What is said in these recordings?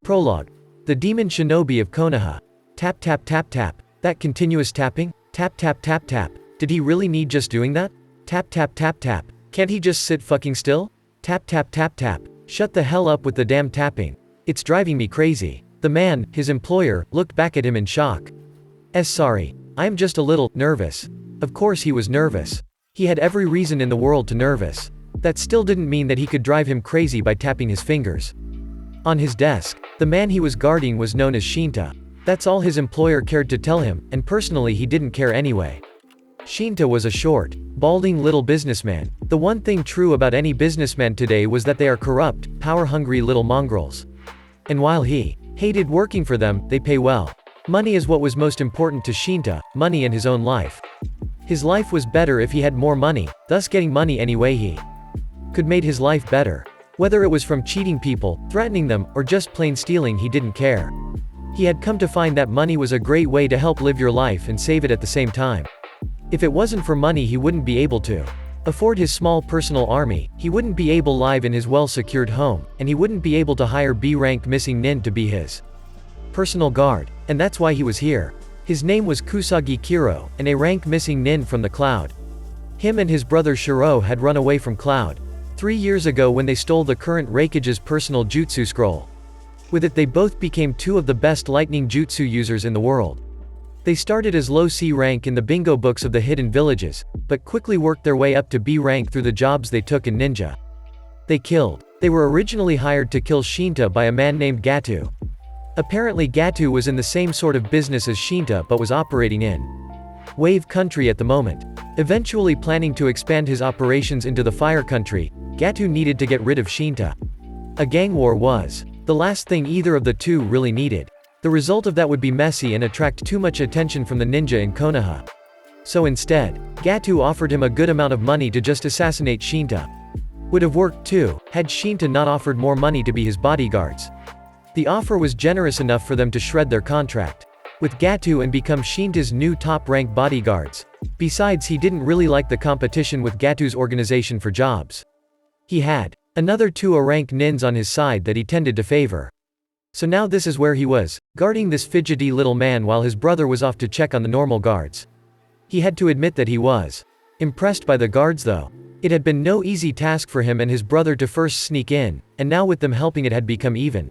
Prologue. The Demon Shinobi of Konoha. Tap tap tap tap. That continuous tapping? Tap tap tap tap. Did he really need just doing that? Tap tap tap tap. Can't he just sit fucking still? Tap tap tap tap. Shut the hell up with the damn tapping. It's driving me crazy. The man, his employer, looked back at him in shock. Sorry. I'm just a little nervous. Of course he was nervous. He had every reason in the world to nervous. That still didn't mean that he could drive him crazy by tapping his fingers. On his desk, the man he was guarding was known as Shinta. That's all his employer cared to tell him, and personally he didn't care anyway. Shinta was a short, balding little businessman. The one thing true about any businessman today was that they are corrupt, power-hungry little mongrels. And while he hated working for them, they pay well. Money is what was most important to Shinta, money and his own life. His life was better if he had more money, thus getting money any way he could made his life better. Whether it was from cheating people, threatening them, or just plain stealing, he didn't care. He had come to find that money was a great way to help live your life and save it at the same time. If it wasn't for money, he wouldn't be able to afford his small personal army, he wouldn't be able to live in his well-secured home, and he wouldn't be able to hire B-rank missing nin to be his personal guard. And that's why he was here. His name was Kusagi Kiro, an A-rank missing nin from the Cloud. Him and his brother Shiro had run away from Cloud 3 years ago when they stole the current Raikage's personal jutsu scroll. With it they both became two of the best lightning jutsu users in the world. They started as low C rank in the bingo books of the hidden villages, but quickly worked their way up to B rank through the jobs they took in ninja. They were originally hired to kill Shinta by a man named Gatu. Apparently Gatu was in the same sort of business as Shinta but was operating in Wave Country at the moment. Eventually planning to expand his operations into the Fire Country, Gatu needed to get rid of Shinta. A gang war was the last thing either of the two really needed. The result of that would be messy and attract too much attention from the ninja in Konoha. So instead, Gatu offered him a good amount of money to just assassinate Shinta. Would have worked too, had Shinta not offered more money to be his bodyguards. The offer was generous enough for them to shred their contract with Gatu and become Shinta's new top-ranked bodyguards. Besides, he didn't really like the competition with Gatu's organization for jobs. He had another two A-rank nins on his side that he tended to favor. So now this is where he was, guarding this fidgety little man while his brother was off to check on the normal guards. He had to admit that he was impressed by the guards though. It had been no easy task for him and his brother to first sneak in, and now with them helping it had become even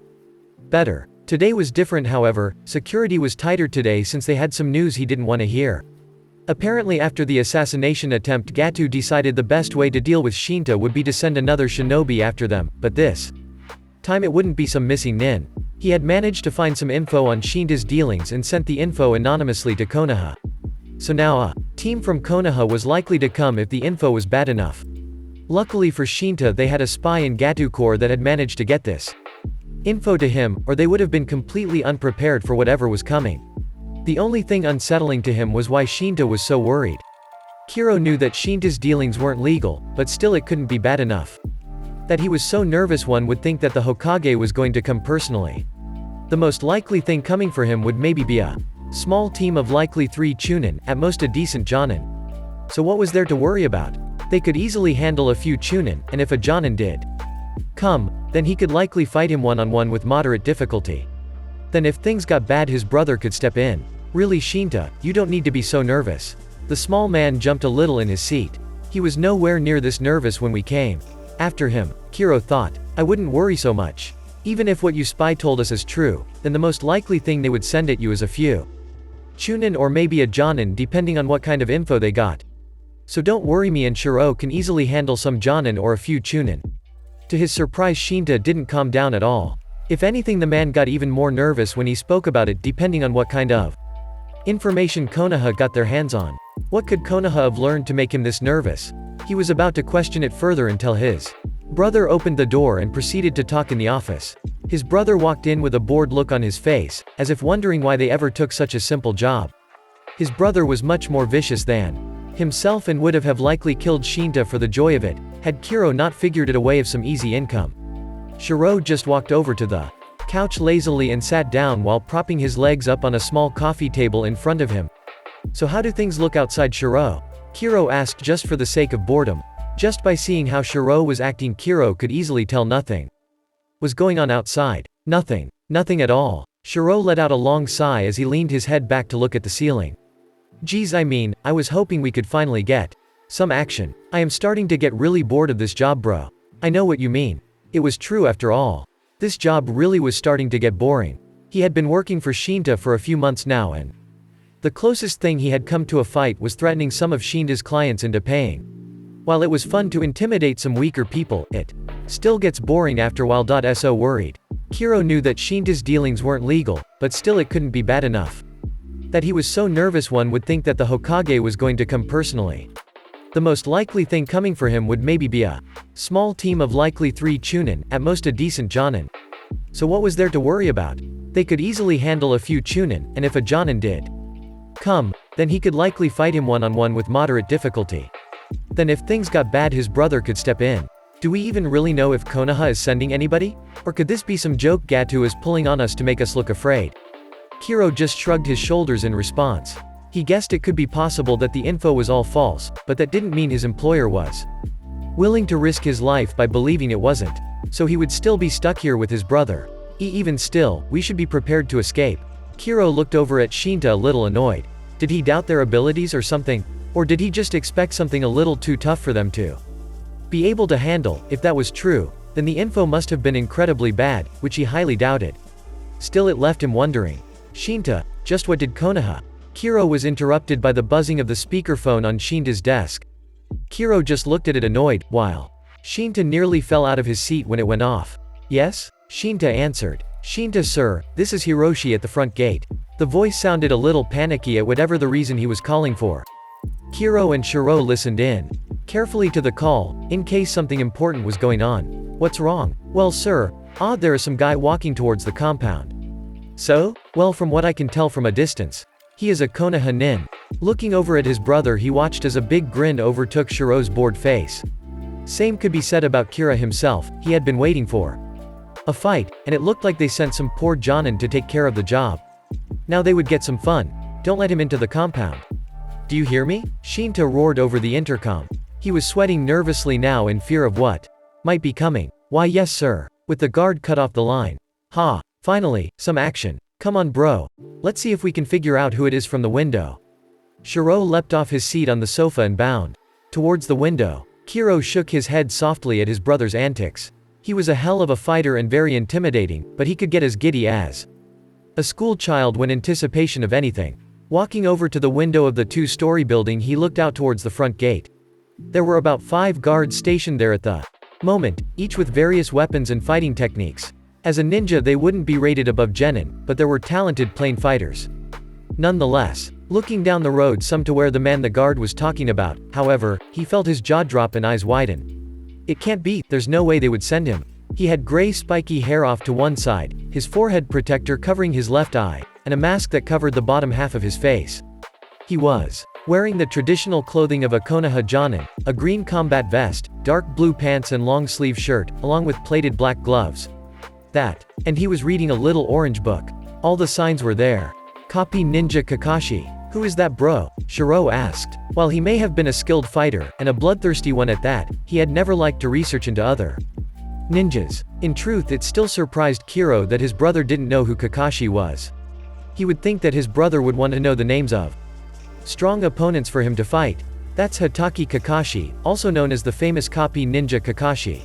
better. Today was different however, security was tighter today since they had some news he didn't want to hear. Apparently after the assassination attempt, Gatu decided the best way to deal with Shinta would be to send another shinobi after them, but this time it wouldn't be some missing nin. He had managed to find some info on Shinta's dealings and sent the info anonymously to Konoha. So now a team from Konoha was likely to come if the info was bad enough. Luckily for Shinta, they had a spy in Gatu Corps that had managed to get this info to him, or they would have been completely unprepared for whatever was coming. The only thing unsettling to him was why Shinta was so worried. Kiro knew that Shinta's dealings weren't legal, but still it couldn't be bad enough. That he was so nervous, one would think that the Hokage was going to come personally. The most likely thing coming for him would maybe be a small team of likely 3 chunin, at most a decent jonin. So what was there to worry about? They could easily handle a few chunin, and if a jonin did come, then he could likely fight him one-on-one with moderate difficulty. Then if things got bad, his brother could step in. Really, Shinta, you don't need to be so nervous. The small man jumped a little in his seat. He was nowhere near this nervous when we came after him. Kiro thought, I wouldn't worry so much. Even if what you spy told us is true, then the most likely thing they would send at you is a few chunin or maybe a jonin depending on what kind of info they got. So don't worry, me and Shiro can easily handle some jonin or a few chunin. To his surprise, Shinta didn't calm down at all. If anything, the man got even more nervous when he spoke about it, depending on what kind of information Konoha got their hands on. What could Konoha have learned to make him this nervous? He was about to question it further until his brother opened the door and proceeded to talk in the office. His brother walked in with a bored look on his face, as if wondering why they ever took such a simple job. His brother was much more vicious than himself and would have likely killed Shinta for the joy of it, had Kiro not figured it a way of some easy income. Shiro just walked over to the couch lazily and sat down while propping his legs up on a small coffee table in front of him. So how do things look outside, Shiro? Kiro asked just for the sake of boredom. Just by seeing how Shiro was acting, Kiro could easily tell nothing was going on outside. Nothing. Nothing at all. Shiro let out a long sigh as he leaned his head back to look at the ceiling. Geez, I was hoping we could finally get some action. I am starting to get really bored of this job, bro. I know what you mean. It was true after all. This job really was starting to get boring. He had been working for Shinta for a few months now, and the closest thing he had come to a fight was threatening some of Shinta's clients into paying. While it was fun to intimidate some weaker people, it still gets boring after a while. So worried. Kiro knew that Shinta's dealings weren't legal, but still it couldn't be bad enough that he was so nervous one would think that the Hokage was going to come personally. The most likely thing coming for him would maybe be a small team of likely 3 Chunin, at most a decent Jonin. So what was there to worry about? They could easily handle a few Chunin, and if a Jonin did come, then he could likely fight him one-on-one with moderate difficulty. Then if things got bad, his brother could step in. Do we even really know if Konoha is sending anybody? Or could this be some joke Gatu is pulling on us to make us look afraid? Kiro just shrugged his shoulders in response. He guessed it could be possible that the info was all false, but that didn't mean his employer was willing to risk his life by believing it wasn't. So he would still be stuck here with his brother. Even still, we should be prepared to escape. Kiro looked over at Shinta a little annoyed. Did he doubt their abilities or something? Or did he just expect something a little too tough for them to be able to handle? If that was true, then the info must have been incredibly bad, which he highly doubted. Still, it left him wondering. Shinta, just what did Konoha? Kiro was interrupted by the buzzing of the speakerphone on Shinta's desk. Kiro just looked at it annoyed, while Shinta nearly fell out of his seat when it went off. Yes? Shinta answered. Shinta, sir, this is Hiroshi at the front gate. The voice sounded a little panicky at whatever the reason he was calling for. Kiro and Shiro listened in carefully to the call, in case something important was going on. What's wrong? Well, sir, there is some guy walking towards the compound. So? Well, from what I can tell from a distance, he is a Konoha nin. Looking over at his brother, he watched as a big grin overtook Shiro's bored face. Same could be said about Kira himself. He had been waiting for a fight, and it looked like they sent some poor Jonin to take care of the job. Now they would get some fun. Don't let him into the compound. Do you hear me? Shinta roared over the intercom. He was sweating nervously now in fear of what might be coming. Why, yes, sir. With the guard cut off the line. Ha! Finally, some action. Come on, bro. Let's see if we can figure out who it is from the window. Shiro leapt off his seat on the sofa and bound towards the window. Kiro shook his head softly at his brother's antics. He was a hell of a fighter and very intimidating, but he could get as giddy as a school child when anticipation of anything. Walking over to the window of the 2-story building, he looked out towards the front gate. There were about 5 guards stationed there at the moment, each with various weapons and fighting techniques. As a ninja, they wouldn't be rated above genin, but there were talented plain fighters nonetheless. Looking down the road some to where the man the guard was talking about, however, he felt his jaw drop and eyes widen. It can't be, there's no way they would send him. He had gray spiky hair off to one side, his forehead protector covering his left eye, and a mask that covered the bottom half of his face. He was wearing the traditional clothing of a Konoha Jonin, a green combat vest, dark blue pants and long sleeve shirt, along with plated black gloves. And he was reading a little orange book. All the signs were there. Copy Ninja Kakashi. Who is that, bro? Shiro asked. While he may have been a skilled fighter, and a bloodthirsty one at that, he had never liked to research into other ninjas. In truth, it still surprised Kiro that his brother didn't know who Kakashi was. He would think that his brother would want to know the names of strong opponents for him to fight. That's Hatake Kakashi, also known as the famous copy Ninja Kakashi.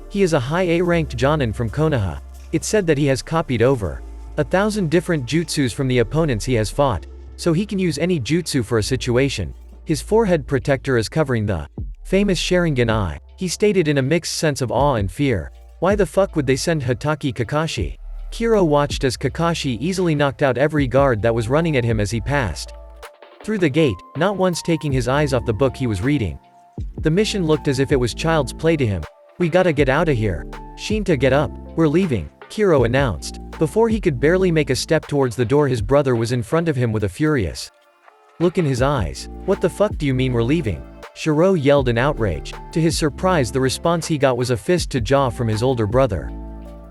He is a high A-ranked Jonin from Konoha. It's said that he has copied over 1,000 different jutsus from the opponents he has fought, so he can use any jutsu for a situation. His forehead protector is covering the famous Sharingan eye. He stated in a mixed sense of awe and fear. Why the fuck would they send Hatake Kakashi? Kiro watched as Kakashi easily knocked out every guard that was running at him as he passed through the gate, not once taking his eyes off the book he was reading. The mission looked as if it was child's play to him. We gotta get out of here. Shinta, get up. We're leaving, Kiro announced. Before he could barely make a step towards the door, his brother was in front of him with a furious look in his eyes. What the fuck do you mean we're leaving? Shiro yelled in outrage. To his surprise, the response he got was a fist to jaw from his older brother.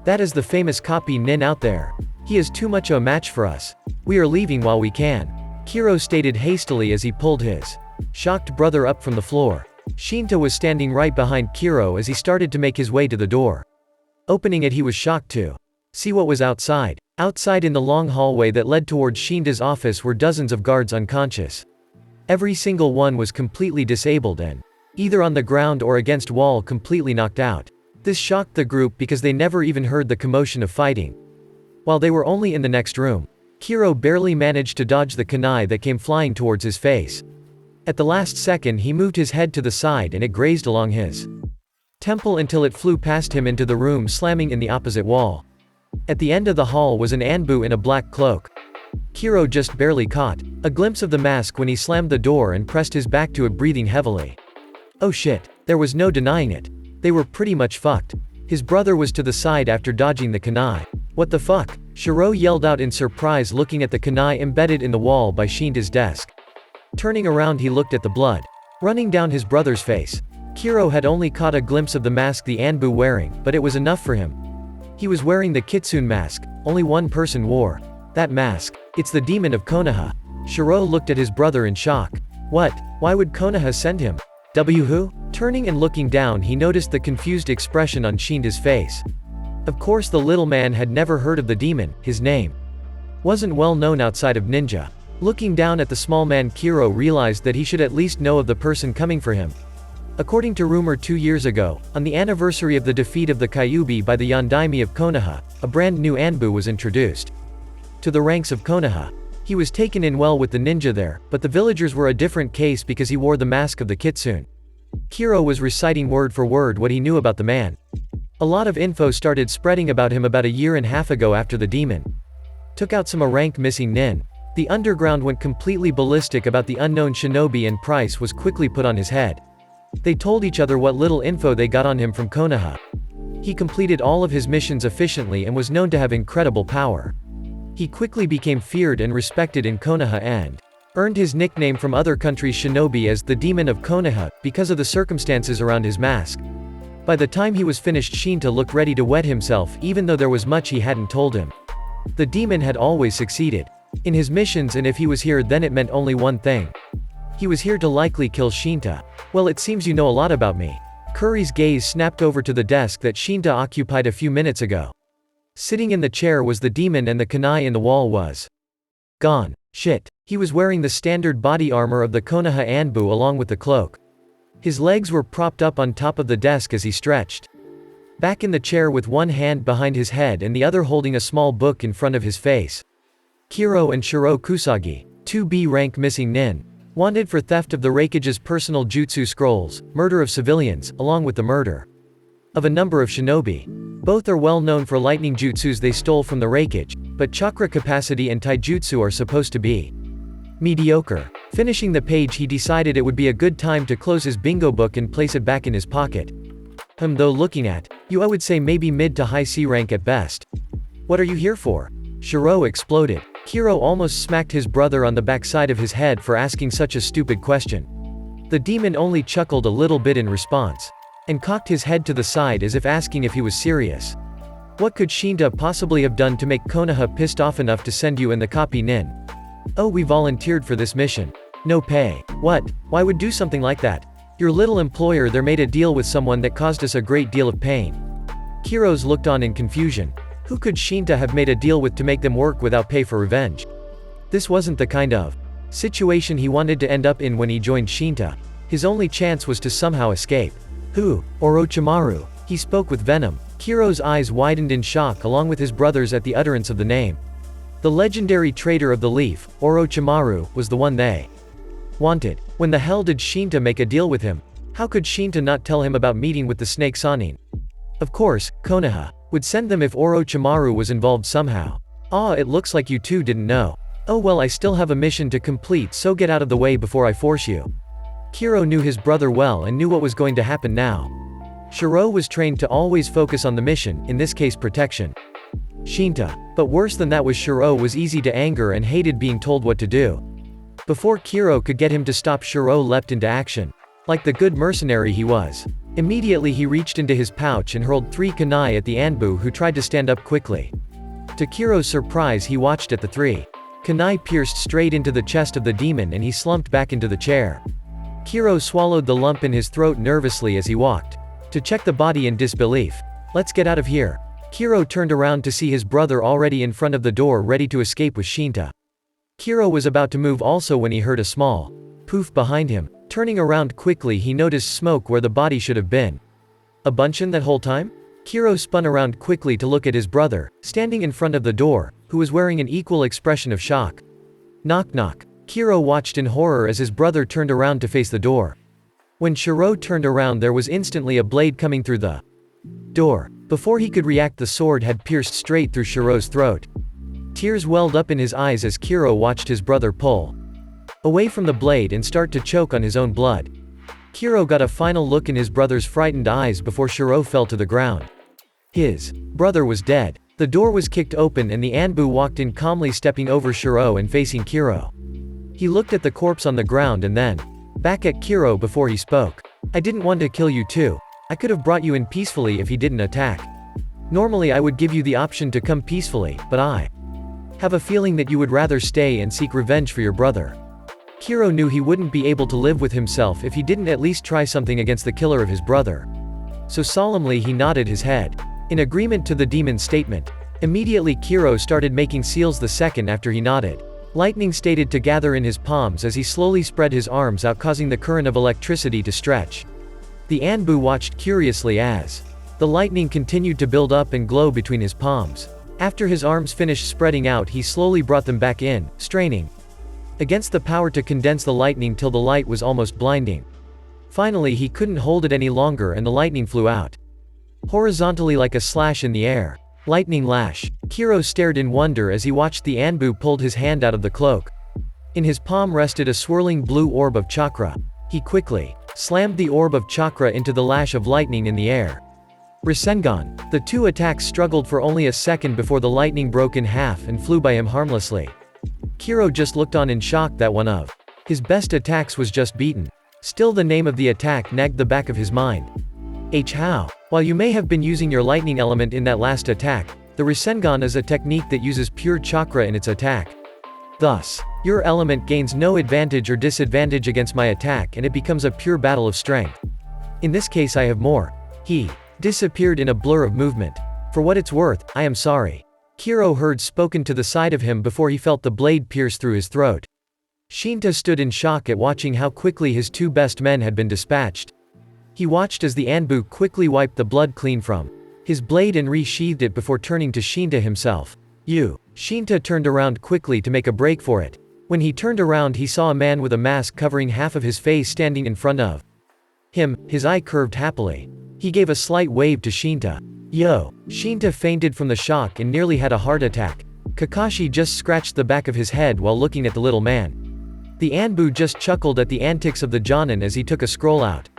That is the famous copy nin out there. He is too much a match for us. We are leaving while we can," Kiro stated hastily as he pulled his shocked brother up from the floor. Shinta was standing right behind Kiro as he started to make his way to the door. Opening it, he was shocked to see what was outside. Outside in the long hallway that led towards Shinta's office were dozens of guards unconscious. Every single one was completely disabled and either on the ground or against wall, completely knocked out. This shocked the group because they never even heard the commotion of fighting. While they were only in the next room, Kiro barely managed to dodge the kunai that came flying towards his face. At the last second, he moved his head to the side and it grazed along his temple until it flew past him into the room, slamming in the opposite wall. At the end of the hall was an Anbu in a black cloak. Kiro just barely caught a glimpse of the mask when he slammed the door and pressed his back to it, breathing heavily. Oh shit, there was no denying it. They were pretty much fucked. His brother was to the side after dodging the kunai. What the fuck? Shiro yelled out in surprise, looking at the kunai embedded in the wall by Shinta's desk. Turning around, he looked at the blood running down his brother's face. Kiro had only caught a glimpse of the mask the Anbu wearing, but it was enough for him. He was wearing the Kitsune mask. Only one person wore that mask. It's the demon of Konoha. Shiro looked at his brother in shock. What? Why would Konoha send him? Who? Turning and looking down, he noticed the confused expression on Shinta's face. Of course, the little man had never heard of the demon. His name wasn't well known outside of ninja. Looking down at the small man, Kiro realized that he should at least know of the person coming for him. According to rumor, 2 years ago, on the anniversary of the defeat of the Kyuubi by the Yondaime of Konoha, a brand new Anbu was introduced to the ranks of Konoha. He was taken in well with the ninja there, but the villagers were a different case because he wore the mask of the Kitsune. Kiro was reciting word for word what he knew about the man. A lot of info started spreading about him about a year and a half ago after the demon took out some rank missing nin. The underground went completely ballistic about the unknown shinobi, and price was quickly put on his head. They told each other what little info they got on him from Konoha. He completed all of his missions efficiently and was known to have incredible power. He quickly became feared and respected in Konoha and earned his nickname from other countries' shinobi as the Demon of Konoha, because of the circumstances around his mask. By the time he was finished, Shinta looked ready to wet himself, even though there was much he hadn't told him. The demon had always succeeded in his missions, and if he was here, then it meant only one thing. He was here to likely kill Shinta. Well, it seems you know a lot about me. Kuri's gaze snapped over to the desk that Shinta occupied a few minutes ago. Sitting in the chair was the demon, and the kunai in the wall was gone. Shit. He was wearing the standard body armor of the Konoha Anbu along with the cloak. His legs were propped up on top of the desk as he stretched back in the chair with one hand behind his head and the other holding a small book in front of his face. Kiro and Shiro Kusagi, 2B rank missing nin, wanted for theft of the Raikage's personal jutsu scrolls, murder of civilians, along with the murder of a number of shinobi. Both are well known for lightning jutsus they stole from the Raikage, but chakra capacity and taijutsu are supposed to be mediocre. Finishing the page, he decided it would be a good time to close his bingo book and place it back in his pocket. Though looking at you, I would say maybe mid to high C rank at best. What are you here for? Shiro exploded. Kiro almost smacked his brother on the backside of his head for asking such a stupid question. The demon only chuckled a little bit in response and cocked his head to the side as if asking if he was serious. What could Shinta possibly have done to make Konoha pissed off enough to send you and the copy nin? Oh, we volunteered for this mission. No pay. What? Why would do something like that? Your little employer there made a deal with someone that caused us a great deal of pain. Kiros looked on in confusion. Who could Shinta have made a deal with to make them work without pay for revenge? This wasn't the kind of situation he wanted to end up in when he joined Shinta. His only chance was to somehow escape. Who? Orochimaru. He spoke with venom. Kiro's eyes widened in shock along with his brothers at the utterance of the name. The legendary trader of the leaf, Orochimaru, was the one they wanted. When the hell did Shinta make a deal with him? How could Shinta not tell him about meeting with the snake Sanin? Of course, Konoha would send them if Orochimaru was involved somehow. Ah, it looks like you two didn't know. Oh well, I still have a mission to complete, so get out of the way before I force you. Kiro knew his brother well and knew what was going to happen now. Shiro was trained to always focus on the mission, in this case protection. Shinta. But worse than that was Shiro was easy to anger and hated being told what to do. Before Kiro could get him to stop, Shiro leapt into action. Like the good mercenary he was. Immediately he reached into his pouch and hurled 3 kunai at the Anbu, who tried to stand up quickly. To Kiro's surprise, he watched as the 3 kunai pierced straight into the chest of the demon and he slumped back into the chair. Kiro swallowed the lump in his throat nervously as he walked to check the body in disbelief. "Let's get out of here." Kiro turned around to see his brother already in front of the door ready to escape with Shinta. Kiro was about to move also when he heard a small poof behind him. Turning around quickly, he noticed smoke where the body should have been. A Bunshin that whole time? Kiro spun around quickly to look at his brother, standing in front of the door, who was wearing an equal expression of shock. Knock knock. Kiro watched in horror as his brother turned around to face the door. When Shiro turned around, there was instantly a blade coming through the door. Before he could react, the sword had pierced straight through Shiro's throat. Tears welled up in his eyes as Kiro watched his brother pull away from the blade and start to choke on his own blood. Kiro got a final look in his brother's frightened eyes before Shiro fell to the ground. His brother was dead. The door was kicked open and the Anbu walked in calmly, stepping over Shiro and facing Kiro. He looked at the corpse on the ground and then back at Kiro before he spoke. "I didn't want to kill you too. I could have brought you in peacefully if he didn't attack. Normally I would give you the option to come peacefully, but I have a feeling that you would rather stay and seek revenge for your brother." Kiro knew he wouldn't be able to live with himself if he didn't at least try something against the killer of his brother. So solemnly he nodded his head in agreement to the demon's statement. Immediately Kiro started making seals the second after he nodded. Lightning stated to gather in his palms as he slowly spread his arms out, causing the current of electricity to stretch. The Anbu watched curiously as the lightning continued to build up and glow between his palms. After his arms finished spreading out, he slowly brought them back in, straining against the power to condense the lightning till the light was almost blinding. Finally he couldn't hold it any longer and the lightning flew out horizontally like a slash in the air. Lightning lash. Kiro stared in wonder as he watched the Anbu pulled his hand out of the cloak. In his palm rested a swirling blue orb of chakra. He quickly slammed the orb of chakra into the lash of lightning in the air. Rasengan. The 2 attacks struggled for only a second before the lightning broke in half and flew by him harmlessly. Kiro just looked on in shock that one of his best attacks was just beaten. Still, the name of the attack nagged the back of his mind. How? While you may have been using your lightning element in that last attack, the Rasengan is a technique that uses pure chakra in its attack. Thus, your element gains no advantage or disadvantage against my attack and it becomes a pure battle of strength. In this case I have more. He disappeared in a blur of movement. "For what it's worth, I am sorry." Kiro heard spoken to the side of him before he felt the blade pierce through his throat. Shinta stood in shock at watching how quickly his 2 best men had been dispatched. He watched as the Anbu quickly wiped the blood clean from his blade and re-sheathed it before turning to Shinta himself. "You." Shinta turned around quickly to make a break for it. When he turned around, he saw a man with a mask covering half of his face standing in front of him, his eye curved happily. He gave a slight wave to Shinta. "Yo." Shinta fainted from the shock and nearly had a heart attack. Kakashi just scratched the back of his head while looking at the little man. The Anbu just chuckled at the antics of the Jonin as he took a scroll out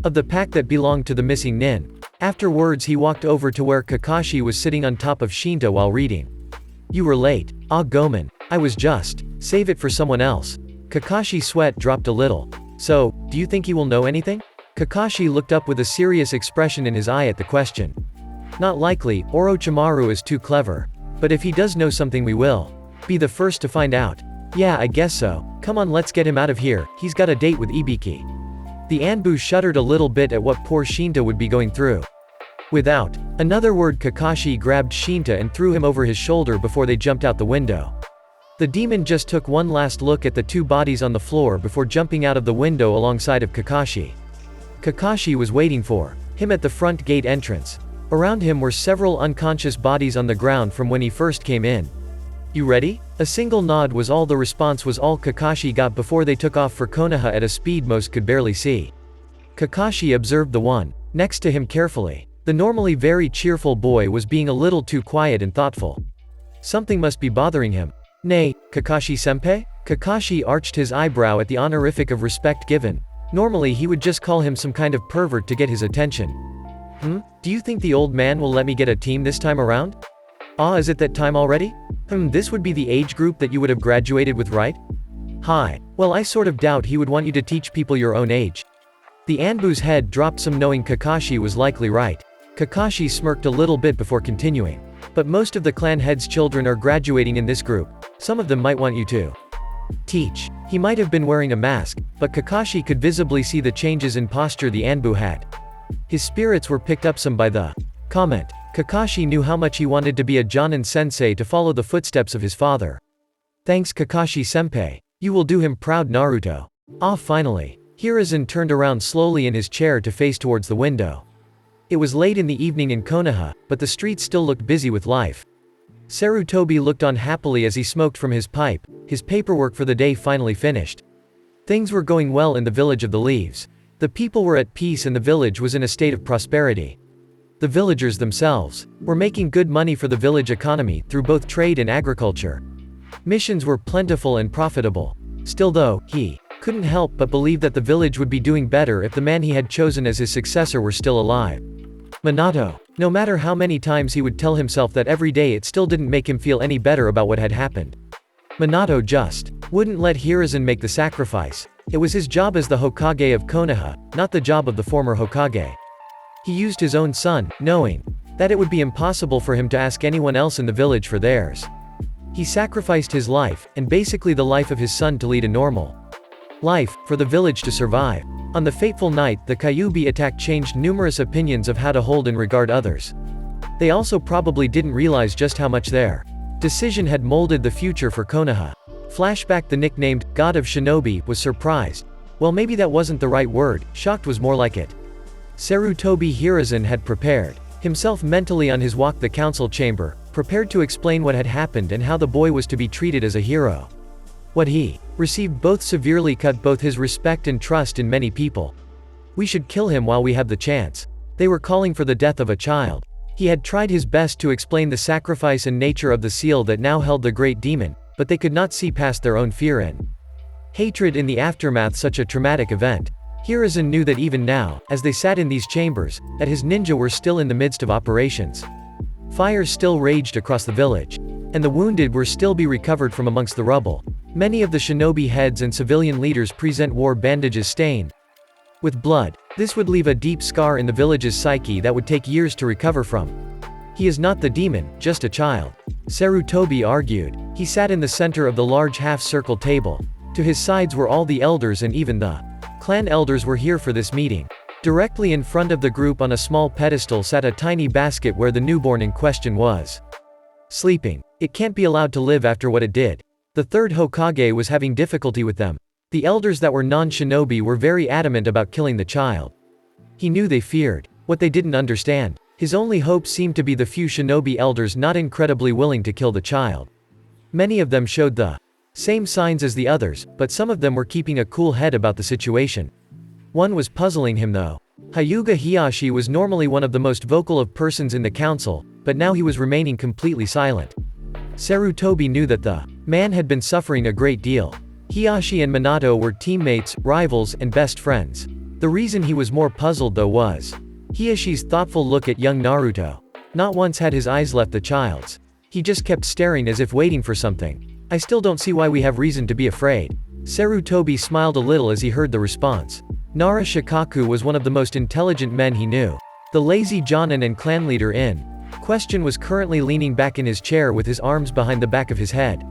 of the pack that belonged to the missing nin. Afterwards he walked over to where Kakashi was sitting on top of Shinta while reading. "You were late. Ah Gomen. I was just. Save it for someone else." Kakashi's sweat dropped a little. "So, do you think he will know anything?" Kakashi looked up with a serious expression in his eye at the question. "Not likely, Orochimaru is too clever. But if he does know something, we will be the first to find out." "Yeah, I guess so. Come on, let's get him out of here. He's got a date with Ibiki." The Anbu shuddered a little bit at what poor Shinta would be going through. Without another word, Kakashi grabbed Shinta and threw him over his shoulder before they jumped out the window. The demon just took one last look at the 2 bodies on the floor before jumping out of the window alongside of Kakashi. Kakashi was waiting for him at the front gate entrance. Around him were several unconscious bodies on the ground from when he first came in. "You ready?" A single nod was all the response was all Kakashi got before they took off for Konoha at a speed most could barely see. Kakashi observed the one next to him carefully. The normally very cheerful boy was being a little too quiet and thoughtful. Something must be bothering him. "Nay, Kakashi-senpai?" Kakashi arched his eyebrow at the honorific of respect given. Normally he would just call him some kind of pervert to get his attention. Do you think the old man will let me get a team this time around?" "Ah, is it that time already?" This would be the age group that you would have graduated with, right?" "Hi. Well, I sort of doubt he would want you to teach people your own age." The Anbu's head dropped some, knowing Kakashi was likely right. Kakashi smirked a little bit before continuing. But most of the clan head's children are graduating in this group. Some of them might want you to teach. He might have been wearing a mask, but Kakashi could visibly see the changes in posture the Anbu had. His spirits were picked up some by the comment. Kakashi knew how much he wanted to be a Jonin sensei to follow the footsteps of his father. Thanks Kakashi-senpai. You will do him proud, Naruto. Ah, finally. Hiruzen turned around slowly in his chair to face towards the window. It was late in the evening in Konoha, but the streets still looked busy with life. Sarutobi looked on happily as he smoked from his pipe, his paperwork for the day finally finished. Things were going well in the village of the leaves. The people were at peace and the village was in a state of prosperity. The villagers themselves were making good money for the village economy through both trade and agriculture. Missions were plentiful and profitable. Still though, he couldn't help but believe that the village would be doing better if the man he had chosen as his successor were still alive. Minato. No matter how many times he would tell himself that every day, it still didn't make him feel any better about what had happened. Minato just wouldn't let Hiruzen make the sacrifice. It was his job as the Hokage of Konoha, not the job of the former Hokage. He used his own son, knowing that it would be impossible for him to ask anyone else in the village for theirs. He sacrificed his life, and basically the life of his son, to lead a normal life, for the village to survive. On the fateful night, the Kyuubi attack changed numerous opinions of how to hold and regard others. They also probably didn't realize just how much their decision had molded the future for Konoha. Flashback. The nicknamed God of Shinobi was surprised. Well, maybe that wasn't the right word, shocked was more like it. Sarutobi Hiruzen had prepared himself mentally on his walk the council chamber, prepared to explain what had happened and how the boy was to be treated as a hero. What he received both severely cut both his respect and trust in many people. We should kill him while we have the chance. They were calling for the death of a child. He had tried his best to explain the sacrifice and nature of the seal that now held the great demon, but they could not see past their own fear and hatred in the aftermath such a traumatic event. Hiruzen knew that even now, as they sat in these chambers, that his ninja were still in the midst of operations. Fires still raged across the village, and the wounded were still be recovered from amongst the rubble. Many of the shinobi heads and civilian leaders present war bandages stained with blood. This would leave a deep scar in the village's psyche that would take years to recover from. He is not the demon, just a child, Sarutobi argued. He sat in the center of the large half-circle table. To his sides were all the elders, and even the clan elders were here for this meeting. Directly in front of the group on a small pedestal sat a tiny basket where the newborn in question was sleeping. It can't be allowed to live after what it did. The third Hokage was having difficulty with them. The elders that were non-shinobi were very adamant about killing the child. He knew they feared what they didn't understand. His only hope seemed to be the few shinobi elders not incredibly willing to kill the child. Many of them showed the same signs as the others, but some of them were keeping a cool head about the situation. One was puzzling him though. Hyuga Hiyashi was normally one of the most vocal of persons in the council, but now he was remaining completely silent. Sarutobi knew that the man had been suffering a great deal. Hiyashi and Minato were teammates, rivals, and best friends. The reason he was more puzzled though was Hiyashi's thoughtful look at young Naruto. Not once had his eyes left the child's. He just kept staring as if waiting for something. I still don't see why we have reason to be afraid. Sarutobi smiled a little as he heard the response. Nara Shikaku was one of the most intelligent men he knew. The lazy Jonin and clan leader in question was currently leaning back in his chair with his arms behind the back of his head.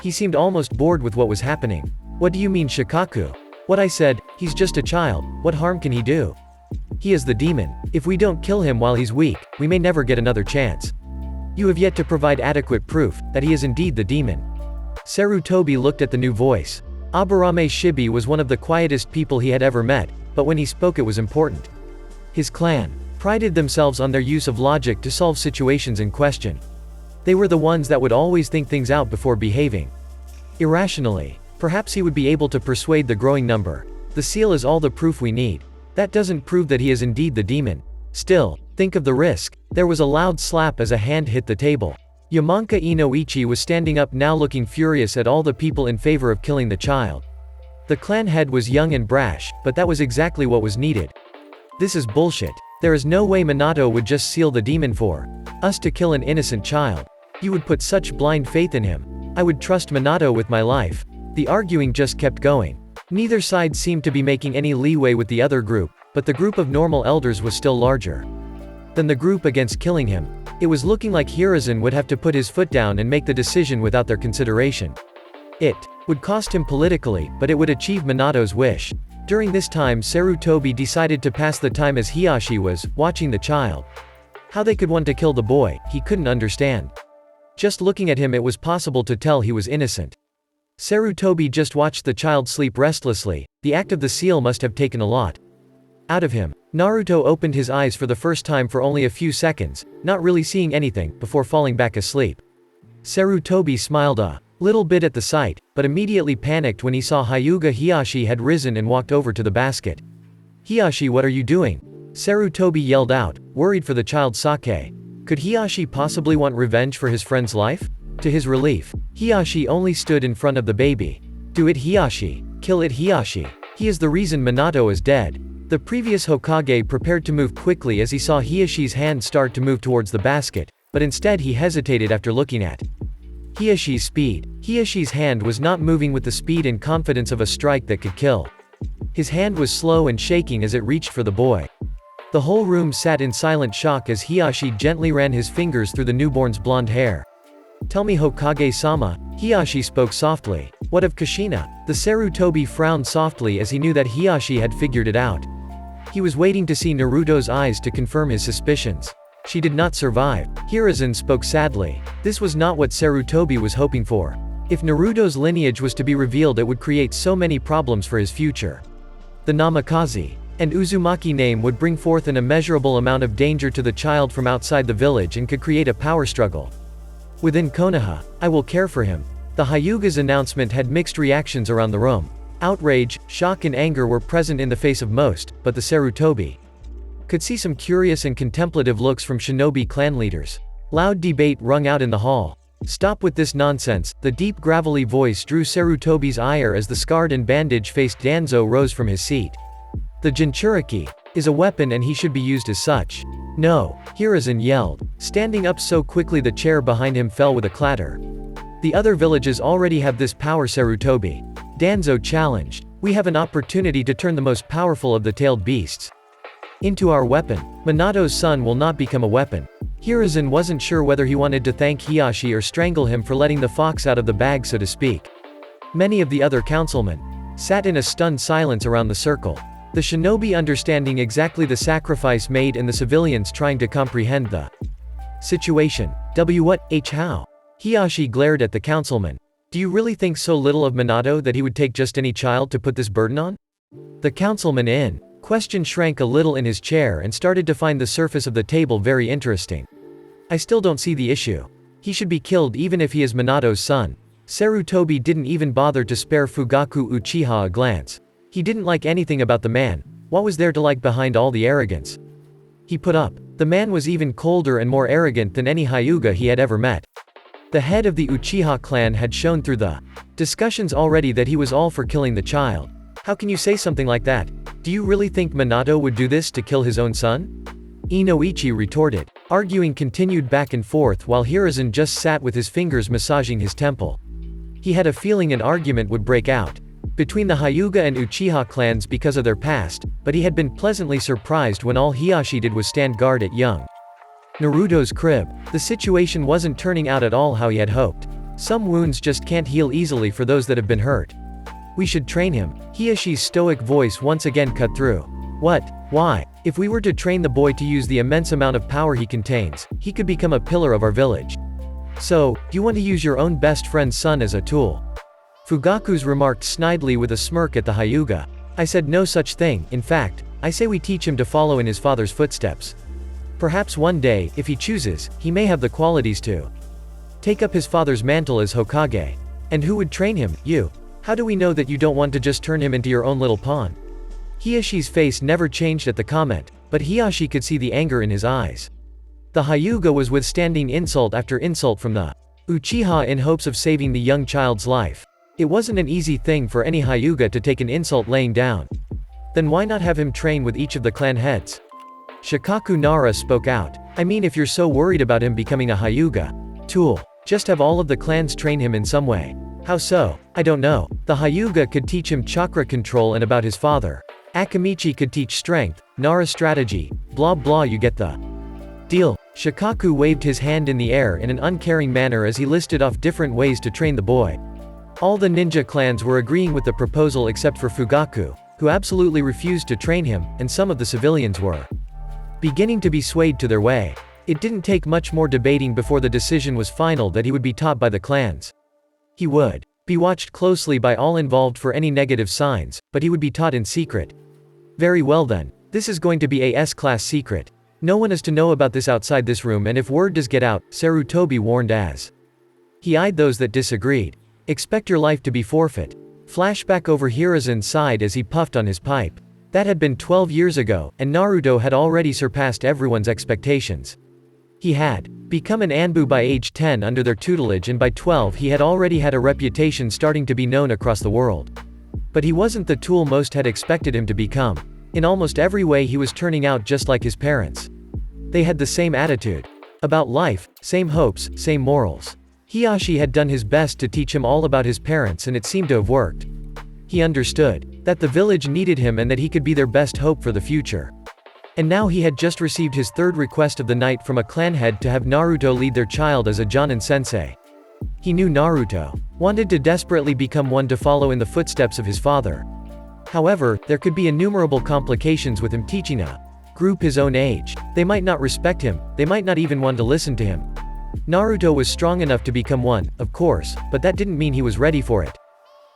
He seemed almost bored with what was happening. What do you mean, Shikaku? What I said, he's just a child, what harm can he do? He is the demon. If we don't kill him while he's weak, we may never get another chance. You have yet to provide adequate proof that he is indeed the demon. Sarutobi looked at the new voice. Aburame Shibi was one of the quietest people he had ever met, but when he spoke it was important. His clan prided themselves on their use of logic to solve situations in question. They were the ones that would always think things out before behaving irrationally. Perhaps he would be able to persuade the growing number. The seal is all the proof we need. That doesn't prove that he is indeed the demon. Still, think of the risk. There was a loud slap as a hand hit the table. Yamanka Inoichi was standing up now, looking furious at all the people in favor of killing the child. The clan head was young and brash, but that was exactly what was needed. This is bullshit. There is no way Minato would just seal the demon for us to kill an innocent child. You would put such blind faith in him. I would trust Minato with my life. The arguing just kept going. Neither side seemed to be making any leeway with the other group, but the group of normal elders was still larger than the group against killing him. It was looking like Hiruzen would have to put his foot down and make the decision without their consideration. It would cost him politically, but it would achieve Minato's wish. During this time Sarutobi decided to pass the time as Hiyashi was watching the child. How they could want to kill the boy, he couldn't understand. Just looking at him it was possible to tell he was innocent. Sarutobi just watched the child sleep restlessly. The act of the seal must have taken a lot out of him. Naruto opened his eyes for the first time for only a few seconds, not really seeing anything, before falling back asleep. Sarutobi smiled a little bit at the sight, but immediately panicked when he saw Hyuga Hiyashi had risen and walked over to the basket. "Hiyashi, what are you doing?" Sarutobi yelled out, worried for the child Sake. Could Hiyashi possibly want revenge for his friend's life? To his relief, Hiyashi only stood in front of the baby. "Do it, Hiyashi. Kill it, Hiyashi. He is the reason Minato is dead." The previous Hokage prepared to move quickly as he saw Hiyashi's hand start to move towards the basket, but instead he hesitated after looking at Hiyashi's speed. Hiyashi's hand was not moving with the speed and confidence of a strike that could kill. His hand was slow and shaking as it reached for the boy. The whole room sat in silent shock as Hiyashi gently ran his fingers through the newborn's blonde hair. "Tell me, Hokage-sama," Hiyashi spoke softly. "What of Kushina?" The Sarutobi frowned softly as he knew that Hiyashi had figured it out. He was waiting to see Naruto's eyes to confirm his suspicions. "She did not survive." Hiruzen spoke sadly. This was not what Sarutobi was hoping for. If Naruto's lineage was to be revealed it would create so many problems for his future. The Namikaze and Uzumaki name would bring forth an immeasurable amount of danger to the child from outside the village and could create a power struggle within Konoha. "I will care for him." The Hyuga's announcement had mixed reactions around the room. Outrage, shock and anger were present in the face of most, but the Sarutobi could see some curious and contemplative looks from shinobi clan leaders. Loud debate rung out in the hall. "Stop with this nonsense." The deep gravelly voice drew Sarutobi's ire as the scarred and bandage-faced Danzo rose from his seat. "The Jinchuriki is a weapon and he should be used as such." "No," Hiruzen yelled. Standing up so quickly the chair behind him fell with a clatter. "The other villages already have this power, Sarutobi," Danzo challenged. "We have an opportunity to turn the most powerful of the tailed beasts into our weapon. Minato's son will not become a weapon." Hiruzen wasn't sure whether he wanted to thank Hiyashi or strangle him for letting the fox out of the bag, so to speak. Many of the other councilmen sat in a stunned silence around the circle. The shinobi understanding exactly the sacrifice made and the civilians trying to comprehend the situation. How? Hiyashi glared at the councilman. "Do you really think so little of Minato that he would take just any child to put this burden on?" The councilman in question shrank a little in his chair and started to find the surface of the table very interesting. "I still don't see the issue. He should be killed even if he is Minato's son." Sarutobi didn't even bother to spare Fugaku Uchiha a glance. He didn't like anything about the man. What was there to like behind all the arrogance he put up? The man was even colder and more arrogant than any Hyuga he had ever met. The head of the Uchiha clan had shown through the discussions already that he was all for killing the child. "How can you say something like that? Do you really think Minato would do this to kill his own son?" Inoichi retorted. Arguing continued back and forth while Hiruzen just sat with his fingers massaging his temple. He had a feeling an argument would break out between the Hyuga and Uchiha clans because of their past, but he had been pleasantly surprised when all Hiyashi did was stand guard at young Naruto's crib. The situation wasn't turning out at all how he had hoped. Some wounds just can't heal easily for those that have been hurt. "We should train him." Hiyashi's stoic voice once again cut through. "What? Why? If we were to train the boy to use the immense amount of power he contains, he could become a pillar of our village. So, do you want to use your own best friend's son as a tool?" Fugaku's remarked snidely with a smirk at the Hyuga. "I said no such thing. In fact, I say we teach him to follow in his father's footsteps. Perhaps one day, if he chooses, he may have the qualities to take up his father's mantle as Hokage. And who would train him? You. How do we know that you don't want to just turn him into your own little pawn?" Hiyashi's face never changed at the comment, but Hiyashi could see the anger in his eyes. The Hyuga was withstanding insult after insult from the Uchiha in hopes of saving the young child's life. It wasn't an easy thing for any Hyuga to take an insult laying down. Then why not have him train with each of the clan heads? Shikaku Nara spoke out. "I mean, if you're so worried about him becoming a Hyuga tool, just have all of the clans train him in some way. How so? I don't know. The Hyuga could teach him chakra control and about his father. Akamichi could teach strength, Nara strategy, blah blah, you get the deal. Shikaku waved his hand in the air in an uncaring manner as he listed off different ways to train the boy. All the ninja clans were agreeing with the proposal except for Fugaku, who absolutely refused to train him, and some of the civilians were beginning to be swayed to their way. It didn't take much more debating before the decision was final that he would be taught by the clans. He would be watched closely by all involved for any negative signs, but he would be taught in secret. Very well then. This is going to be a S-class secret. No one is to know about this outside this room, and if word does get out, Sarutobi warned as he eyed those that disagreed. Expect your life to be forfeit. Flashback over Hiruzen sighed as he puffed on his pipe. That had been 12 years ago, and Naruto had already surpassed everyone's expectations. He had become an Anbu by age 10 under their tutelage, and by 12 he had already had a reputation starting to be known across the world. But he wasn't the tool most had expected him to become. In almost every way he was turning out just like his parents. They had the same attitude about life, same hopes, same morals. Hiyashi had done his best to teach him all about his parents, and it seemed to have worked. He understood that the village needed him and that he could be their best hope for the future. And now he had just received his third request of the night from a clan head to have Naruto lead their child as a Jonin sensei. He knew Naruto wanted to desperately become one to follow in the footsteps of his father. However, there could be innumerable complications with him teaching a group his own age. They might not respect him, they might not even want to listen to him. Naruto was strong enough to become one, of course, but that didn't mean he was ready for it.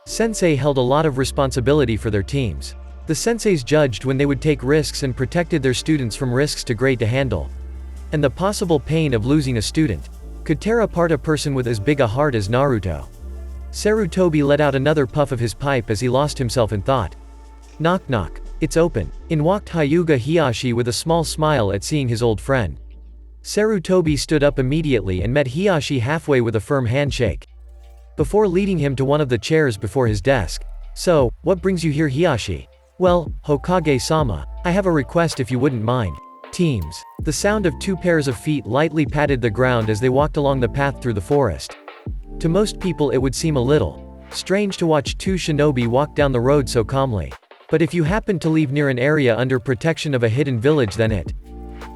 Sensei held a lot of responsibility for their teams. The senseis judged when they would take risks and protected their students from risks too great to handle. And the possible pain of losing a student could tear apart a person with as big a heart as Naruto. Sarutobi let out another puff of his pipe as he lost himself in thought. Knock knock. It's open. In walked Hyuga Hiyashi with a small smile at seeing his old friend. Sarutobi stood up immediately and met Hiyashi halfway with a firm handshake, before leading him to one of the chairs before his desk. So, what brings you here, Hiyashi? Well, Hokage-sama, I have a request if you wouldn't mind. Teams. The sound of 2 pairs of feet lightly patted the ground as they walked along the path through the forest. To most people it would seem a little strange to watch 2 shinobi walk down the road so calmly. But if you happened to live near an area under protection of a hidden village, then it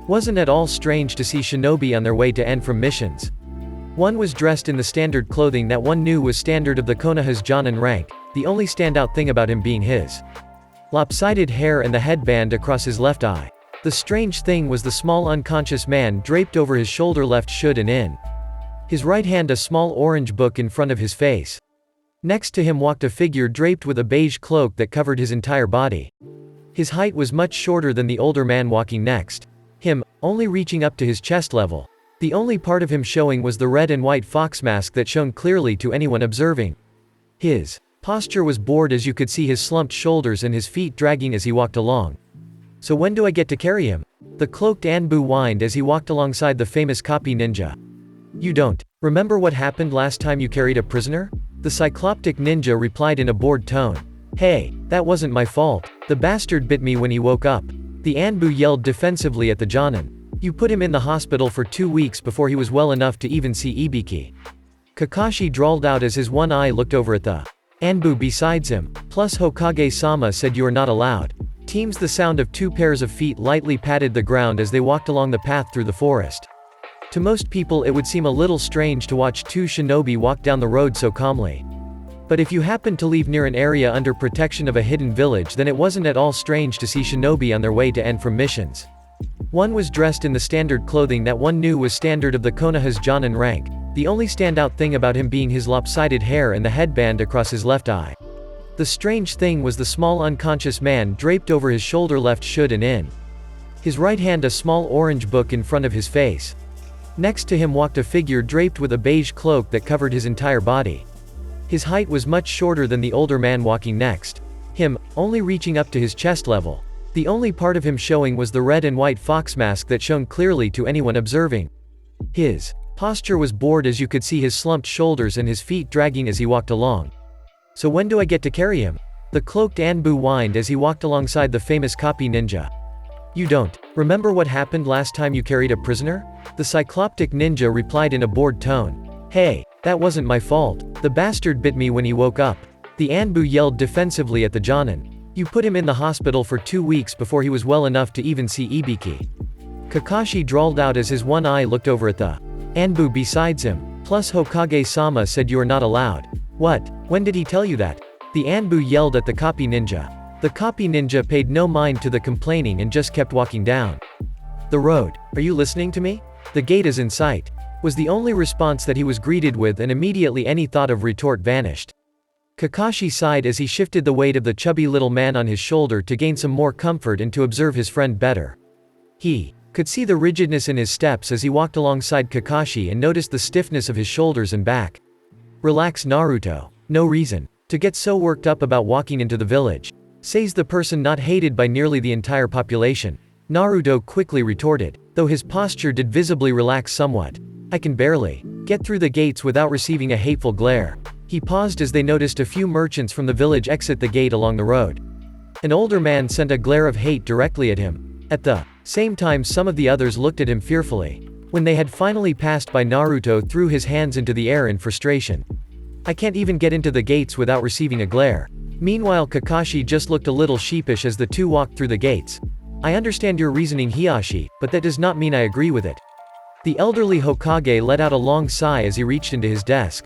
wasn't at all strange to see shinobi on their way to end from missions. One was dressed in the standard clothing that one knew was standard of the Konoha's Jonin rank, the only standout thing about him being his lopsided hair and the headband across his left eye. The strange thing was the small unconscious man draped over his shoulder left should and in his right hand a small orange book in front of his face. Next to him walked a figure draped with a beige cloak that covered his entire body. His height was much shorter than the older man walking next him, only reaching up to his chest level. The only part of him showing was the red and white fox mask that shone clearly to anyone observing. His posture was bored as you could see his slumped shoulders and his feet dragging as he walked along. So when do I get to carry him? The cloaked Anbu whined as he walked alongside the famous copy ninja. You don't remember what happened last time you carried a prisoner? The cycloptic ninja replied in a bored tone. Hey, that wasn't my fault. The bastard bit me when he woke up. The Anbu yelled defensively at the Jonin. You put him in the hospital for 2 weeks before he was well enough to even see Ibiki. Kakashi drawled out as his one eye looked over at the Anbu besides him. Plus Hokage-sama said you are not allowed. Teams. The sound of 2 pairs of feet lightly patted the ground as they walked along the path through the forest. To most people it would seem a little strange to watch 2 shinobi walk down the road so calmly. But if you happened to live near an area under protection of a hidden village, then it wasn't at all strange to see shinobi on their way to end from missions. One was dressed in the standard clothing that one knew was standard of the Konoha's Jonin rank, the only standout thing about him being his lopsided hair and the headband across his left eye. The strange thing was the small unconscious man draped over his shoulder left should and in his right hand a small orange book in front of his face. Next to him walked a figure draped with a beige cloak that covered his entire body. His height was much shorter than the older man walking next him, only reaching up to his chest level. The only part of him showing was the red and white fox mask that shone clearly to anyone observing. His posture was bored as you could see his slumped shoulders and his feet dragging as he walked along. So when do I get to carry him? The cloaked Anbu whined as he walked alongside the famous copy ninja. You don't remember what happened last time you carried a prisoner? The cycloptic ninja replied in a bored tone. Hey, That wasn't my fault. The bastard bit me when he woke up. The Anbu yelled defensively at the Jonin. You put him in the hospital for 2 weeks before he was well enough to even see Ibiki. Kakashi drawled out as his one eye looked over at the Anbu besides him. Plus Hokage-sama said you are not allowed. What? When did he tell you that? The Anbu yelled at the copy ninja. The copy ninja paid no mind to the complaining and just kept walking down the road. Are you listening to me? The gate is in sight, was the only response that he was greeted with, and immediately any thought of retort vanished. Kakashi sighed as he shifted the weight of the chubby little man on his shoulder to gain some more comfort and to observe his friend better. He could see the rigidness in his steps as he walked alongside Kakashi and noticed the stiffness of his shoulders and back. Relax, Naruto. No reason to get so worked up about walking into the village, says the person not hated by nearly the entire population. Naruto quickly retorted, though his posture did visibly relax somewhat. I can barely get through the gates without receiving a hateful glare. He paused as they noticed a few merchants from the village exit the gate along the road. An older man sent a glare of hate directly at him. At the same time, some of the others looked at him fearfully. When they had finally passed by, Naruto threw his hands into the air in frustration. I can't even get into the gates without receiving a glare. Meanwhile, Kakashi just looked a little sheepish as the two walked through the gates. I understand your reasoning, Hiashi, but that does not mean I agree with it. The elderly Hokage let out a long sigh as he reached into his desk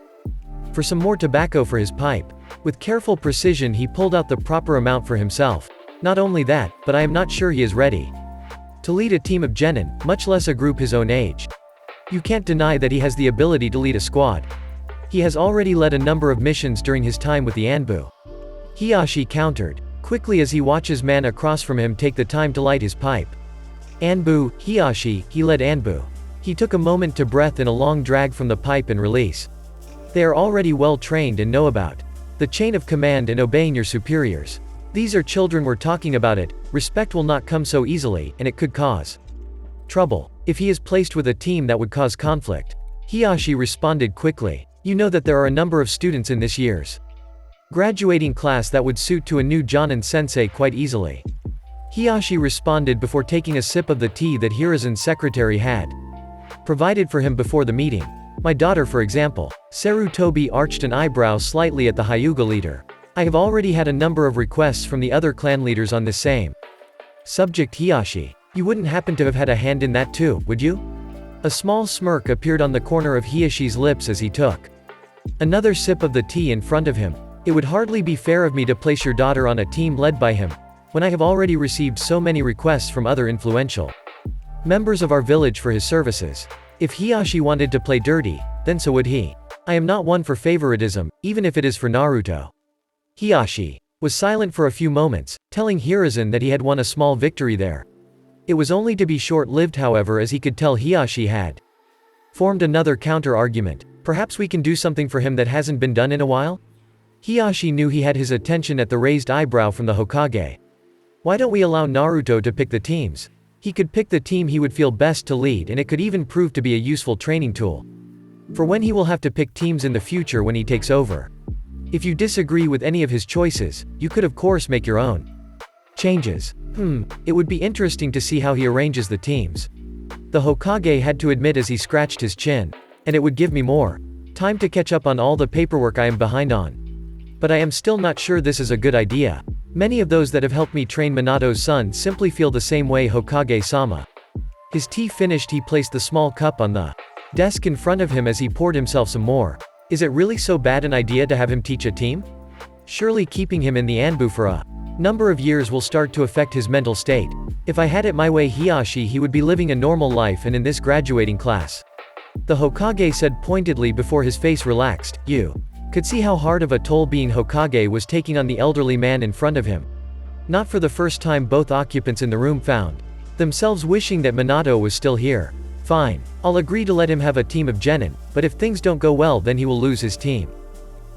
for some more tobacco for his pipe. With careful precision, he pulled out the proper amount for himself. Not only that, but I am not sure he is ready to lead a team of genin, much less a group his own age. You can't deny that he has the ability to lead a squad. He has already led a number of missions during his time with the Anbu. Hiashi countered quickly as he watches man across from him take the time to light his pipe. Anbu, Hiashi, he led Anbu. He took a moment to breath in a long drag from the pipe and release. They are already well trained and know about the chain of command and obeying your superiors. These are children we're talking about. It. Respect will not come so easily, and it could cause trouble if he is placed with a team that would cause conflict. Hiashi responded quickly. You know that there are a number of students in this year's graduating class that would suit to a new Jonin sensei quite easily. Hiashi responded before taking a sip of the tea that Hiruzen's secretary had provided for him before the meeting. My daughter, for example. Sarutobi arched an eyebrow slightly at the Hyuga leader. I have already had a number of requests from the other clan leaders on this same subject, Hiashi. You wouldn't happen to have had a hand in that too, would you? A small smirk appeared on the corner of Hiashi's lips as he took another sip of the tea in front of him. It would hardly be fair of me to place your daughter on a team led by him, when I have already received so many requests from other influential members of our village for his services. If Hiashi wanted to play dirty, then so would he. I am not one for favoritism, even if it is for Naruto. Hiashi was silent for a few moments, telling Hiruzen that he had won a small victory there. It was only to be short-lived, however, as he could tell Hiashi had formed another counter-argument. Perhaps we can do something for him that hasn't been done in a while? Hiashi knew he had his attention at the raised eyebrow from the Hokage. Why don't we allow Naruto to pick the teams? He could pick the team he would feel best to lead, and it could even prove to be a useful training tool for when he will have to pick teams in the future when he takes over. If you disagree with any of his choices, you could of course make your own changes. It would be interesting to see how he arranges the teams. The Hokage had to admit as he scratched his chin. And it would give me more time to catch up on all the paperwork I am behind on. But I am still not sure this is a good idea. Many of those that have helped me train Minato's son simply feel the same way, Hokage-sama. His tea finished, he placed the small cup on the desk in front of him as he poured himself some more. Is it really so bad an idea to have him teach a team? Surely keeping him in the Anbu for a number of years will start to affect his mental state. If I had it my way, Hiashi, he would be living a normal life and in this graduating class. The Hokage said pointedly before his face relaxed. You could see how hard of a toll being Hokage was taking on the elderly man in front of him. Not for the first time, both occupants in the room found themselves wishing that Minato was still here. Fine. I'll agree to let him have a team of genin, but if things don't go well, then he will lose his team.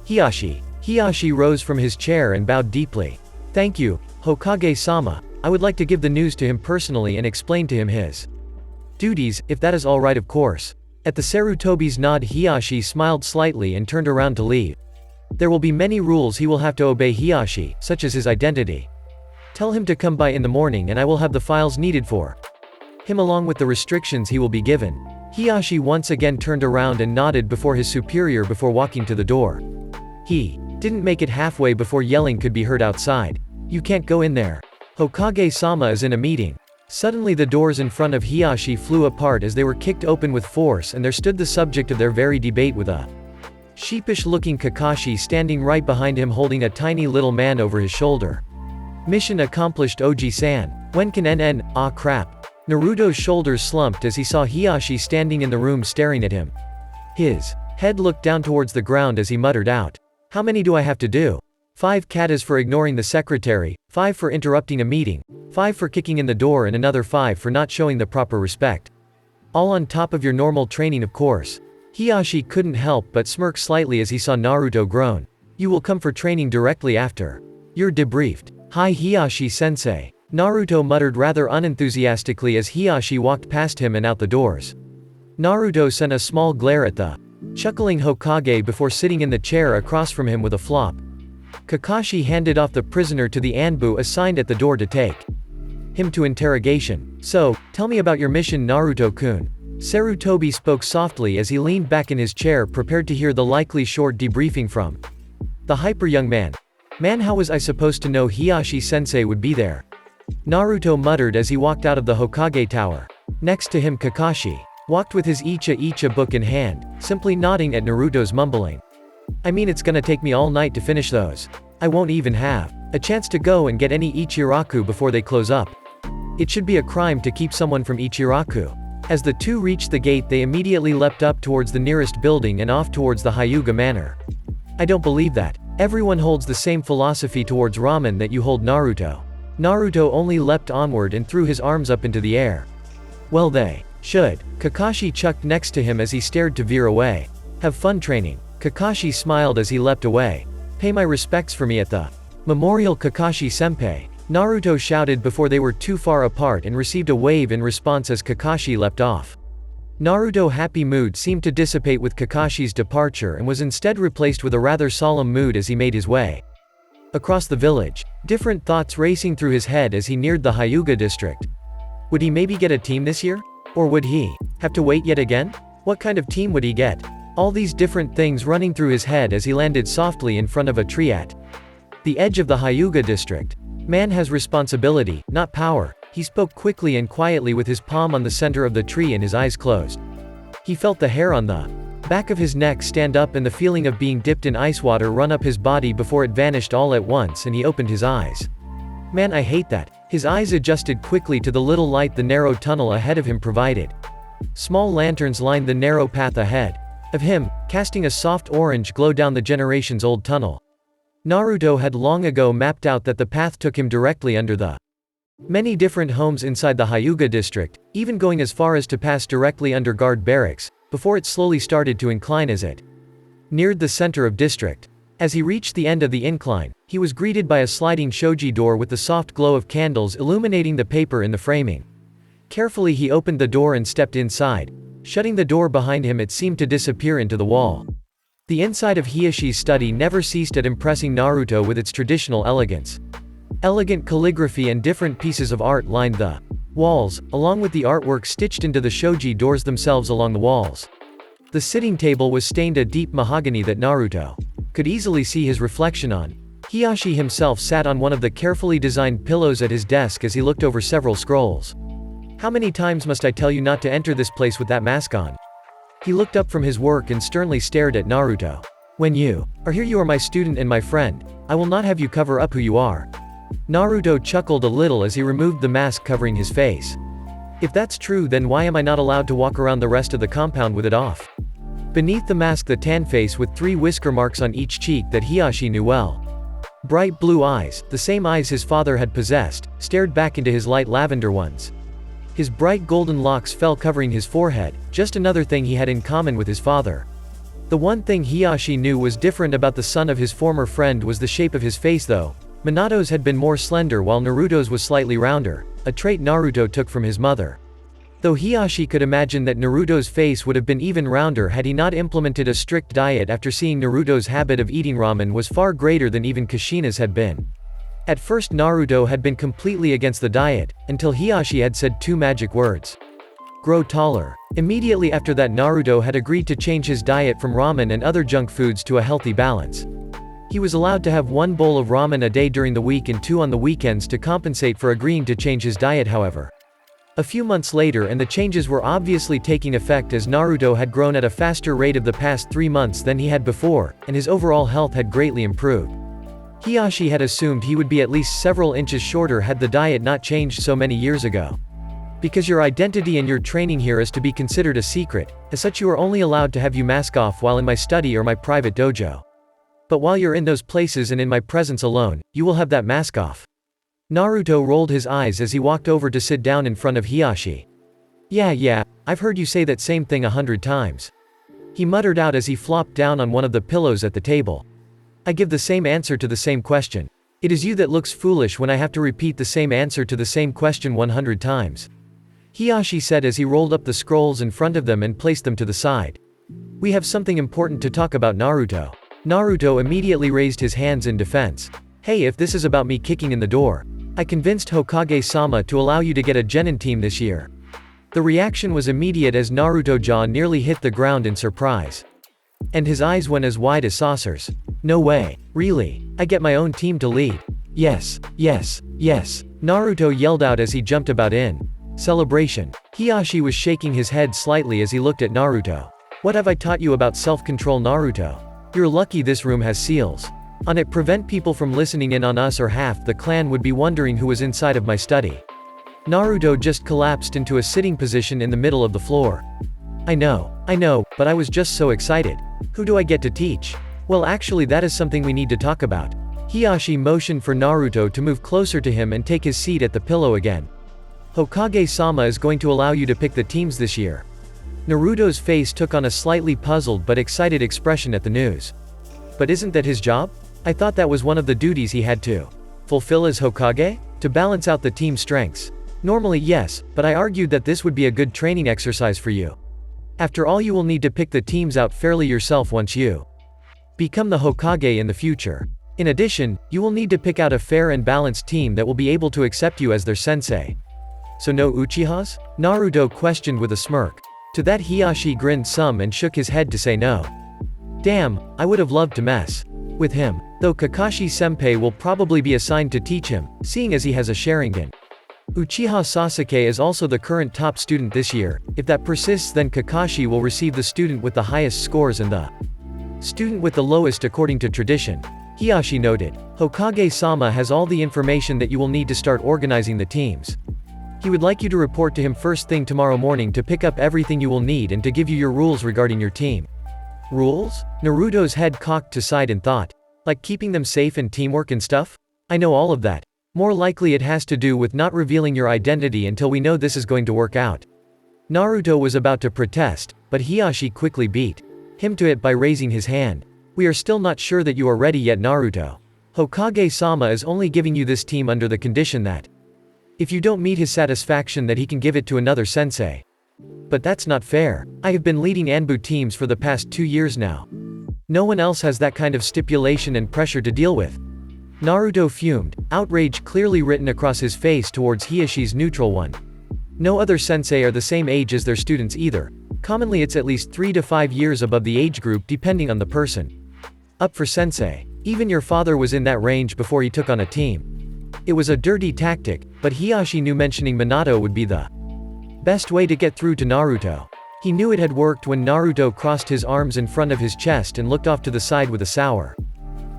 Hiashi rose from his chair and bowed deeply. Thank you, Hokage-sama. I would like to give the news to him personally and explain to him his duties, if that is all right, of course. At the Sarutobi's nod, Hiashi smiled slightly and turned around to leave. There will be many rules he will have to obey, Hiashi, such as his identity. Tell him to come by in the morning and I will have the files needed for him along with the restrictions he will be given. Hiyashi once again turned around and nodded before his superior before walking to the door. He didn't make it halfway before yelling could be heard outside. "You can't go in there. Hokage-sama is in a meeting." Suddenly the doors in front of Hiyashi flew apart as they were kicked open with force, and there stood the subject of their very debate with a sheepish-looking Kakashi standing right behind him holding a tiny little man over his shoulder. "Mission accomplished, Oji-san. When can NN, ah crap." Naruto's shoulders slumped as he saw Hiyashi standing in the room staring at him. His head looked down towards the ground as he muttered out, "How many do I have to do? 5 katas for ignoring the secretary, 5 for interrupting a meeting, 5 for kicking in the door, and another 5 for not showing the proper respect. All on top of your normal training, of course." Hiyashi couldn't help but smirk slightly as he saw Naruto groan. "You will come for training directly after. You're debriefed." "Hi Hiyashi-sensei." Naruto muttered rather unenthusiastically as Hiyashi walked past him and out the doors. Naruto sent a small glare at the chuckling Hokage before sitting in the chair across from him with a flop. Kakashi handed off the prisoner to the Anbu assigned at the door to take him to interrogation. "So, tell me about your mission, Naruto-kun." Sarutobi spoke softly as he leaned back in his chair prepared to hear the likely short debriefing from the hyper young man. "Man, how was I supposed to know Hiyashi-sensei would be there?" Naruto muttered as he walked out of the Hokage tower. Next to him Kakashi walked with his Icha book in hand, simply nodding at Naruto's mumbling. "I mean, it's gonna take me all night to finish those. I won't even have a chance to go and get any Ichiraku before they close up. It should be a crime to keep someone from Ichiraku." As the two reached the gate they immediately leapt up towards the nearest building and off towards the Hyuga Manor. "I don't believe that. Everyone holds the same philosophy towards ramen that you hold, Naruto." Naruto only leapt onward and threw his arms up into the air. "Well, they should." Kakashi chucked next to him as he stared to veer away. "Have fun training." Kakashi smiled as he leapt away. "Pay my respects for me at the memorial, Kakashi-senpai." Naruto shouted before they were too far apart and received a wave in response as Kakashi leapt off. Naruto's happy mood seemed to dissipate with Kakashi's departure and was instead replaced with a rather solemn mood as he made his way across the village. Different thoughts racing through his head as he neared the Hyuga district. Would he maybe get a team this year? Or would he have to wait yet again? What kind of team would he get? All these different things running through his head as he landed softly in front of a tree at the edge of the Hyuga district. "Man has responsibility, not power." He spoke quickly and quietly with his palm on the center of the tree and his eyes closed. He felt the hair on the back of his neck stand up and the feeling of being dipped in ice water run up his body before it vanished all at once and he opened his eyes. "Man, I hate that." His eyes adjusted quickly to the little light the narrow tunnel ahead of him provided. Small lanterns lined the narrow path ahead of him, casting a soft orange glow down the generations-old tunnel. Naruto had long ago mapped out that the path took him directly under the many different homes inside the Hyuga district, even going as far as to pass directly under guard barracks, before it slowly started to incline as it neared the center of district. As he reached the end of the incline, he was greeted by a sliding shoji door with the soft glow of candles illuminating the paper in the framing. Carefully he opened the door and stepped inside. Shutting the door behind him, it seemed to disappear into the wall. The inside of Hiyashi's study never ceased at impressing Naruto with its traditional elegance. Elegant calligraphy and different pieces of art lined the walls, along with the artwork stitched into the shoji doors themselves along the walls. The sitting table was stained a deep mahogany that Naruto could easily see his reflection on. Hiyashi himself sat on one of the carefully designed pillows at his desk as he looked over several scrolls. "How many times must I tell you not to enter this place with that mask on?" He looked up from his work and sternly stared at Naruto. "When you are here, you are my student and my friend. I will not have you cover up who you are." Naruto chuckled a little as he removed the mask covering his face. "If that's true, then why am I not allowed to walk around the rest of the compound with it off?" Beneath the mask, the tan face with 3 whisker marks on each cheek that Hiyashi knew well. Bright blue eyes, the same eyes his father had possessed, stared back into his light lavender ones. His bright golden locks fell covering his forehead, just another thing he had in common with his father. The one thing Hiyashi knew was different about the son of his former friend was the shape of his face though. Minato's had been more slender while Naruto's was slightly rounder, a trait Naruto took from his mother. Though Hiyashi could imagine that Naruto's face would have been even rounder had he not implemented a strict diet after seeing Naruto's habit of eating ramen was far greater than even Kushina's had been. At first Naruto had been completely against the diet, until Hiyashi had said 2 magic words. grow taller. Immediately after that, Naruto had agreed to change his diet from ramen and other junk foods to a healthy balance. He was allowed to have 1 bowl of ramen a day during the week and 2 on the weekends to compensate for agreeing to change his diet, however. A few months later, and the changes were obviously taking effect as Naruto had grown at a faster rate of the past 3 months than he had before, and his overall health had greatly improved. Hiyashi had assumed he would be at least several inches shorter had the diet not changed so many years ago. Because your identity and your training here is to be considered a secret, as such you are only allowed to have you mask off while in my study or my private dojo. But while you're in those places and in my presence alone, you will have that mask off. Naruto rolled his eyes as he walked over to sit down in front of Hiyashi. Yeah, I've heard you say that same thing 100 times. He muttered out as he flopped down on one of the pillows at the table. I give the same answer to the same question. It is you that looks foolish when I have to repeat the same answer to the same question 100 times. Hiyashi said as he rolled up the scrolls in front of them and placed them to the side. We have something important to talk about, Naruto. Naruto immediately raised his hands in defense. Hey, if this is about me kicking in the door, I convinced Hokage-sama to allow you to get a genin team this year. The reaction was immediate as Naruto's jaw nearly hit the ground in surprise. And his eyes went as wide as saucers. No way. Really? I get my own team to lead? Yes. Naruto yelled out as he jumped about in celebration. Hiyashi was shaking his head slightly as he looked at Naruto. What have I taught you about self-control, Naruto? You're lucky this room has seals. On it, prevent people from listening in on us or half the clan would be wondering who was inside of my study. Naruto just collapsed into a sitting position in the middle of the floor. I know, but I was just so excited. Who do I get to teach? Well, actually that is something we need to talk about. Hiyashi motioned for Naruto to move closer to him and take his seat at the pillow again. Hokage-sama is going to allow you to pick the teams this year. Naruto's face took on a slightly puzzled but excited expression at the news. But isn't that his job? I thought that was one of the duties he had to fulfill as Hokage? To balance out the team's strengths. Normally yes, but I argued that this would be a good training exercise for you. After all, you will need to pick the teams out fairly yourself once you become the Hokage in the future. In addition, you will need to pick out a fair and balanced team that will be able to accept you as their sensei. So no Uchihas? Naruto questioned with a smirk. To that Hiyashi grinned some and shook his head to say no. Damn, I would have loved to mess with him. Though Kakashi-senpai will probably be assigned to teach him, seeing as he has a Sharingan. Uchiha Sasuke is also the current top student this year. If that persists, then Kakashi will receive the student with the highest scores and the student with the lowest according to tradition. Hiyashi noted. Hokage-sama has all the information that you will need to start organizing the teams. He would like you to report to him first thing tomorrow morning to pick up everything you will need and to give you your rules regarding your team. Rules? Naruto's head cocked to side in thought. Like keeping them safe and teamwork and stuff? I know all of that. More likely it has to do with not revealing your identity until we know this is going to work out. Naruto was about to protest, but Hiyashi quickly beat him to it by raising his hand. We are still not sure that you are ready yet, Naruto. Hokage-sama is only giving you this team under the condition that if you don't meet his satisfaction that he can give it to another sensei. But that's not fair. I have been leading Anbu teams for the past 2 years now. No one else has that kind of stipulation and pressure to deal with. Naruto fumed, outrage clearly written across his face towards Hiyashi's neutral one. No other sensei are the same age as their students either. Commonly it's at least 3 to 5 years above the age group depending on the person up for sensei. Even your father was in that range before he took on a team. It was a dirty tactic, but Hiyashi knew mentioning Minato would be the best way to get through to Naruto. He knew it had worked when Naruto crossed his arms in front of his chest and looked off to the side with a sour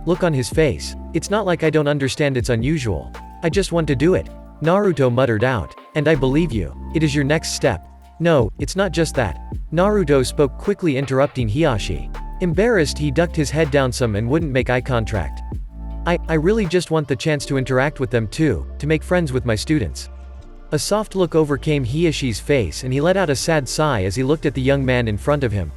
look on his face. It's not like I don't understand, it's unusual. I just want to do it. Naruto muttered out. And I believe you. It is your next step. No, it's not just that. Naruto spoke quickly, interrupting Hiyashi. Embarrassed, he ducked his head down some and wouldn't make eye contact. I really just want the chance to interact with them too, to make friends with my students. A soft look overcame Hiyashi's face and he let out a sad sigh as he looked at the young man in front of him.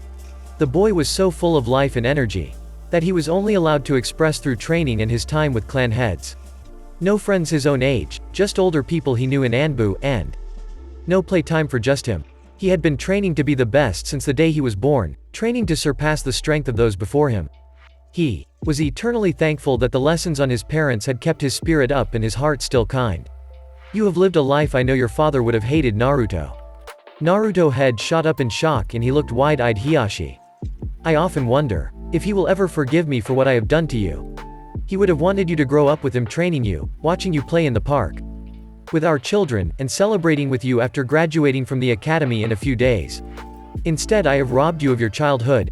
The boy was so full of life and energy that he was only allowed to express through training and his time with clan heads. No friends his own age, just older people he knew in Anbu, and no playtime for just him. He had been training to be the best since the day he was born, training to surpass the strength of those before him. He was eternally thankful that the lessons on his parents had kept his spirit up and his heart still kind. You have lived a life I know your father would have hated, Naruto. Naruto's head shot up in shock and he looked wide-eyed Hiyashi. I often wonder if he will ever forgive me for what I have done to you. He would have wanted you to grow up with him training you, watching you play in the park with our children, and celebrating with you after graduating from the academy in a few days. Instead, I have robbed you of your childhood,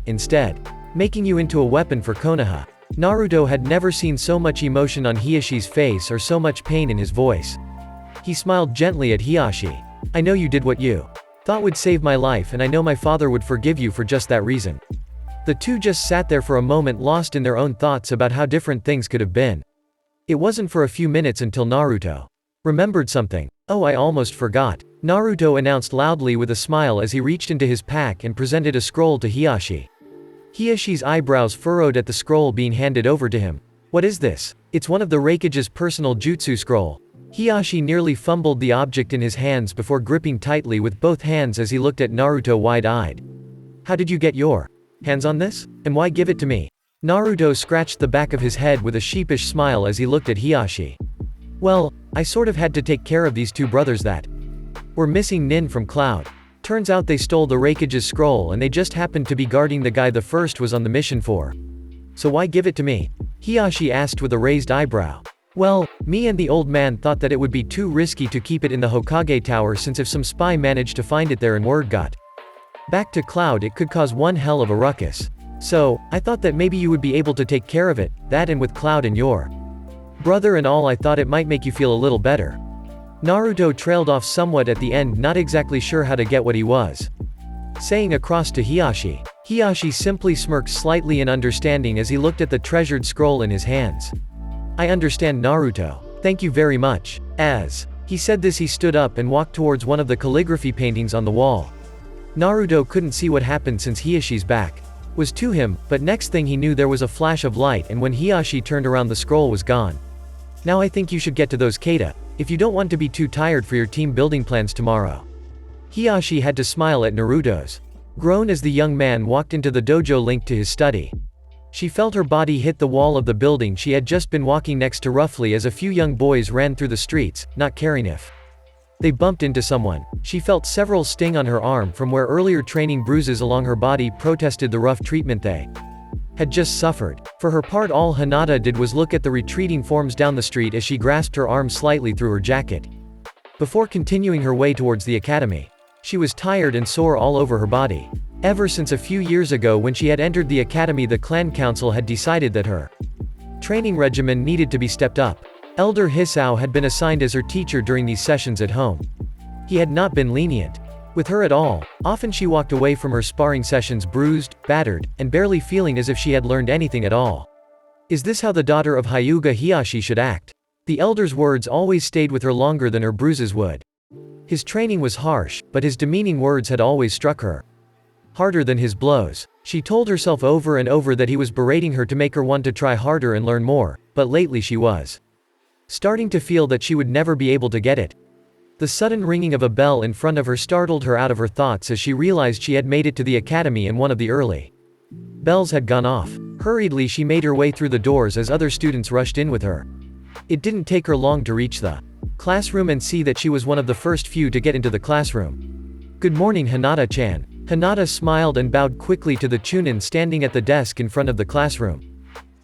making you into a weapon for Konoha. Naruto had never seen so much emotion on Hiyashi's face or so much pain in his voice. He smiled gently at Hiyashi. I know you did what you thought would save my life, and I know my father would forgive you for just that reason. The two just sat there for a moment, lost in their own thoughts about how different things could have been. It wasn't for a few minutes until Naruto remembered something. Oh, I almost forgot. Naruto announced loudly with a smile as he reached into his pack and presented a scroll to Hiyashi. Hiyashi's eyebrows furrowed at the scroll being handed over to him. What is this? It's one of the Raikage's personal jutsu scroll. Hiyashi nearly fumbled the object in his hands before gripping tightly with both hands as he looked at Naruto wide-eyed. How did you get your hands on this? And why give it to me? Naruto scratched the back of his head with a sheepish smile as he looked at Hiyashi. Well, I sort of had to take care of these two brothers that were missing Nin from Cloud. Turns out they stole the Raikage's scroll and they just happened to be guarding the guy the first was on the mission for. So why give it to me? Hiyashi asked with a raised eyebrow. Well, me and the old man thought that it would be too risky to keep it in the Hokage Tower, since if some spy managed to find it there and word got back to Cloud, it could cause one hell of a ruckus. So, I thought that maybe you would be able to take care of it, that and with Cloud and your brother and all, I thought it might make you feel a little better. Naruto trailed off somewhat at the end, not exactly sure how to get what he was saying across to Hiyashi. Hiyashi simply smirked slightly in understanding as he looked at the treasured scroll in his hands. I understand, Naruto. Thank you very much. As he said this, he stood up and walked towards one of the calligraphy paintings on the wall. Naruto couldn't see what happened since Hiyashi's back was to him, but next thing he knew there was a flash of light, and when Hiyashi turned around the scroll was gone. Now I think you should get to those kata, if you don't want to be too tired for your team building plans tomorrow. Hiyashi had to smile at Naruto's groan as the young man walked into the dojo linked to his study. She felt her body hit the wall of the building she had just been walking next to roughly as a few young boys ran through the streets, not caring if they bumped into someone. She felt several sting on her arm from where earlier training bruises along her body protested the rough treatment they had just suffered. For her part, all Hinata did was look at the retreating forms down the street as she grasped her arm slightly through her jacket before continuing her way towards the academy. She was tired and sore all over her body. Ever since a few years ago when she had entered the academy, the clan council had decided that her training regimen needed to be stepped up. Elder Hisao had been assigned as her teacher during these sessions at home. He had not been lenient with her at all. Often she walked away from her sparring sessions bruised, battered, and barely feeling as if she had learned anything at all. Is this how the daughter of Hyuga Hiyashi should act? The elder's words always stayed with her longer than her bruises would. His training was harsh, but his demeaning words had always struck her harder than his blows. She told herself over and over that he was berating her to make her want to try harder and learn more, but lately she was starting to feel that she would never be able to get it. The sudden ringing of a bell in front of her startled her out of her thoughts as she realized she had made it to the academy and one of the early bells had gone off. Hurriedly she made her way through the doors as other students rushed in with her. It didn't take her long to reach the classroom and see that she was one of the first few to get into the classroom. Good morning, Hinata-chan. Hinata smiled and bowed quickly to the Chunin standing at the desk in front of the classroom.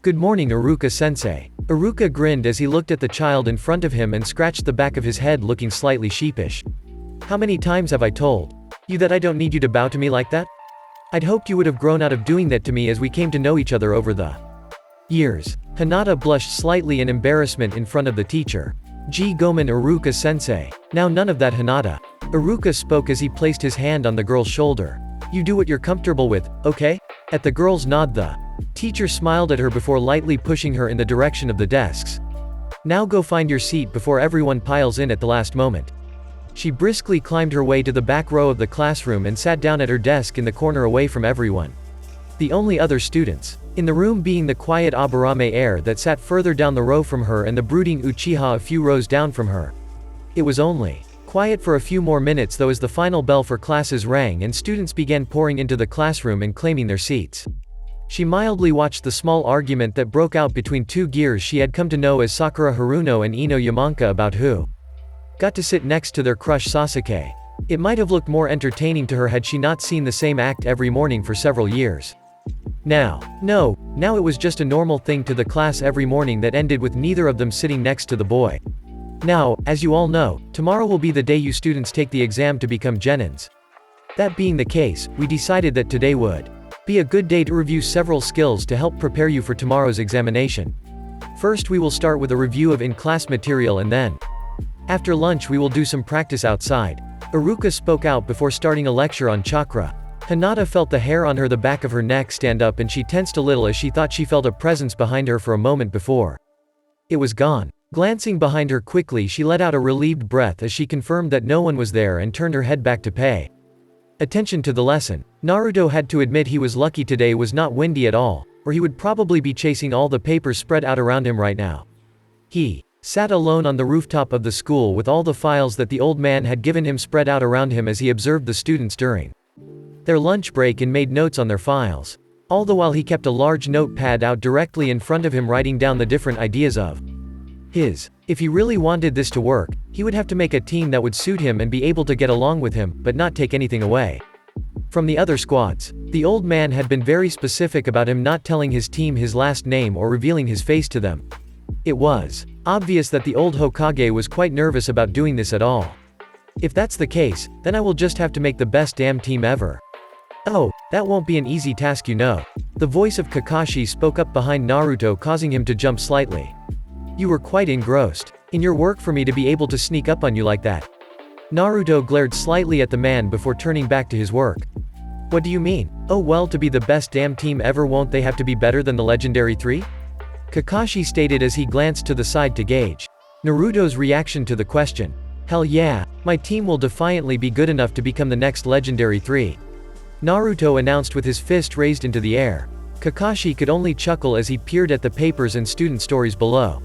Good morning, Iruka-sensei. Iruka grinned as he looked at the child in front of him and scratched the back of his head, looking slightly sheepish. How many times have I told you that I don't need you to bow to me like that? I'd hoped you would have grown out of doing that to me as we came to know each other over the years. Hinata blushed slightly in embarrassment in front of the teacher. Gomen Iruka-sensei. Now none of that, Hinata. Iruka spoke as he placed his hand on the girl's shoulder. You do what you're comfortable with, okay? At the girl's nod, the teacher smiled at her before lightly pushing her in the direction of the desks. Now go find your seat before everyone piles in at the last moment. She briskly climbed her way to the back row of the classroom and sat down at her desk in the corner away from everyone. The only other students in the room being the quiet Aburame heir that sat further down the row from her and the brooding Uchiha a few rows down from her. It was only quiet for a few more minutes though as the final bell for classes rang and students began pouring into the classroom and claiming their seats. She mildly watched the small argument that broke out between two gears she had come to know as Sakura Haruno and Ino Yamanka about who got to sit next to their crush Sasuke. It might have looked more entertaining to her had she not seen the same act every morning for several years. Now it was just a normal thing to the class every morning that ended with neither of them sitting next to the boy. Now, as you all know, tomorrow will be the day you students take the exam to become genins. That being the case, we decided that today would be a good day to review several skills to help prepare you for tomorrow's examination. First we will start with a review of in-class material and then, after lunch we will do some practice outside. Iruka spoke out before starting a lecture on chakra. Hinata felt the hair on the back of her neck stand up and she tensed a little as she thought she felt a presence behind her for a moment before. It was gone. Glancing behind her quickly, she let out a relieved breath as she confirmed that no one was there and turned her head back to pay attention to the lesson. Naruto had to admit he was lucky today was not windy at all, or he would probably be chasing all the papers spread out around him right now. He sat alone on the rooftop of the school with all the files that the old man had given him spread out around him as he observed the students during their lunch break and made notes on their files. All the while he kept a large notepad out directly in front of him writing down the different ideas of his. If he really wanted this to work, he would have to make a team that would suit him and be able to get along with him, but not take anything away from the other squads. The old man had been very specific about him not telling his team his last name or revealing his face to them. It was obvious that the old Hokage was quite nervous about doing this at all. If that's the case, then I will just have to make the best damn team ever. Oh, that won't be an easy task, you know. The voice of Kakashi spoke up behind Naruto, causing him to jump slightly. You were quite engrossed in your work for me to be able to sneak up on you like that. Naruto glared slightly at the man before turning back to his work. What do you mean? Oh well, to be the best damn team ever, won't they have to be better than the legendary 3? Kakashi stated as he glanced to the side to gauge Naruto's reaction to the question. Hell yeah, my team will defiantly be good enough to become the next legendary 3. Naruto announced with his fist raised into the air. Kakashi could only chuckle as he peered at the papers and student stories below.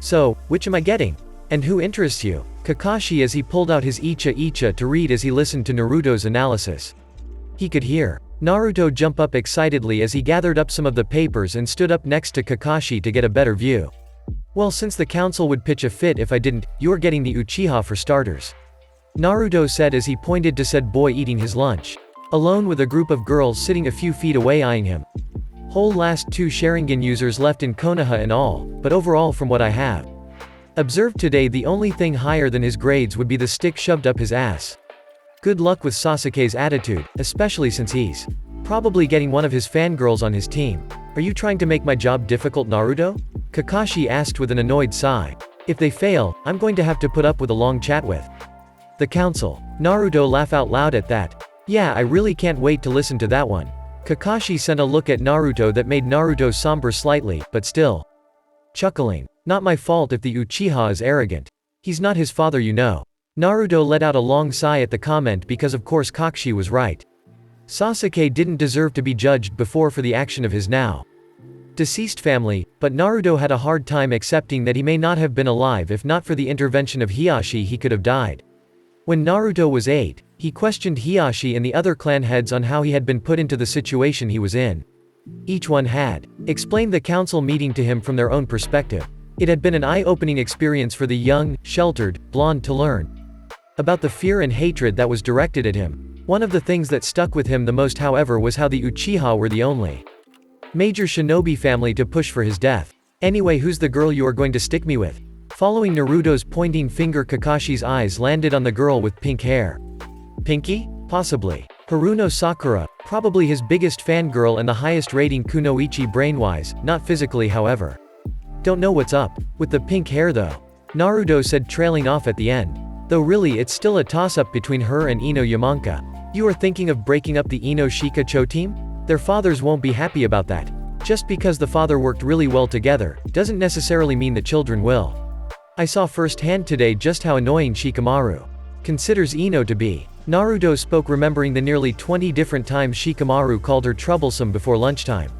So, which am I getting? And who interests you? Kakashi as he pulled out his Icha to read as he listened to Naruto's analysis. He could hear Naruto jump up excitedly as he gathered up some of the papers and stood up next to Kakashi to get a better view. Well, since the council would pitch a fit if I didn't, you're getting the Uchiha for starters. Naruto said as he pointed to said boy eating his lunch, alone with a group of girls sitting a few feet away eyeing him. Whole last 2 Sharingan users left in Konoha and all, but overall from what I have observed today, the only thing higher than his grades would be the stick shoved up his ass. Good luck with Sasuke's attitude, especially since he's probably getting one of his fangirls on his team. Are you trying to make my job difficult, Naruto? Kakashi asked with an annoyed sigh. If they fail, I'm going to have to put up with a long chat with the council. Naruto laughed out loud at that. Yeah, I really can't wait to listen to that one. Kakashi sent a look at Naruto that made Naruto somber slightly, but still chuckling. Not my fault if the Uchiha is arrogant. He's not his father, you know. Naruto let out a long sigh at the comment because of course Kakashi was right. Sasuke didn't deserve to be judged before for the action of his now deceased family, but Naruto had a hard time accepting that he may not have been alive. If not for the intervention of Hiashi, he could have died. When Naruto was 8, he questioned Hiashi and the other clan heads on how he had been put into the situation he was in. Each one had explained the council meeting to him from their own perspective. It had been an eye-opening experience for the young, sheltered, blonde to learn about the fear and hatred that was directed at him. One of the things that stuck with him the most, however, was how the Uchiha were the only major shinobi family to push for his death. Anyway, who's the girl you are going to stick me with? Following Naruto's pointing finger, Kakashi's eyes landed on the girl with pink hair. Pinky? Possibly. Haruno Sakura, probably his biggest fangirl and the highest rating kunoichi brain-wise, not physically however. Don't know what's up with the pink hair though, Naruto said, trailing off at the end. Though really it's still a toss-up between her and Ino Yamanka. You are thinking of breaking up the Ino Shikacho team? Their fathers won't be happy about that. Just because the father worked really well together, doesn't necessarily mean the children will. I saw firsthand today just how annoying Shikamaru considers Ino to be. Naruto spoke, remembering the nearly 20 different times Shikamaru called her troublesome before lunchtime.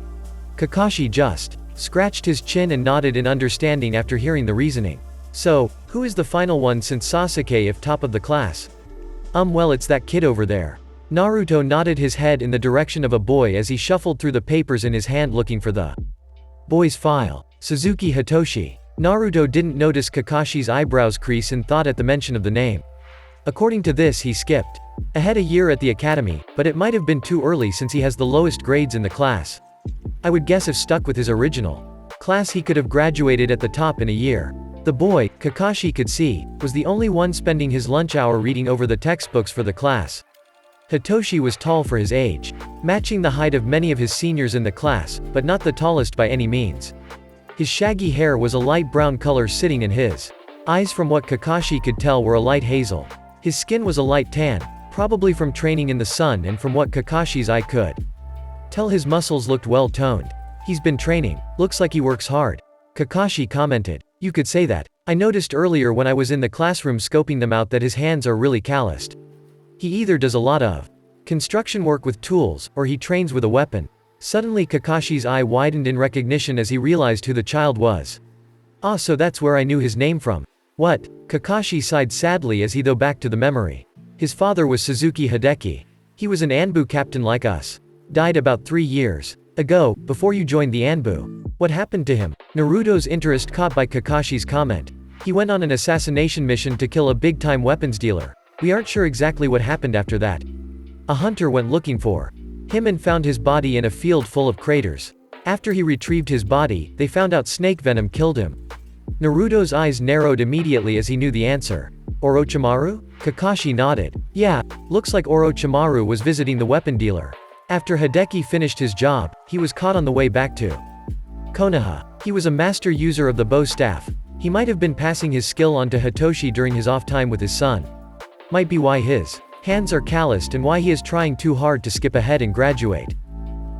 Kakashi just scratched his chin and nodded in understanding after hearing the reasoning. So, who is the final one since Sasuke if top of the class? Well, it's that kid over there. Naruto nodded his head in the direction of a boy as he shuffled through the papers in his hand looking for the boy's file. Suzuki Hitoshi. Naruto didn't notice Kakashi's eyebrows crease in thought at the mention of the name. According to this, he skipped ahead a year at the academy, but it might have been too early since he has the lowest grades in the class. I would guess if stuck with his original class he could have graduated at the top in a year. The boy, Kakashi could see, was the only one spending his lunch hour reading over the textbooks for the class. Hitoshi was tall for his age, matching the height of many of his seniors in the class, but not the tallest by any means. His shaggy hair was a light brown color sitting in his eyes. From what Kakashi could tell, were a light hazel. His skin was a light tan, probably from training in the sun, and from what Kakashi's eye could tell, his muscles looked well toned. He's been training. Looks like he works hard. Kakashi commented. You could say that. I noticed earlier when I was in the classroom scoping them out that his hands are really calloused. He either does a lot of construction work with tools, or he trains with a weapon. Suddenly Kakashi's eye widened in recognition as he realized who the child was. Ah, so that's where I knew his name from. What? Kakashi sighed sadly as he thought back to the memory. His father was Suzuki Hideki. He was an Anbu captain like us. Died about 3 years ago, before you joined the Anbu. What happened to him? Naruto's interest caught by Kakashi's comment. He went on an assassination mission to kill a big-time weapons dealer. We aren't sure exactly what happened after that. A hunter went looking for him and found his body in a field full of craters. After he retrieved his body, they found out snake venom killed him. Naruto's eyes narrowed immediately as he knew the answer. Orochimaru? Kakashi nodded. Yeah, looks like Orochimaru was visiting the weapon dealer. After Hideki finished his job, he was caught on the way back to Konoha. He was a master user of the bow staff. He might have been passing his skill on to Hitoshi during his off time with his son. Might be why his hands are calloused and why he is trying too hard to skip ahead and graduate.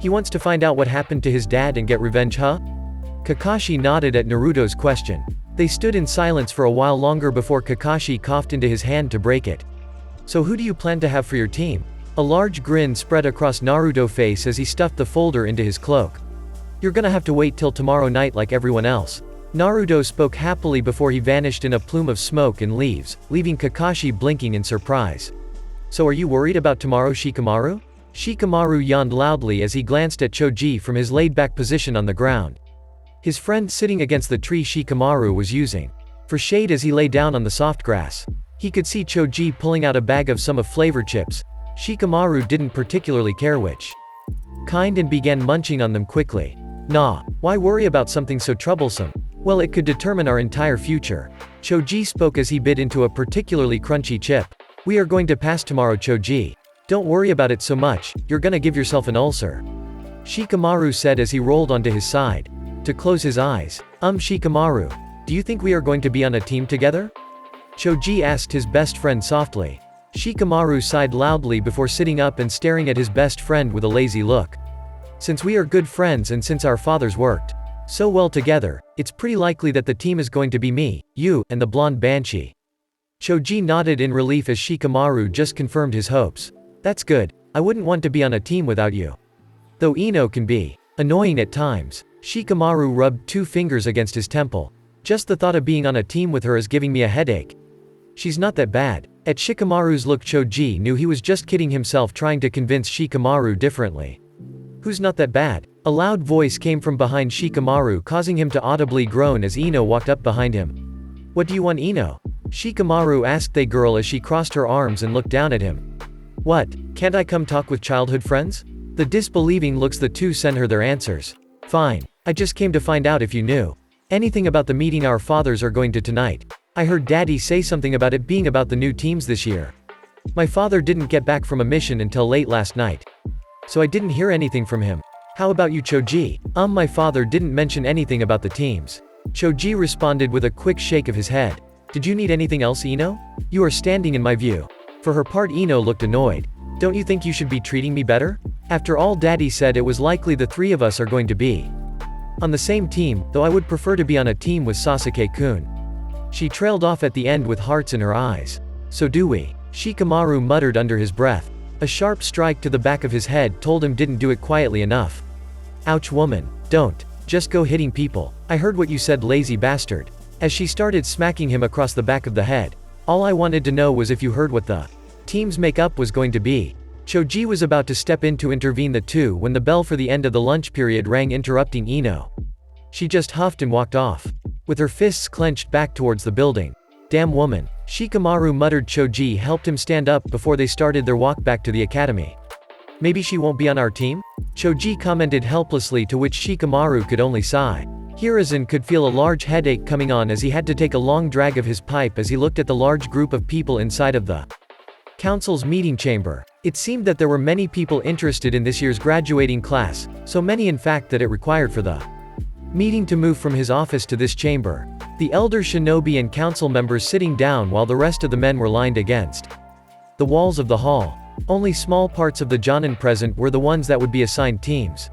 He wants to find out what happened to his dad and get revenge, huh? Kakashi nodded at Naruto's question. They stood in silence for a while longer before Kakashi coughed into his hand to break it. So who do you plan to have for your team? A large grin spread across Naruto's face as he stuffed the folder into his cloak. You're gonna have to wait till tomorrow night like everyone else. Naruto spoke happily before he vanished in a plume of smoke and leaves, leaving Kakashi blinking in surprise. So are you worried about tomorrow, Shikamaru? Shikamaru yawned loudly as he glanced at Choji from his laid-back position on the ground. His friend sitting against the tree Shikamaru was using for shade as he lay down on the soft grass. He could see Choji pulling out a bag of some of flavor chips. Shikamaru didn't particularly care which kind and began munching on them quickly. Nah, why worry about something so troublesome? Well, it could determine our entire future. Choji spoke as he bit into a particularly crunchy chip. We are going to pass tomorrow, Choji. Don't worry about it so much, you're gonna give yourself an ulcer. Shikamaru said as he rolled onto his side to close his eyes. Shikamaru, do you think we are going to be on a team together? Choji asked his best friend softly. Shikamaru sighed loudly before sitting up and staring at his best friend with a lazy look. Since we are good friends and since our fathers worked so well together, it's pretty likely that the team is going to be me, you, and the blonde banshee. Choji nodded in relief as Shikamaru just confirmed his hopes. That's good. I wouldn't want to be on a team without you. Though Ino can be annoying at times. Shikamaru rubbed 2 fingers against his temple. Just the thought of being on a team with her is giving me a headache. She's not that bad. At Shikamaru's look, Choji knew he was just kidding himself, trying to convince Shikamaru differently. Who's not that bad? A loud voice came from behind Shikamaru, causing him to audibly groan as Ino walked up behind him. What do you want, Ino? Shikamaru asked the girl as she crossed her arms and looked down at him. What? Can't I come talk with childhood friends? The disbelieving looks the two sent her their answers. Fine. I just came to find out if you knew anything about the meeting our fathers are going to tonight. I heard Daddy say something about it being about the new teams this year. My father didn't get back from a mission until late last night, so I didn't hear anything from him. How about you, Choji? My father didn't mention anything about the teams. Choji responded with a quick shake of his head. Did you need anything else, Ino? You are standing in my view. For her part, Ino looked annoyed. Don't you think you should be treating me better? After all, Daddy said it was likely the 3 of us are going to be on the same team, though I would prefer to be on a team with Sasuke-kun. She trailed off at the end with hearts in her eyes. So do we. Shikamaru muttered under his breath. A sharp strike to the back of his head told him didn't do it quietly enough. Ouch, woman. Don't. Just go hitting people. I heard what you said, lazy bastard. As she started smacking him across the back of the head. All I wanted to know was if you heard what the team's makeup was going to be. Choji was about to step in to intervene the two when the bell for the end of the lunch period rang, interrupting Ino. She just huffed and walked off, with her fists clenched back towards the building. Damn woman. Shikamaru muttered. Choji helped him stand up before they started their walk back to the academy. Maybe she won't be on our team? Choji commented helplessly, to which Shikamaru could only sigh. Hiruzen could feel a large headache coming on as he had to take a long drag of his pipe as he looked at the large group of people inside of the council's meeting chamber. It seemed that there were many people interested in this year's graduating class, so many in fact that it required for the meeting to move from his office to this chamber. The elder shinobi and council members sitting down while the rest of the men were lined against the walls of the hall. Only small parts of the Jonin present were the ones that would be assigned teams.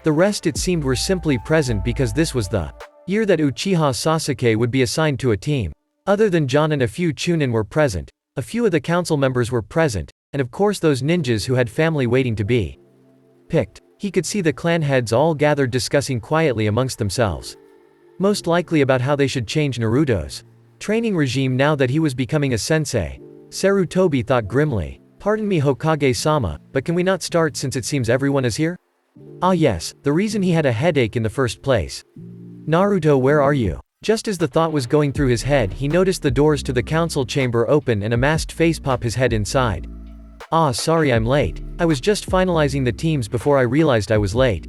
The rest, it seemed, were simply present because this was the year that Uchiha Sasuke would be assigned to a team. Other than Jonin, a few Chunin were present, a few of the council members were present, and of course those ninjas who had family waiting to be picked. He could see the clan heads all gathered discussing quietly amongst themselves. Most likely about how they should change Naruto's training regime now that he was becoming a sensei. Sarutobi thought grimly. Pardon me, Hokage-sama, but can we not start since it seems everyone is here? Ah yes, the reason he had a headache in the first place. Naruto, where are you? Just as the thought was going through his head, he noticed the doors to the council chamber open and a masked face pop his head inside. Ah, sorry I'm late. I was just finalizing the teams before I realized I was late.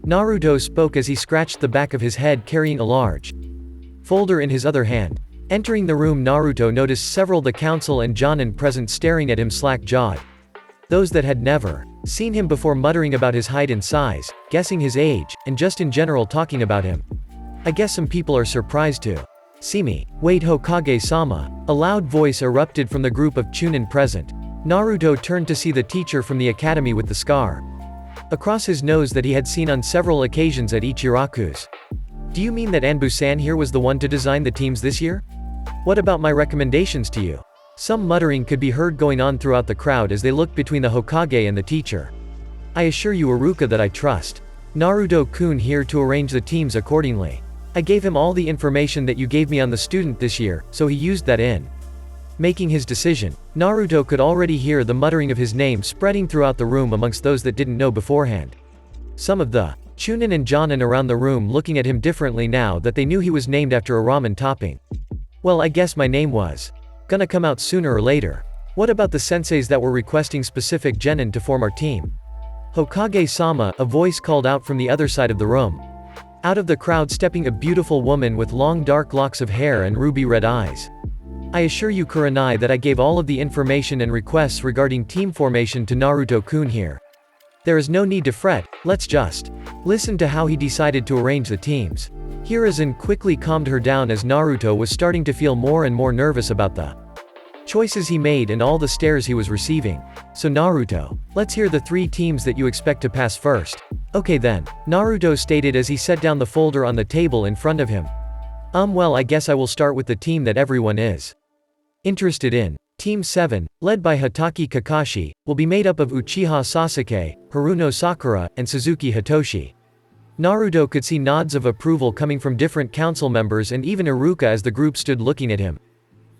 Naruto spoke as he scratched the back of his head, carrying a large folder in his other hand. Entering the room, Naruto noticed several of the council and Jonin present staring at him slack-jawed. Those that had never seen him before muttering about his height and size, guessing his age, and just in general talking about him. I guess some people are surprised to see me. Wait, Hokage-sama. A loud voice erupted from the group of Chunin present. Naruto turned to see the teacher from the academy with the scar across his nose that he had seen on several occasions at Ichiraku's. Do you mean that Anbu-san here was the one to design the teams this year? What about my recommendations to you? Some muttering could be heard going on throughout the crowd as they looked between the Hokage and the teacher. I assure you, Iruka, that I trust Naruto-kun here to arrange the teams accordingly. I gave him all the information that you gave me on the student this year, so he used that in making his decision. Naruto could already hear the muttering of his name spreading throughout the room amongst those that didn't know beforehand. Some of the Chunin and Jonin around the room looking at him differently now that they knew he was named after a ramen topping. Well, I guess my name was gonna come out sooner or later. What about the senseis that were requesting specific genin to form our team? Hokage-sama, a voice called out from the other side of the room. Out of the crowd stepping a beautiful woman with long dark locks of hair and ruby red eyes. I assure you, Kurenai, that I gave all of the information and requests regarding team formation to Naruto-kun here. There is no need to fret, let's just listen to how he decided to arrange the teams. Hiruzen quickly calmed her down as Naruto was starting to feel more and more nervous about the choices he made and all the stares he was receiving. So Naruto, let's hear the 3 teams that you expect to pass first. Okay then, Naruto stated as he set down the folder on the table in front of him. Well, I guess I will start with the team that everyone is interested in. Team 7, led by Hatake Kakashi, will be made up of Uchiha Sasuke, Haruno Sakura, and Suzuki Hitoshi. Naruto could see nods of approval coming from different council members and even Iruka as the group stood looking at him.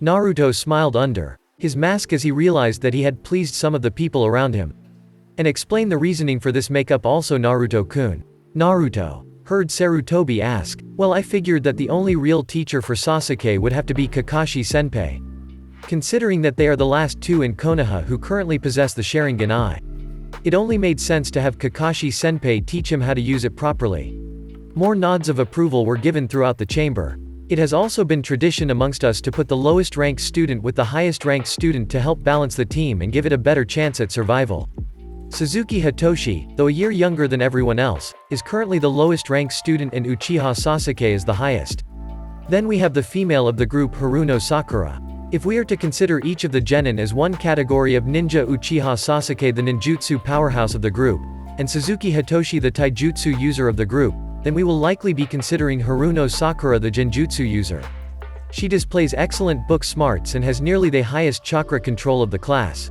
Naruto smiled under his mask as he realized that he had pleased some of the people around him. And explained the reasoning for this makeup also. Naruto-kun. Naruto heard Sarutobi ask. Well, I figured that the only real teacher for Sasuke would have to be Kakashi-senpai. Considering that they are the last 2 in Konoha who currently possess the Sharingan eye. It only made sense to have Kakashi-senpai teach him how to use it properly. More nods of approval were given throughout the chamber. It has also been tradition amongst us to put the lowest ranked student with the highest ranked student to help balance the team and give it a better chance at survival. Suzuki Hitoshi, though a year younger than everyone else, is currently the lowest ranked student and Uchiha Sasuke is the highest. Then we have the female of the group, Haruno Sakura. If we are to consider each of the genin as one category of ninja, Uchiha Sasuke the ninjutsu powerhouse of the group, and Suzuki Hitoshi the taijutsu user of the group, then we will likely be considering Haruno Sakura the genjutsu user. She displays excellent book smarts and has nearly the highest chakra control of the class.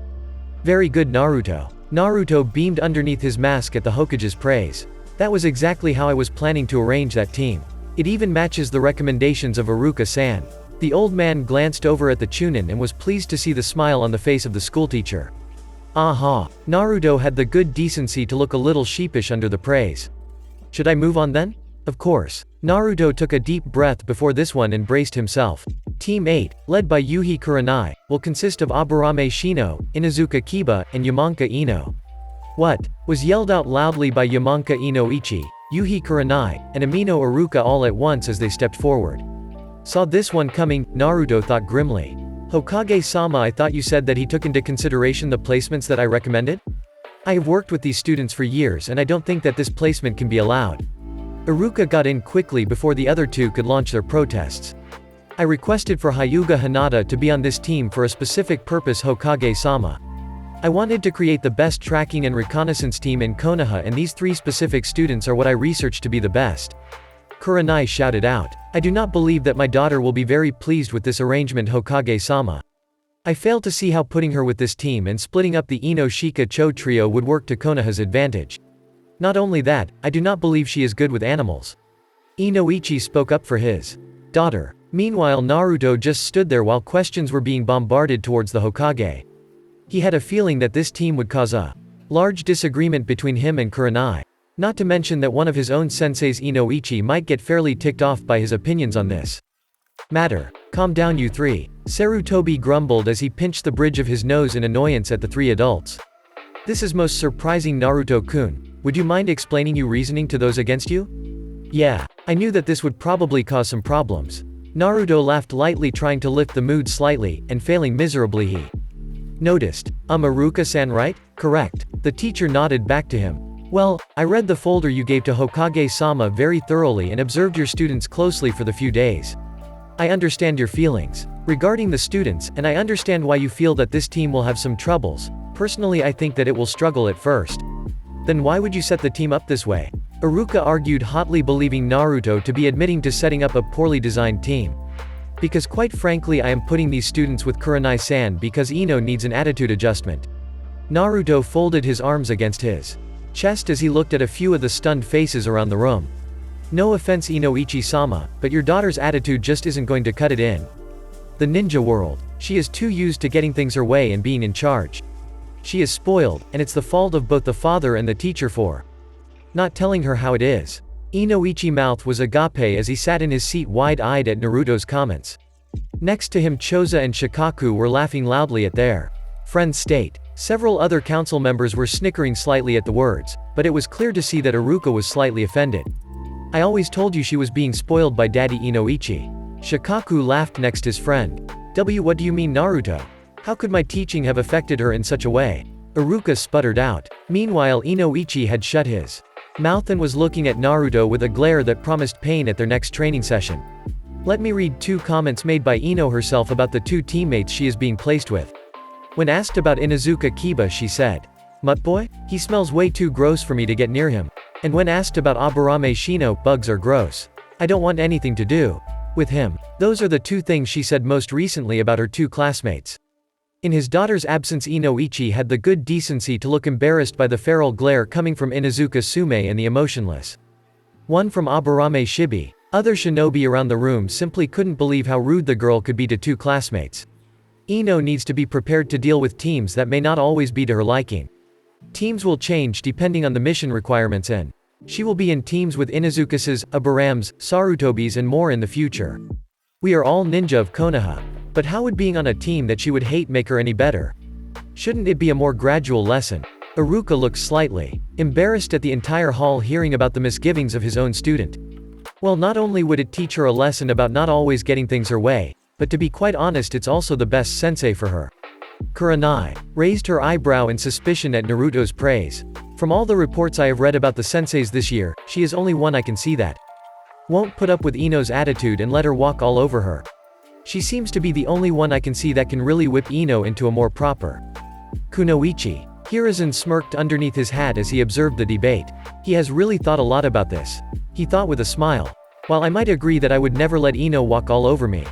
Very good, Naruto. Naruto beamed underneath his mask at the Hokage's praise. That was exactly how I was planning to arrange that team. It even matches the recommendations of Iruka-san. The old man glanced over at the Chunin and was pleased to see the smile on the face of the schoolteacher. Aha! Naruto had the good decency to look a little sheepish under the praise. Should I move on then? Of course. Naruto took a deep breath before this one and braced himself. Team 8, led by Yuhi Kurenai, will consist of Aburame Shino, Inazuka Kiba, and Yamanka Ino. What? Was yelled out loudly by Yamanka Inoichi, Yuhi Kurenai, and Amino Iruka all at once as they stepped forward. Saw this one coming, Naruto thought grimly. Hokage-sama, I thought you said that he took into consideration the placements that I recommended? I have worked with these students for years and I don't think that this placement can be allowed. Iruka got in quickly before the other two could launch their protests. I requested for Hyuga Hinata to be on this team for a specific purpose, Hokage-sama. I wanted to create the best tracking and reconnaissance team in Konoha, and these 3 specific students are what I researched to be the best. Kurenai shouted out. I do not believe that my daughter will be very pleased with this arrangement, Hokage-sama. I fail to see how putting her with this team and splitting up the Ino-Shika-Cho trio would work to Konoha's advantage. Not only that, I do not believe she is good with animals. Inoichi spoke up for his daughter. Meanwhile, Naruto just stood there while questions were being bombarded towards the Hokage. He had a feeling that this team would cause a large disagreement between him and Kurenai. Not to mention that one of his own senseis, Inoichi, might get fairly ticked off by his opinions on this matter. Calm down, you 3. Sarutobi grumbled as he pinched the bridge of his nose in annoyance at the 3 adults. This is most surprising, Naruto-kun. Would you mind explaining your reasoning to those against you? Yeah, I knew that this would probably cause some problems. Naruto laughed lightly, trying to lift the mood slightly, and failing miserably. He noticed. Iruka-san, right? Correct. The teacher nodded back to him. Well, I read the folder you gave to Hokage-sama very thoroughly and observed your students closely for the few days. I understand your feelings regarding the students, and I understand why you feel that this team will have some troubles. Personally, I think that it will struggle at first. Then why would you set the team up this way? Iruka argued hotly, believing Naruto to be admitting to setting up a poorly designed team. Because quite frankly, I am putting these students with Kurenai-san because Ino needs an attitude adjustment. Naruto folded his arms against his chest as he looked at a few of the stunned faces around the room. No offense, Inoichi-sama, but your daughter's attitude just isn't going to cut it in the ninja world. She is too used to getting things her way and being in charge. She is spoiled, and it's the fault of both the father and the teacher for not telling her how it is. Inoichi's mouth was agape as he sat in his seat, wide-eyed at Naruto's comments. Next to him, Choza and Shikaku were laughing loudly at their friend's state. Several other council members were snickering slightly at the words, but it was clear to see that Iruka was slightly offended. I always told you she was being spoiled by Daddy Inoichi. Shikaku laughed next his friend. What do you mean, Naruto? How could my teaching have affected her in such a way? Iruka sputtered out. Meanwhile, Inoichi had shut his mouth and was looking at Naruto with a glare that promised pain at their next training session. Let me read 2 comments made by Ino herself about the 2 teammates she is being placed with. When asked about Inazuka Kiba, she said, "Muttboy? He smells way too gross for me to get near him." And when asked about Aburame Shino, "Bugs are gross. I don't want anything to do with him." Those are the 2 things she said most recently about her 2 classmates. In his daughter's absence, Inoichi had the good decency to look embarrassed by the feral glare coming from Inazuka Sume and the emotionless one from Aburame Shibi. Other shinobi around the room simply couldn't believe how rude the girl could be to 2 classmates. Ino needs to be prepared to deal with teams that may not always be to her liking. Teams will change depending on the mission requirements, and she will be in teams with Inazuka's, Aburams, Sarutobis and more in the future. We are all ninja of Konoha. But how would being on a team that she would hate make her any better? Shouldn't it be a more gradual lesson? Iruka looked slightly embarrassed at the entire hall hearing about the misgivings of his own student. Well, not only would it teach her a lesson about not always getting things her way, but to be quite honest, it's also the best sensei for her. Kurenai raised her eyebrow in suspicion at Naruto's praise. From all the reports I have read about the senseis this year, she is only one I can see that won't put up with Ino's attitude and let her walk all over her. She seems to be the only one I can see that can really whip Ino into a more proper kunoichi. Hiruzen smirked underneath his hat as he observed the debate. He has really thought a lot about this. He thought with a smile. While I might agree that I would never let Ino walk all over me.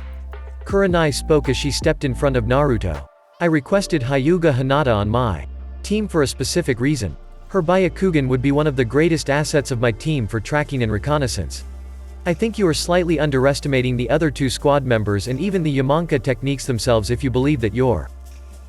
Kurenai spoke as she stepped in front of Naruto. I requested Hyuga Hinata on my team for a specific reason. Her Byakugan would be one of the greatest assets of my team for tracking and reconnaissance. I think you are slightly underestimating the other 2 squad members and even the Yamanka techniques themselves if you believe that your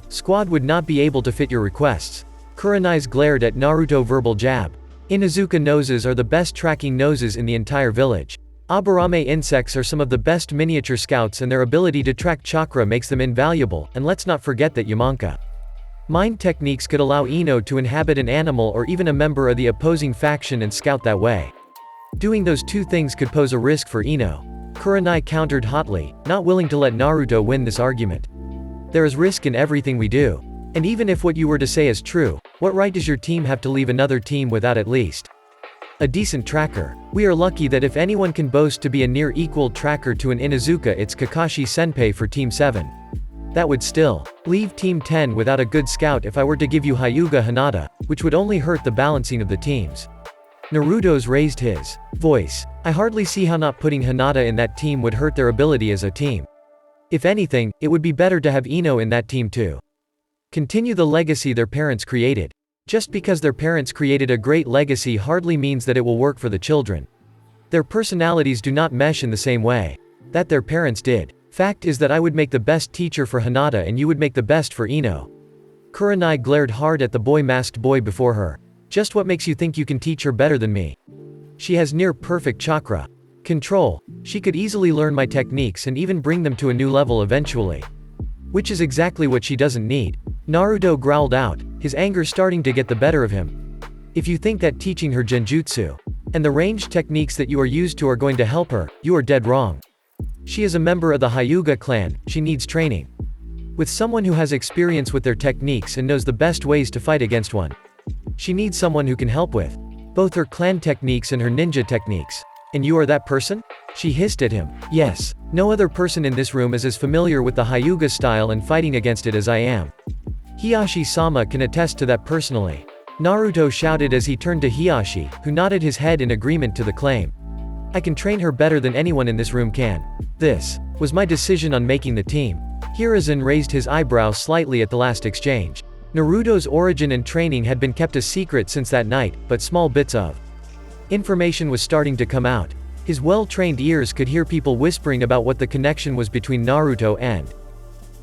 squad would not be able to fit your requests. Kurenai's glared at Naruto verbal jab. Inazuka noses are the best tracking noses in the entire village. Aburame insects are some of the best miniature scouts and their ability to track chakra makes them invaluable, and let's not forget that Yamanka mind techniques could allow Ino to inhabit an animal or even a member of the opposing faction and scout that way. Doing those two things could pose a risk for Ino. Kurenai countered hotly, not willing to let Naruto win this argument. There is risk in everything we do. And even if what you were to say is true, what right does your team have to leave another team without at least a decent tracker? We are lucky that if anyone can boast to be a near equal tracker to an Inuzuka, it's Kakashi Senpai for Team 7. That would still leave Team 10 without a good scout if I were to give you Hyuga Hinata, which would only hurt the balancing of the teams. Naruto's raised his voice. I hardly see how not putting Hinata in that team would hurt their ability as a team. If anything, it would be better to have Ino in that team too. Continue the legacy their parents created. Just because their parents created a great legacy hardly means that it will work for the children. Their personalities do not mesh in the same way that their parents did. Fact is that I would make the best teacher for Hinata and you would make the best for Ino. Kurenai glared hard at the boy-masked boy before her. Just what makes you think you can teach her better than me? She has near-perfect chakra control. She could easily learn my techniques and even bring them to a new level eventually. Which is exactly what she doesn't need. Naruto growled out, his anger starting to get the better of him. If you think that teaching her genjutsu and the ranged techniques that you are used to are going to help her, you are dead wrong. She is a member of the Hyuga clan, she needs training with someone who has experience with their techniques and knows the best ways to fight against one. She needs someone who can help with both her clan techniques and her ninja techniques. And you are that person? She hissed at him. Yes. No other person in this room is as familiar with the Hyuga style and fighting against it as I am. Hiyashi-sama can attest to that personally. Naruto shouted as he turned to Hiyashi, who nodded his head in agreement to the claim. I can train her better than anyone in this room can. This was my decision on making the team. Hiruzen raised his eyebrow slightly at the last exchange. Naruto's origin and training had been kept a secret since that night, but small bits of information was starting to come out. His well-trained ears could hear people whispering about what the connection was between Naruto and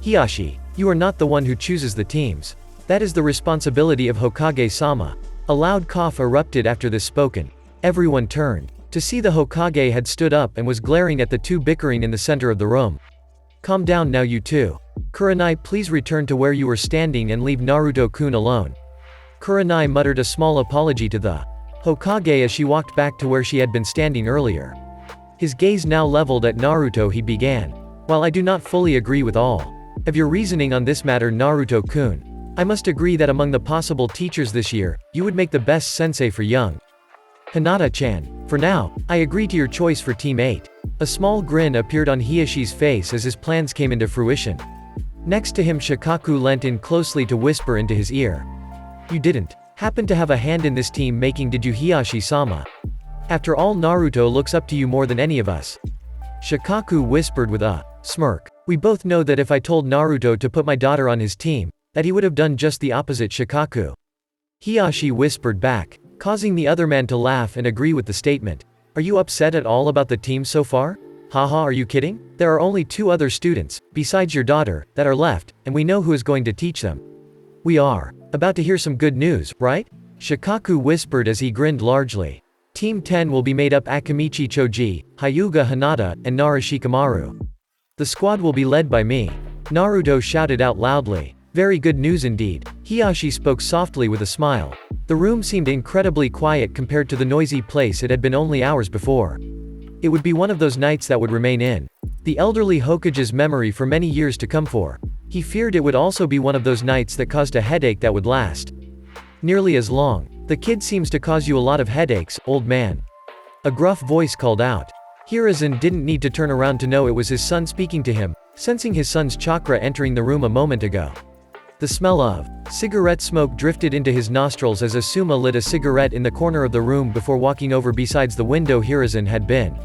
Hiyashi. You are not the one who chooses the teams. That is the responsibility of Hokage-sama. A loud cough erupted after this spoken. Everyone turned to see the Hokage had stood up and was glaring at the two bickering in the center of the room. Calm down now you two. Kurenai, please return to where you were standing and leave Naruto-kun alone. Kurenai muttered a small apology to the Hokage as she walked back to where she had been standing earlier. His gaze now leveled at Naruto, he began. While I do not fully agree with all of your reasoning on this matter, Naruto-kun, I must agree that among the possible teachers this year, you would make the best sensei for young Hinata-chan. For now, I agree to your choice for Team 8. A small grin appeared on Hiyashi's face as his plans came into fruition. Next to him, Shikaku leant in closely to whisper into his ear. You didn't happen to have a hand in this team making, did you, Hiyashi-sama? After all, Naruto looks up to you more than any of us. Shikaku whispered with a smirk. We both know that if I told Naruto to put my daughter on his team, that he would have done just the opposite, Shikaku. Hiyashi whispered back, causing the other man to laugh and agree with the statement. Are you upset at all about the team so far? Haha, are you kidding? There are only 2 other students, besides your daughter, that are left, and we know who is going to teach them. We are about to hear some good news, right? Shikaku whispered as he grinned largely. Team 10 will be made up Akimichi Choji, Hyuga Hinata, and Nara Shikamaru. The squad will be led by me. Naruto shouted out loudly. Very good news indeed. Hiyashi spoke softly with a smile. The room seemed incredibly quiet compared to the noisy place it had been only hours before. It would be one of those nights that would remain in the elderly Hokage's memory for many years to come for. He feared it would also be one of those nights that caused a headache that would last nearly as long. The kid seems to cause you a lot of headaches, old man. A gruff voice called out. Hiruzen didn't need to turn around to know it was his son speaking to him, sensing his son's chakra entering the room a moment ago. The smell of cigarette smoke drifted into his nostrils as Asuma lit a cigarette in the corner of the room before walking over besides the window Hiruzen had been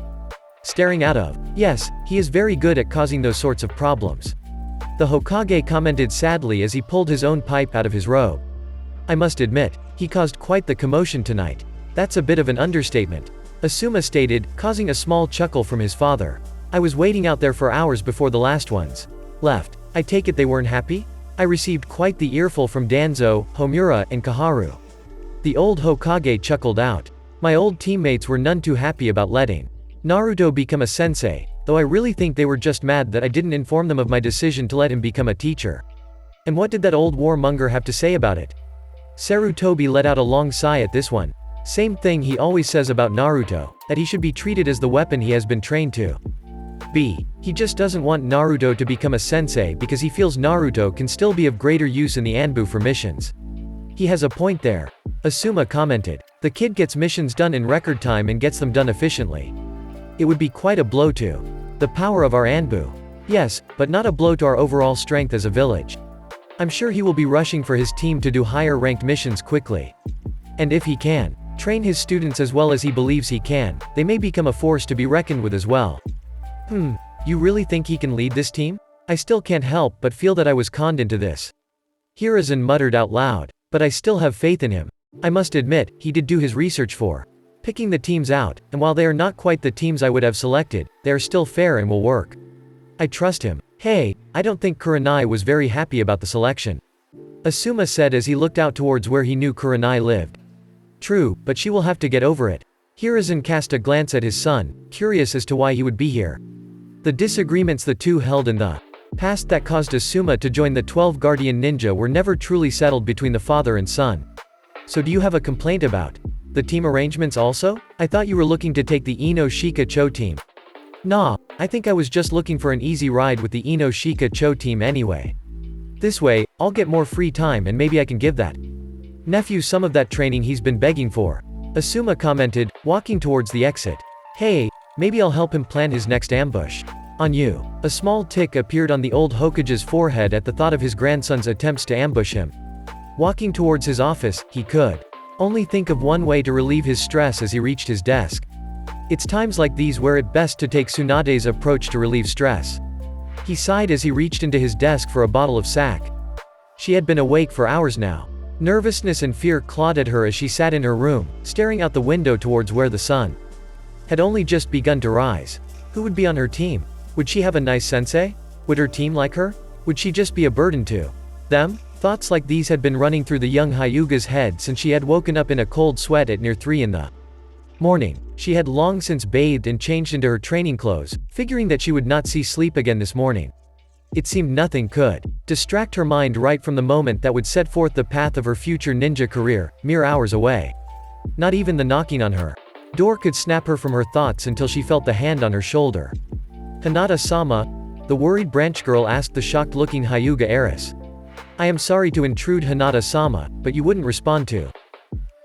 staring out of. Yes, he is very good at causing those sorts of problems. The Hokage commented sadly as he pulled his own pipe out of his robe. I must admit, he caused quite the commotion tonight. That's a bit of an understatement, Asuma stated, causing a small chuckle from his father. I was waiting out there for hours before the last ones left. I take it they weren't happy? I received quite the earful from Danzo, Homura, and Kaharu. The old Hokage chuckled out. My old teammates were none too happy about letting Naruto become a sensei, though I really think they were just mad that I didn't inform them of my decision to let him become a teacher. And what did that old warmonger have to say about it? Sarutobi let out a long sigh at this one. Same thing he always says about Naruto, that he should be treated as the weapon he has been trained to. He just doesn't want Naruto to become a sensei because he feels Naruto can still be of greater use in the Anbu for missions. He has a point there. Asuma commented. The kid gets missions done in record time and gets them done efficiently. It would be quite a blow to the power of our Anbu. Yes, but not a blow to our overall strength as a village. I'm sure he will be rushing for his team to do higher ranked missions quickly. And if he can train his students as well as he believes he can, they may become a force to be reckoned with as well. You really think he can lead this team? I still can't help but feel that I was conned into this. Hiruzen muttered out loud. But I still have faith in him. I must admit, he did do his research for picking the teams out, and while they are not quite the teams I would have selected, they are still fair and will work. I trust him. Hey, I don't think Kurenai was very happy about the selection. Asuma said as he looked out towards where he knew Kurenai lived. True, but she will have to get over it. Hiruzen cast a glance at his son, curious as to why he would be here. The disagreements the two held in the past that caused Asuma to join the 12 Guardian Ninja were never truly settled between the father and son. So do you have a complaint about the team arrangements also? I thought you were looking to take the Ino Shika Cho team. Nah, I think I was just looking for an easy ride with the Ino Shika Cho team anyway. This way, I'll get more free time and maybe I can give that nephew some of that training he's been begging for. Asuma commented, walking towards the exit. Hey, maybe I'll help him plan his next ambush. On you. A small tick appeared on the old Hokage's forehead at the thought of his grandson's attempts to ambush him. Walking towards his office, he could only think of one way to relieve his stress as he reached his desk. It's times like these where it's best to take Tsunade's approach to relieve stress. He sighed as he reached into his desk for a bottle of sack. She had been awake for hours now. Nervousness and fear clawed at her as she sat in her room, staring out the window towards where the sun had only just begun to rise. Who would be on her team? Would she have a nice sensei? Would her team like her? Would she just be a burden to them? Thoughts like these had been running through the young Hyuga's head since she had woken up in a cold sweat at near 3 in the morning. She had long since bathed and changed into her training clothes, figuring that she would not see sleep again this morning. It seemed nothing could distract her mind right from the moment that would set forth the path of her future ninja career, mere hours away. Not even the knocking on her door could snap her from her thoughts until she felt the hand on her shoulder. Hinata-sama? The worried branch girl asked the shocked-looking Hyuga heiress. I am sorry to intrude, Hinata-sama, but you wouldn't respond to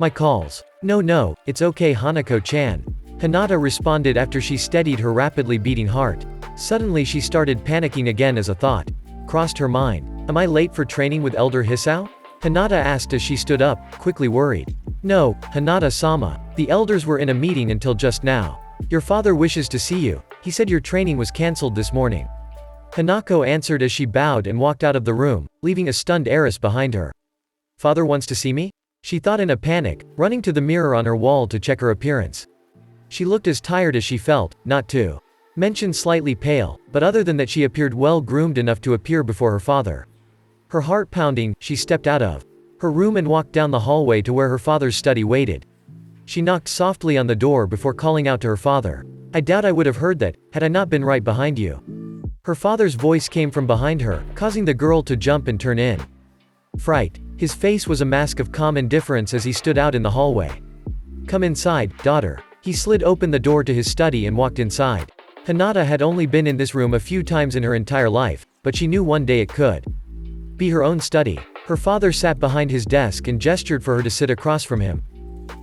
my calls. No, it's okay, Hanako-chan. Hinata responded after she steadied her rapidly beating heart. Suddenly she started panicking again as a thought crossed her mind. Am I late for training with Elder Hisao? Hinata asked as she stood up, quickly worried. No, Hinata-sama. The elders were in a meeting until just now. Your father wishes to see you. He said your training was cancelled this morning. Hanako answered as she bowed and walked out of the room, leaving a stunned heiress behind her. Father wants to see me? She thought in a panic, running to the mirror on her wall to check her appearance. She looked as tired as she felt, not to mention slightly pale, but other than that she appeared well groomed enough to appear before her father. Her heart pounding, she stepped out of her room and walked down the hallway to where her father's study waited. She knocked softly on the door before calling out to her father. I doubt I would have heard that, had I not been right behind you. Her father's voice came from behind her, causing the girl to jump and turn in fright. His face was a mask of calm indifference as he stood out in the hallway. Come inside, daughter. He slid open the door to his study and walked inside. Hinata had only been in this room a few times in her entire life, but she knew one day it could be her own study. Her father sat behind his desk and gestured for her to sit across from him.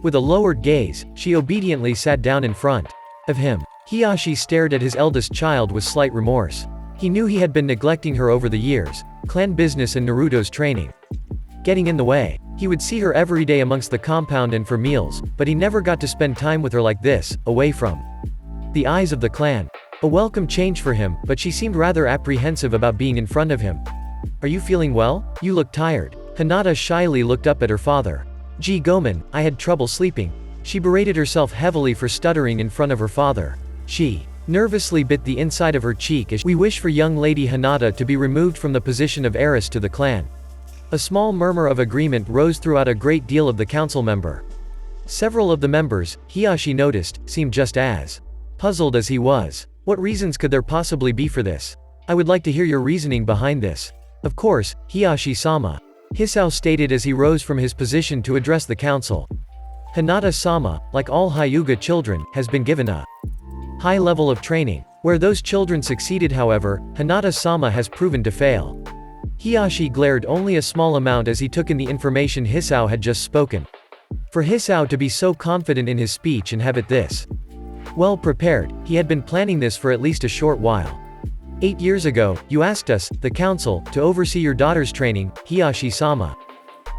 With a lowered gaze, she obediently sat down in front of him. Hiyashi stared at his eldest child with slight remorse. He knew he had been neglecting her over the years, clan business and Naruto's training getting in the way. He would see her every day amongst the compound and for meals, but he never got to spend time with her like this, away from the eyes of the clan. A welcome change for him, but she seemed rather apprehensive about being in front of him. Are you feeling well? You look tired. Hinata shyly looked up at her father. Gee Gomen, I had trouble sleeping. She berated herself heavily for stuttering in front of her father. She nervously bit the inside of her cheek as we wish for young lady Hinata to be removed from the position of heiress to the clan. A small murmur of agreement rose throughout a great deal of the council member. Several of the members, Hiyashi noticed, seemed just as Puzzled as he was, what reasons could there possibly be for this? I would like to hear your reasoning behind this. Of course, Hiyashi-sama. Hisao stated as he rose from his position to address the council. Hinata-sama, like all Hyuga children, has been given a high level of training. Where those children succeeded, however, Hinata-sama has proven to fail. Hiyashi glared only a small amount as he took in the information Hisao had just spoken. For Hisao to be so confident in his speech and have it this well prepared, he had been planning this for at least a short while. 8 years ago, you asked us, the council, to oversee your daughter's training, Hiyashi-sama.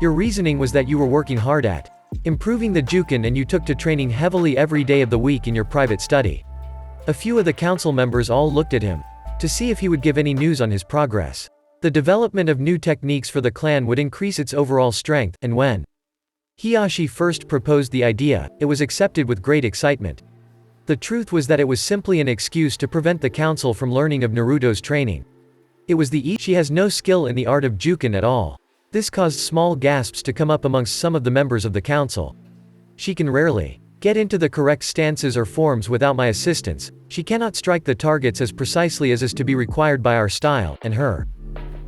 Your reasoning was that you were working hard at improving the Juken and you took to training heavily every day of the week in your private study. A few of the council members all looked at him to see if he would give any news on his progress. The development of new techniques for the clan would increase its overall strength, and when Hiyashi first proposed the idea, it was accepted with great excitement. The truth was that it was simply an excuse to prevent the council from learning of Naruto's training. It was she has no skill in the art of Juken at all. This caused small gasps to come up amongst some of the members of the council. She can rarely get into the correct stances or forms without my assistance, she cannot strike the targets as precisely as is to be required by our style, and her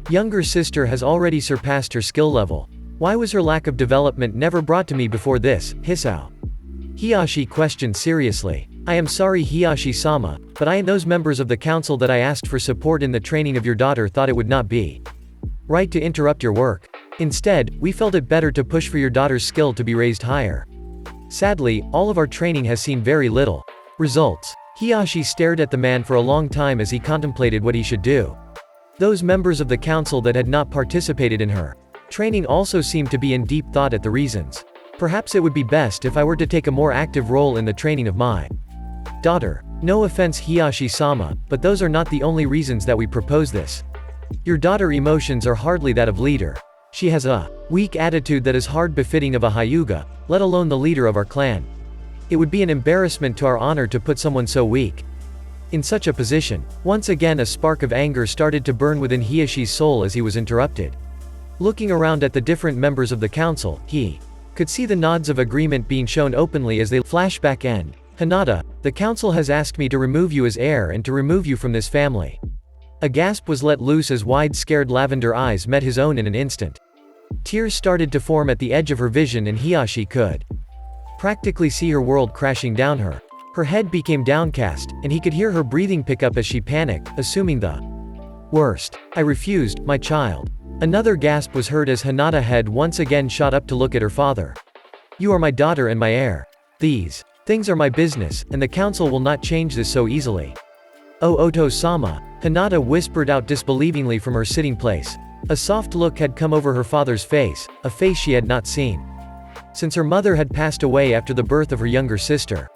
younger sister has already surpassed her skill level. Why was her lack of development never brought to me before this, Hisao? Hiyashi questioned seriously. I am sorry Hiyashi-sama, but I and those members of the council that I asked for support in the training of your daughter thought it would not be right to interrupt your work. Instead, we felt it better to push for your daughter's skill to be raised higher. Sadly, all of our training has seen very little results. Hiyashi stared at the man for a long time as he contemplated what he should do. Those members of the council that had not participated in her training also seemed to be in deep thought at the reasons. Perhaps it would be best if I were to take a more active role in the training of my daughter. No offense Hiyashi-sama, but those are not the only reasons that we propose this. Your daughter emotions are hardly that of leader. She has a weak attitude that is hard befitting of a Hyuga, let alone the leader of our clan. It would be an embarrassment to our honor to put someone so weak in such a position. Once again a spark of anger started to burn within Hiyashi's soul as he was interrupted. Looking around at the different members of the council, he could see the nods of agreement being shown openly as they flashback end. Hinata, the council has asked me to remove you as heir and to remove you from this family. A gasp was let loose as wide scared lavender eyes met his own in an instant. Tears started to form at the edge of her vision and Hiyashi could practically see her world crashing down her. Her head became downcast, and he could hear her breathing pick up as she panicked, assuming the worst. I refused, my child. Another gasp was heard as Hinata head once again shot up to look at her father. You are my daughter and my heir. These things are my business, and the council will not change this so easily. Oh Oto-sama, Hinata whispered out disbelievingly from her sitting place. A soft look had come over her father's face, a face she had not seen since her mother had passed away after the birth of her younger sister.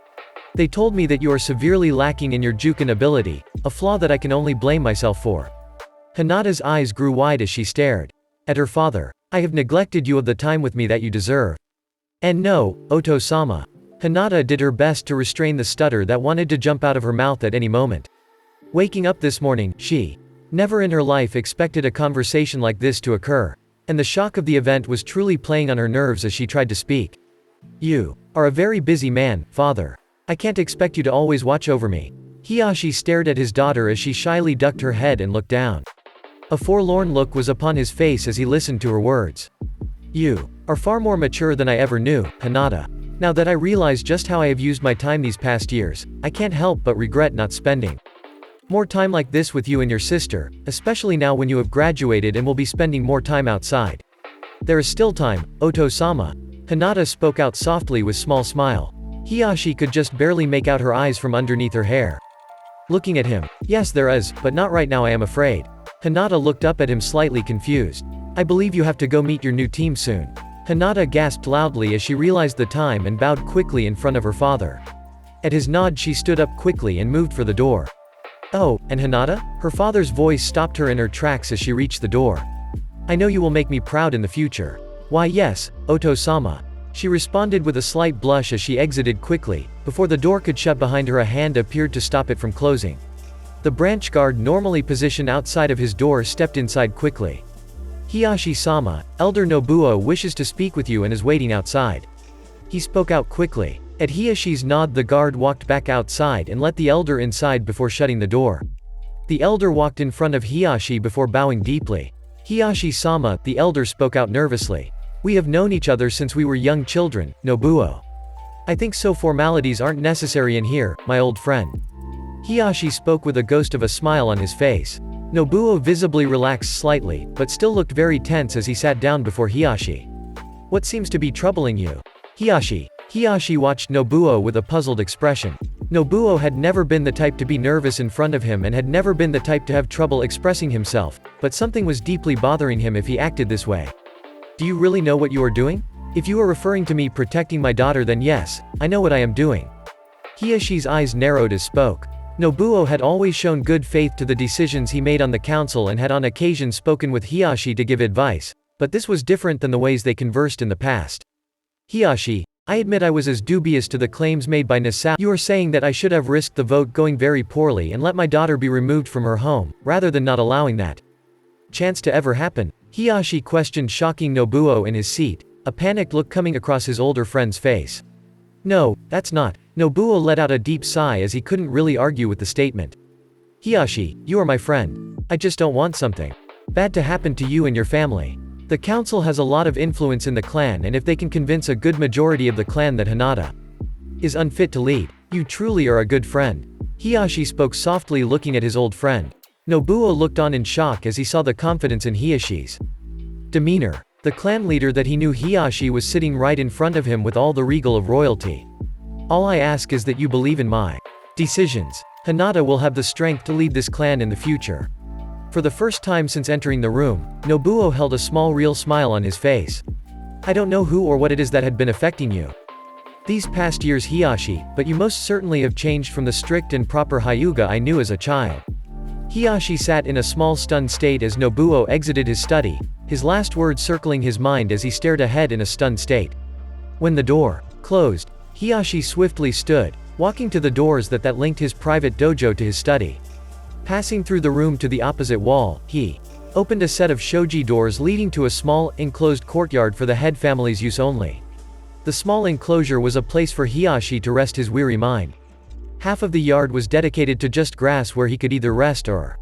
They told me that you are severely lacking in your Juken ability, a flaw that I can only blame myself for. Hinata's eyes grew wide as she stared at her father. I have neglected you of the time with me that you deserve. And no, Oto-sama. Hinata did her best to restrain the stutter that wanted to jump out of her mouth at any moment. Waking up this morning, she never in her life expected a conversation like this to occur, and the shock of the event was truly playing on her nerves as she tried to speak. You are a very busy man, father. I can't expect you to always watch over me. Hiyashi stared at his daughter as she shyly ducked her head and looked down. A forlorn look was upon his face as he listened to her words. You are far more mature than I ever knew, Hinata. Now that I realize just how I have used my time these past years, I can't help but regret not spending more time like this with you and your sister, especially now when you have graduated and will be spending more time outside. There is still time, Oto-sama. Hinata spoke out softly with small smile. Hiyashi could just barely make out her eyes from underneath her hair. Looking at him, yes there is, but not right now I am afraid. Hinata looked up at him slightly confused. I believe you have to go meet your new team soon. Hinata gasped loudly as she realized the time and bowed quickly in front of her father. At his nod she stood up quickly and moved for the door. Oh, and Hinata? Her father's voice stopped her in her tracks as she reached the door. I know you will make me proud in the future. Why yes, Oto-sama. She responded with a slight blush as she exited quickly. Before the door could shut behind her a hand appeared to stop it from closing. The branch guard normally positioned outside of his door stepped inside quickly. Hiyashi-sama, Elder Nobuo wishes to speak with you and is waiting outside. He spoke out quickly. At Hiyashi's nod, the guard walked back outside and let the elder inside before shutting the door. The elder walked in front of Hiyashi before bowing deeply. Hiyashi-sama, the elder spoke out nervously. We have known each other since we were young children, Nobuo. I think so formalities aren't necessary in here, my old friend. Hiyashi spoke with a ghost of a smile on his face. Nobuo visibly relaxed slightly, but still looked very tense as he sat down before Hiyashi. What seems to be troubling you? Hiyashi watched Nobuo with a puzzled expression. Nobuo had never been the type to be nervous in front of him and had never been the type to have trouble expressing himself, but something was deeply bothering him if he acted this way. Do you really know what you are doing? If you are referring to me protecting my daughter, then yes, I know what I am doing. Hiyashi's eyes narrowed as spoke. Nobuo had always shown good faith to the decisions he made on the council and had on occasion spoken with Hiyashi to give advice, but this was different than the ways they conversed in the past. Hiyashi, I admit I was as dubious to the claims made by Nasa. You are saying that I should have risked the vote going very poorly and let my daughter be removed from her home, rather than not allowing that chance to ever happen? Hiyashi questioned, shocking Nobuo in his seat, a panicked look coming across his older friend's face. No, that's not. Nobuo let out a deep sigh as he couldn't really argue with the statement. Hiyashi, you are my friend. I just don't want something bad to happen to you and your family. The council has a lot of influence in the clan, and if they can convince a good majority of the clan that Hinata is unfit to lead, you truly are a good friend. Hiyashi spoke softly, looking at his old friend. Nobuo looked on in shock as he saw the confidence in Hiyashi's demeanor. The clan leader that he knew, Hiyashi, was sitting right in front of him with all the regal of royalty. All I ask is that you believe in my decisions. Hinata will have the strength to lead this clan in the future. For the first time since entering the room, Nobuo held a small real smile on his face. I don't know who or what it is that had been affecting you these past years, Hiyashi, but you most certainly have changed from the strict and proper Hyuga I knew as a child. Hiyashi sat in a small stunned state as Nobuo exited his study, his last words circling his mind as he stared ahead in a stunned state. When the door closed, Hiyashi swiftly stood, walking to the doors that linked his private dojo to his study. Passing through the room to the opposite wall, he opened a set of shoji doors leading to a small, enclosed courtyard for the head family's use only. The small enclosure was a place for Hiyashi to rest his weary mind. Half of the yard was dedicated to just grass where he could either rest or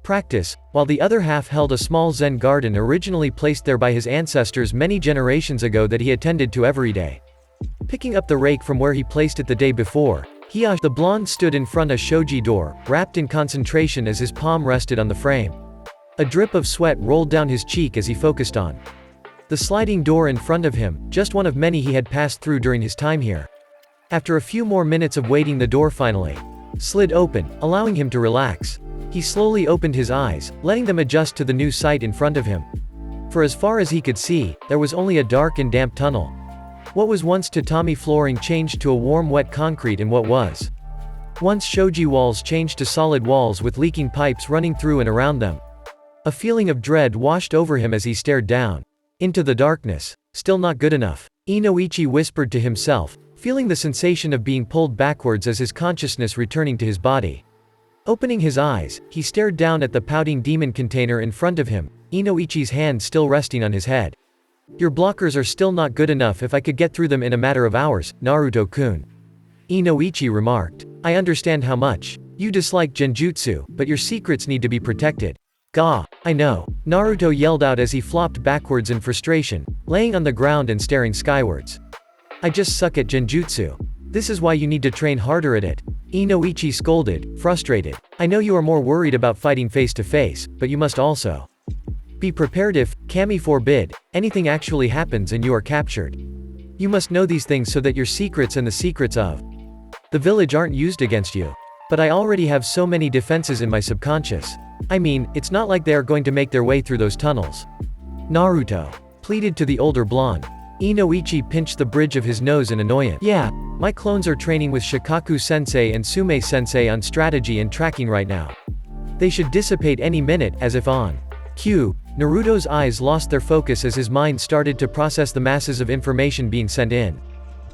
practice, while the other half held a small Zen garden originally placed there by his ancestors many generations ago that he attended to every day. Picking up the rake from where he placed it the day before, Hiyashi the blonde stood in front of a shoji door, wrapped in concentration as his palm rested on the frame. A drip of sweat rolled down his cheek as he focused on the sliding door in front of him, just one of many he had passed through during his time here. After a few more minutes of waiting, the door finally slid open, allowing him to relax. He slowly opened his eyes, letting them adjust to the new sight in front of him. For as far as he could see, there was only a dark and damp tunnel. What was once tatami flooring changed to a warm wet concrete, and what was once shoji walls changed to solid walls with leaking pipes running through and around them. A feeling of dread washed over him as he stared down into the darkness. Still not good enough, Inoichi whispered to himself, feeling the sensation of being pulled backwards as his consciousness returning to his body. Opening his eyes, he stared down at the pouting demon container in front of him, Inoichi's hand still resting on his head. Your blockers are still not good enough. If I could get through them in a matter of hours, Naruto-kun, Inoichi remarked. I understand how much you dislike genjutsu, but your secrets need to be protected. Gah, I know, Naruto yelled out as he flopped backwards in frustration, laying on the ground and staring skywards. I just suck at genjutsu. This is why you need to train harder at it, Inoichi scolded, frustrated. I know you are more worried about fighting face to face, but you must also be prepared if, kami forbid, anything actually happens and you are captured. You must know these things so that your secrets and the secrets of the village aren't used against you. But I already have so many defenses in my subconscious. I mean, it's not like they are going to make their way through those tunnels. Naruto pleaded to the older blonde. Inoichi pinched the bridge of his nose in annoyance. Yeah, my clones are training with Shikaku-sensei and Sume-sensei on strategy and tracking right now. They should dissipate any minute, as if on cue. Naruto's eyes lost their focus as his mind started to process the masses of information being sent in.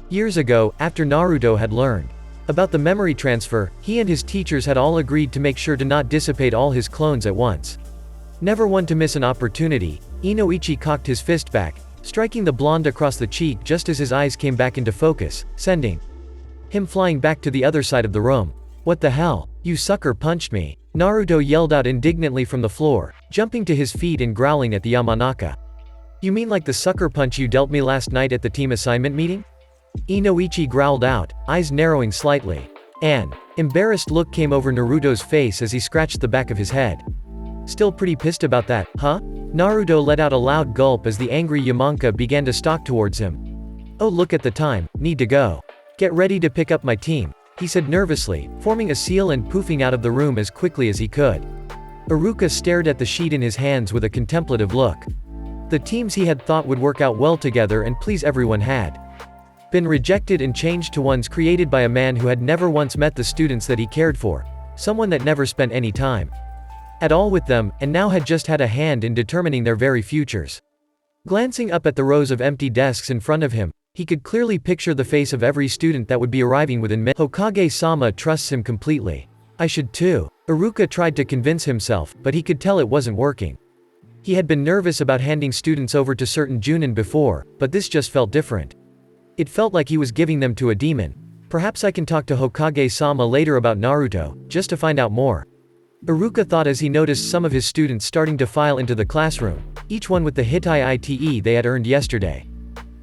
Years ago, after Naruto had learned about the memory transfer, he and his teachers had all agreed to make sure to not dissipate all his clones at once. Never one to miss an opportunity, Inoichi cocked his fist back, striking the blonde across the cheek just as his eyes came back into focus, sending him flying back to the other side of the room. "What the hell? You sucker punched me," Naruto yelled out indignantly from the floor, jumping to his feet and growling at the Yamanaka. "You mean like the sucker punch you dealt me last night at the team assignment meeting?" Inoichi growled out, eyes narrowing slightly. An embarrassed look came over Naruto's face as he scratched the back of his head. "Still pretty pissed about that, huh?" Naruto let out a loud gulp as the angry Yamanaka began to stalk towards him. "Oh, look at the time, need to go. Get ready to pick up my team," he said nervously, forming a seal and poofing out of the room as quickly as he could. Iruka stared at the sheet in his hands with a contemplative look. The teams he had thought would work out well together and please everyone had been rejected and changed to ones created by a man who had never once met the students that he cared for, someone that never spent any time at all with them, and now had just had a hand in determining their very futures. Glancing up at the rows of empty desks in front of him, he could clearly picture the face of every student that would be arriving within minutes. Hokage-sama trusts him completely. I should too. Iruka tried to convince himself, but he could tell it wasn't working. He had been nervous about handing students over to certain Junin before, but this just felt different. It felt like he was giving them to a demon. Perhaps I can talk to Hokage-sama later about Naruto, just to find out more. Iruka thought as he noticed some of his students starting to file into the classroom, each one with the Hitai ITE they had earned yesterday.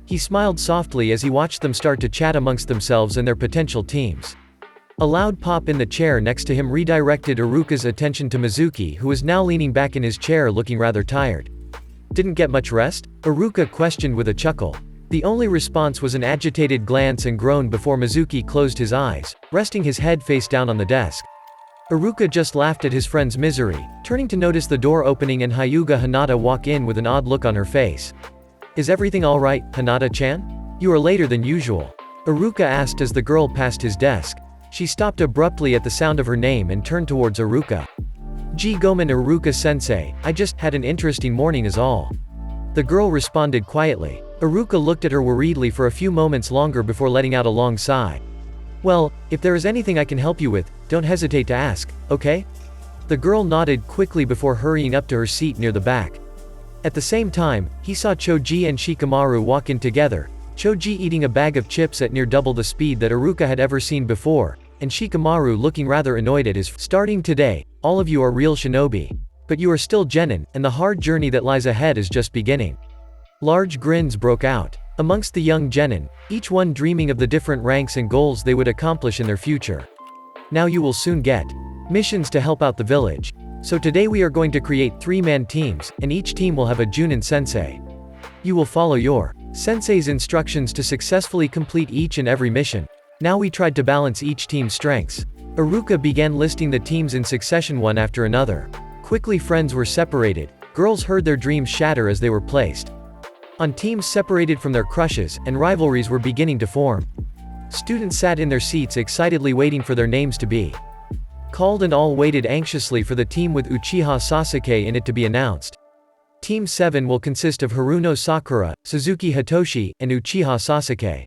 He smiled softly as he watched them start to chat amongst themselves and their potential teams. A loud pop in the chair next to him redirected Iruka's attention to Mizuki, who was now leaning back in his chair looking rather tired. "Didn't get much rest?" Iruka questioned with a chuckle. The only response was an agitated glance and groan before Mizuki closed his eyes, resting his head face down on the desk. Iruka just laughed at his friend's misery, turning to notice the door opening and Hyuga Hinata walk in with an odd look on her face. "Is everything alright, Hinata-chan? You are later than usual," Iruka asked as the girl passed his desk. She stopped abruptly at the sound of her name and turned towards Iruka. "G Gomen Iruka-sensei, I just had an interesting morning is all." The girl responded quietly. Iruka looked at her worriedly for a few moments longer before letting out a long sigh. "Well, if there is anything I can help you with, don't hesitate to ask, okay?" The girl nodded quickly before hurrying up to her seat near the back. At the same time, he saw Choji and Shikamaru walk in together, Choji eating a bag of chips at near double the speed that Iruka had ever seen before, and Shikamaru looking rather annoyed at his "Starting today, all of you are real shinobi. But you are still genin, and the hard journey that lies ahead is just beginning." Large grins broke out amongst the young genin, each one dreaming of the different ranks and goals they would accomplish in their future. "Now you will soon get missions to help out the village. So today we are going to create 3-man teams, and each team will have a Junin sensei. You will follow your sensei's instructions to successfully complete each and every mission. Now we tried to balance each team's strengths." Iruka began listing the teams in succession one after another. Quickly friends were separated, girls heard their dreams shatter as they were placed on teams separated from their crushes, and rivalries were beginning to form. Students sat in their seats excitedly waiting for their names to be called, and all waited anxiously for the team with Uchiha Sasuke in it to be announced. Team 7 will consist of Haruno Sakura, Suzuki Hitoshi, and Uchiha Sasuke.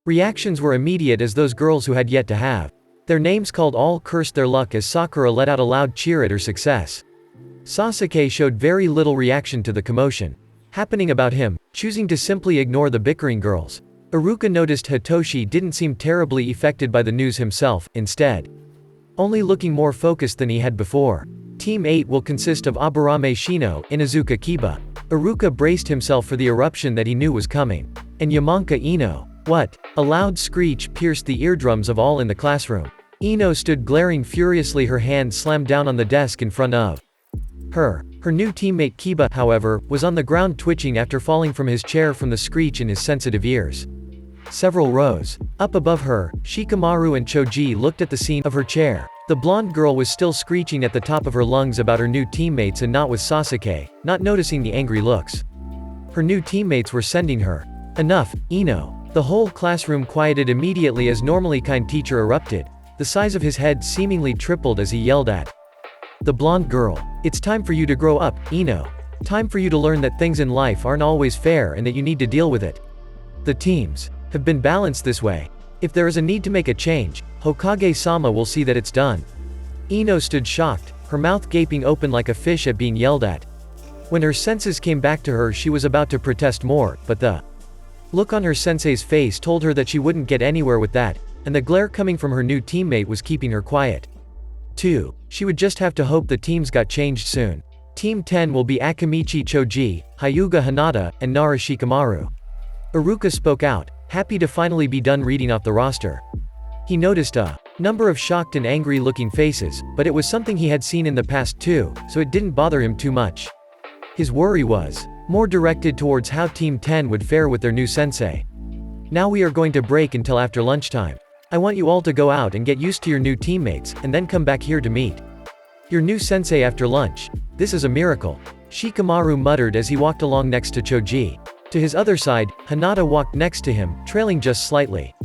Reactions were immediate as those girls who had yet to have their names called all cursed their luck as Sakura let out a loud cheer at her success. Sasuke showed very little reaction to the commotion happening about him, choosing to simply ignore the bickering girls. Iruka noticed Hitoshi didn't seem terribly affected by the news himself, instead only looking more focused than he had before. Team 8 will consist of Aburame Shino, Inazuka Kiba. Iruka braced himself for the eruption that he knew was coming. And Yamanka Ino. What? A loud screech pierced the eardrums of all in the classroom. Ino stood glaring furiously, her hand slammed down on the desk in front of her. Her new teammate Kiba, however, was on the ground twitching after falling from his chair from the screech in his sensitive ears. Several rows up above her, Shikamaru and Choji looked at the scene of her chair. The blonde girl was still screeching at the top of her lungs about her new teammates and not with Sasuke, not noticing the angry looks her new teammates were sending her. "Enough, Ino." The whole classroom quieted immediately as normally kind teacher erupted. The size of his head seemingly tripled as he yelled at the blonde girl. "It's time for you to grow up, Ino. Time for you to learn that things in life aren't always fair and that you need to deal with it. The teams have been balanced this way. If there is a need to make a change, Hokage-sama will see that it's done." Ino stood shocked, her mouth gaping open like a fish at being yelled at. When her senses came back to her, she was about to protest more, but the look on her sensei's face told her that she wouldn't get anywhere with that. and the glare coming from her new teammate was keeping her quiet. 2. She would just have to hope the teams got changed soon. Team 10 will be Akimichi Choji, Hyuga Hinata, and Nara Shikamaru. Iruka spoke out, happy to finally be done reading off the roster. He noticed a number of shocked and angry-looking faces, but it was something he had seen in the past too, so it didn't bother him too much. His worry was more directed towards how Team 10 would fare with their new sensei. Now we are going to break until after lunchtime. I want you all to go out and get used to your new teammates, and then come back here to meet your new sensei after lunch. This is a miracle, Shikamaru muttered as he walked along next to Choji. To his other side, Hinata walked next to him, trailing just slightly.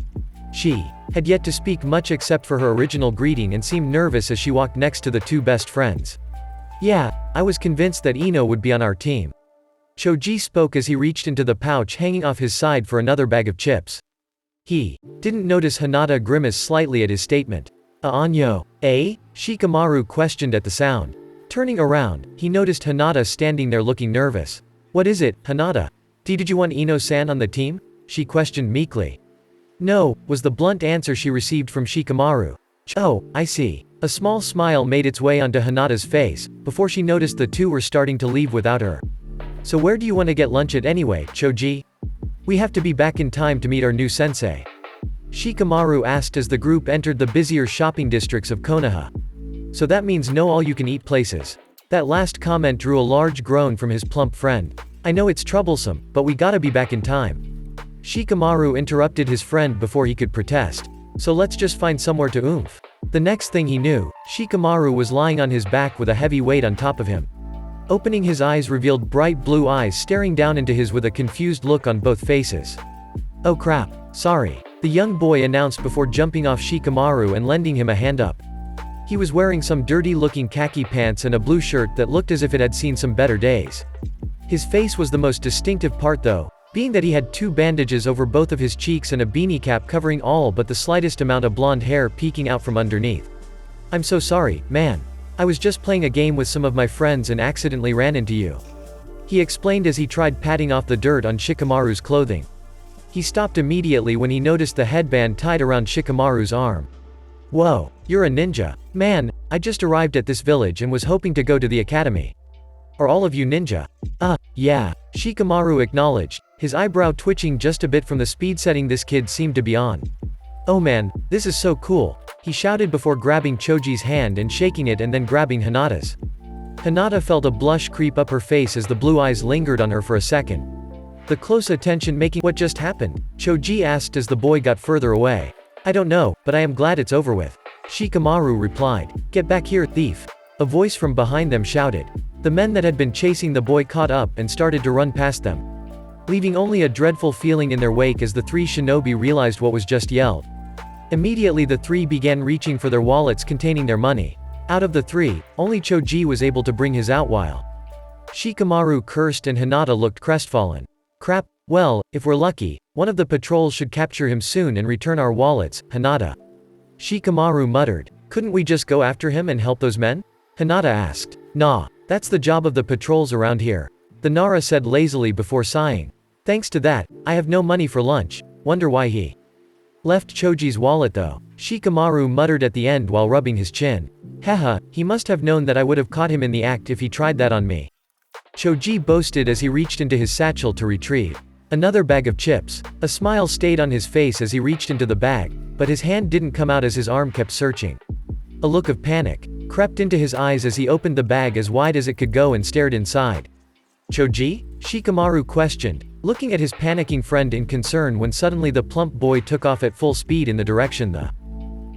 She had yet to speak much except for her original greeting and seemed nervous as she walked next to the two best friends. Yeah, I was convinced that Ino would be on our team. Choji spoke as he reached into the pouch hanging off his side for another bag of chips. He didn't notice Hinata grimace slightly at his statement. Anyo, eh? Shikamaru questioned at the sound. Turning around, he noticed Hinata standing there looking nervous. What is it, Hinata? Did you want Ino-san on the team? She questioned meekly. No, was the blunt answer she received from Shikamaru. Oh, I see. A small smile made its way onto Hinata's face, before she noticed the two were starting to leave without her. So where do you want to get lunch at anyway, Choji? We have to be back in time to meet our new sensei. Shikamaru asked as the group entered the busier shopping districts of Konoha. So that means no all-you-can-eat places. That last comment drew a large groan from his plump friend. I know it's troublesome, but we gotta be back in time. Shikamaru interrupted his friend before he could protest. So let's just find somewhere to oomph. The next thing he knew, Shikamaru was lying on his back with a heavy weight on top of him. Opening his eyes revealed bright blue eyes staring down into his with a confused look on both faces. Oh crap, sorry, the young boy announced before jumping off Shikamaru and lending him a hand up. He was wearing some dirty-looking khaki pants and a blue shirt that looked as if it had seen some better days. His face was the most distinctive part though, being that he had two bandages over both of his cheeks and a beanie cap covering all but the slightest amount of blonde hair peeking out from underneath. I'm so sorry, man. I was just playing a game with some of my friends and accidentally ran into you. He explained as he tried patting off the dirt on Shikamaru's clothing. He stopped immediately when he noticed the headband tied around Shikamaru's arm. Whoa, you're a ninja. Man, I just arrived at this village and was hoping to go to the academy. Are all of you ninja? Yeah, Shikamaru acknowledged, his eyebrow twitching just a bit from the speed setting this kid seemed to be on. Oh man, this is so cool, he shouted before grabbing Choji's hand and shaking it and then grabbing Hinata's. Hinata felt a blush creep up her face as the blue eyes lingered on her for a second. The close attention making what just happened? Choji asked as the boy got further away. I don't know, but I am glad it's over with. Shikamaru replied. Get back here, thief. A voice from behind them shouted. The men that had been chasing the boy caught up and started to run past them, leaving only a dreadful feeling in their wake as the three shinobi realized what was just yelled. Immediately the three began reaching for their wallets containing their money. Out of the three, only Choji was able to bring his out while Shikamaru cursed and Hinata looked crestfallen. Crap, well, if we're lucky, one of the patrols should capture him soon and return our wallets, Hinata. Shikamaru muttered. Couldn't we just go after him and help those men? Hinata asked. Nah, that's the job of the patrols around here. The Nara said lazily before sighing. Thanks to that, I have no money for lunch. Wonder why he left Choji's wallet though. Shikamaru muttered at the end while rubbing his chin. Haha, he must have known that I would have caught him in the act if he tried that on me. Choji boasted as he reached into his satchel to retrieve another bag of chips. A smile stayed on his face as he reached into the bag, but his hand didn't come out as his arm kept searching. A look of panic crept into his eyes as he opened the bag as wide as it could go and stared inside. Choji? Shikamaru questioned, looking at his panicking friend in concern when suddenly the plump boy took off at full speed in the direction the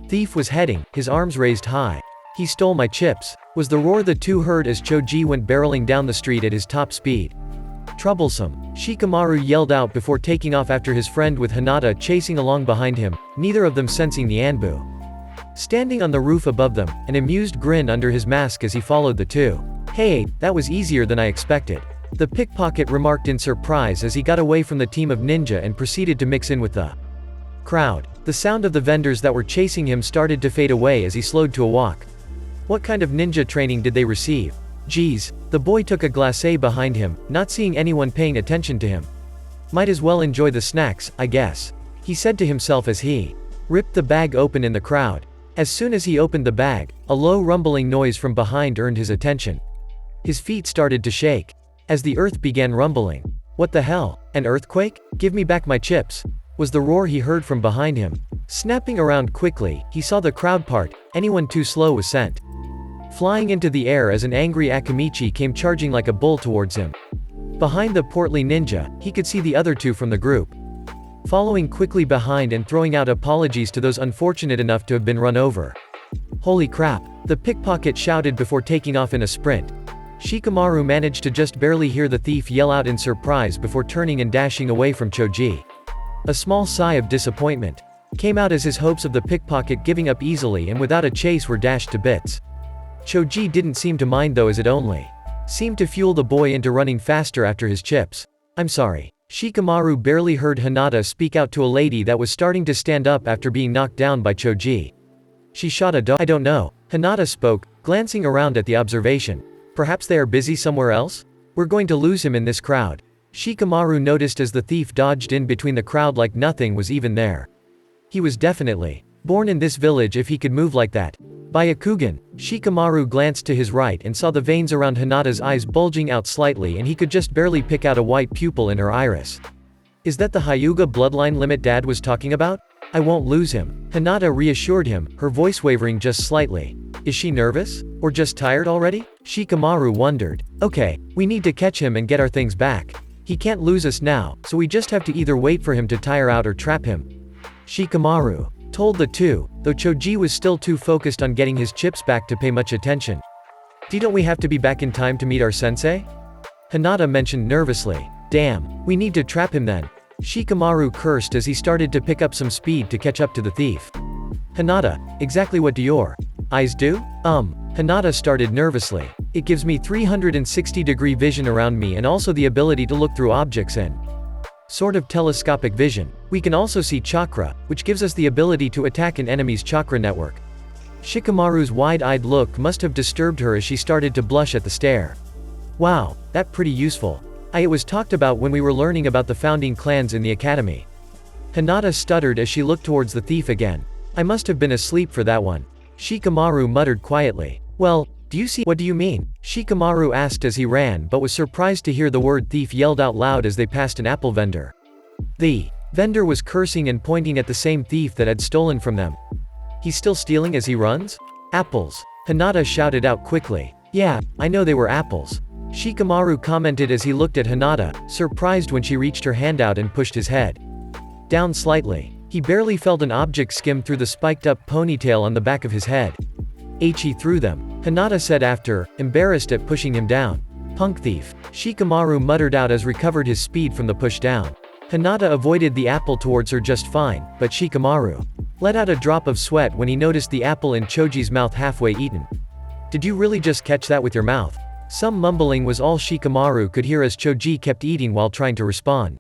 thief was heading, his arms raised high. He stole my chips, was the roar the two heard as Choji went barreling down the street at his top speed. Troublesome, Shikamaru yelled out before taking off after his friend with Hinata chasing along behind him, neither of them sensing the Anbu standing on the roof above them, an amused grin under his mask as he followed the two. Hey, that was easier than I expected. The pickpocket remarked in surprise as he got away from the team of ninja and proceeded to mix in with the crowd. The sound of the vendors that were chasing him started to fade away as he slowed to a walk. What kind of ninja training did they receive? Geez, the boy took a glacé behind him, not seeing anyone paying attention to him. Might as well enjoy the snacks, I guess, he said to himself as he ripped the bag open in the crowd. As soon as he opened the bag, a low rumbling noise from behind earned his attention. His feet started to shake as the earth began rumbling. What the hell? An earthquake? Give me back my chips, was the roar he heard from behind him. Snapping around quickly, he saw the crowd part. Anyone too slow was sent flying into the air as an angry Akamichi came charging like a bull towards him. Behind the portly ninja, he could see the other two from the group following quickly behind and throwing out apologies to those unfortunate enough to have been run over. Holy crap, the pickpocket shouted before taking off in a sprint. Shikamaru managed to just barely hear the thief yell out in surprise before turning and dashing away from Choji. A small sigh of disappointment came out as his hopes of the pickpocket giving up easily and without a chase were dashed to bits. Choji didn't seem to mind though, as it only seemed to fuel the boy into running faster after his chips. I'm sorry. Shikamaru barely heard Hinata speak out to a lady that was starting to stand up after being knocked down by Choji. She shot a dog. I don't know. Hinata spoke, glancing around at the observation. Perhaps they are busy somewhere else? We're going to lose him in this crowd. Shikamaru noticed as the thief dodged in between the crowd like nothing was even there. He was definitely born in this village if he could move like that. Byakugan. Shikamaru glanced to his right and saw the veins around Hinata's eyes bulging out slightly, and he could just barely pick out a white pupil in her iris. Is that the Hyuga bloodline limit Dad was talking about? I won't lose him. Hinata reassured him, her voice wavering just slightly. Is she nervous? Or just tired already? Shikamaru wondered. Okay, we need to catch him and get our things back. He can't lose us now, so we just have to either wait for him to tire out or trap him. Shikamaru told the two, though Choji was still too focused on getting his chips back to pay much attention. Don't we have to be back in time to meet our sensei? Hinata mentioned nervously. Damn, we need to trap him then. Shikamaru cursed as he started to pick up some speed to catch up to the thief. Hinata, exactly what do your eyes do? Hinata started nervously. It gives me 360-degree vision around me and also the ability to look through objects in sort of telescopic vision. We can also see chakra, which gives us the ability to attack an enemy's chakra network. Shikamaru's wide-eyed look must have disturbed her as she started to blush at the stare. Wow, that pretty useful. It was talked about when we were learning about the founding clans in the academy. Hinata stuttered as she looked towards the thief again. I must have been asleep for that one. Shikamaru muttered quietly. Well, do you see? What do you mean? Shikamaru asked as he ran, but was surprised to hear the word thief yelled out loud as they passed an apple vendor. The vendor was cursing and pointing at the same thief that had stolen from them. He's still stealing as he runs? Apples. Hinata shouted out quickly. Yeah, I know they were apples. Shikamaru commented as he looked at Hinata, surprised when she reached her hand out and pushed his head down slightly. He barely felt an object skim through the spiked-up ponytail on the back of his head. He threw them, Hinata said after, embarrassed at pushing him down. Punk thief. Shikamaru muttered out as recovered his speed from the push down. Hinata avoided the apple towards her just fine, but Shikamaru let out a drop of sweat when he noticed the apple in Choji's mouth halfway eaten. Did you really just catch that with your mouth? Some mumbling was all Shikamaru could hear as Choji kept eating while trying to respond.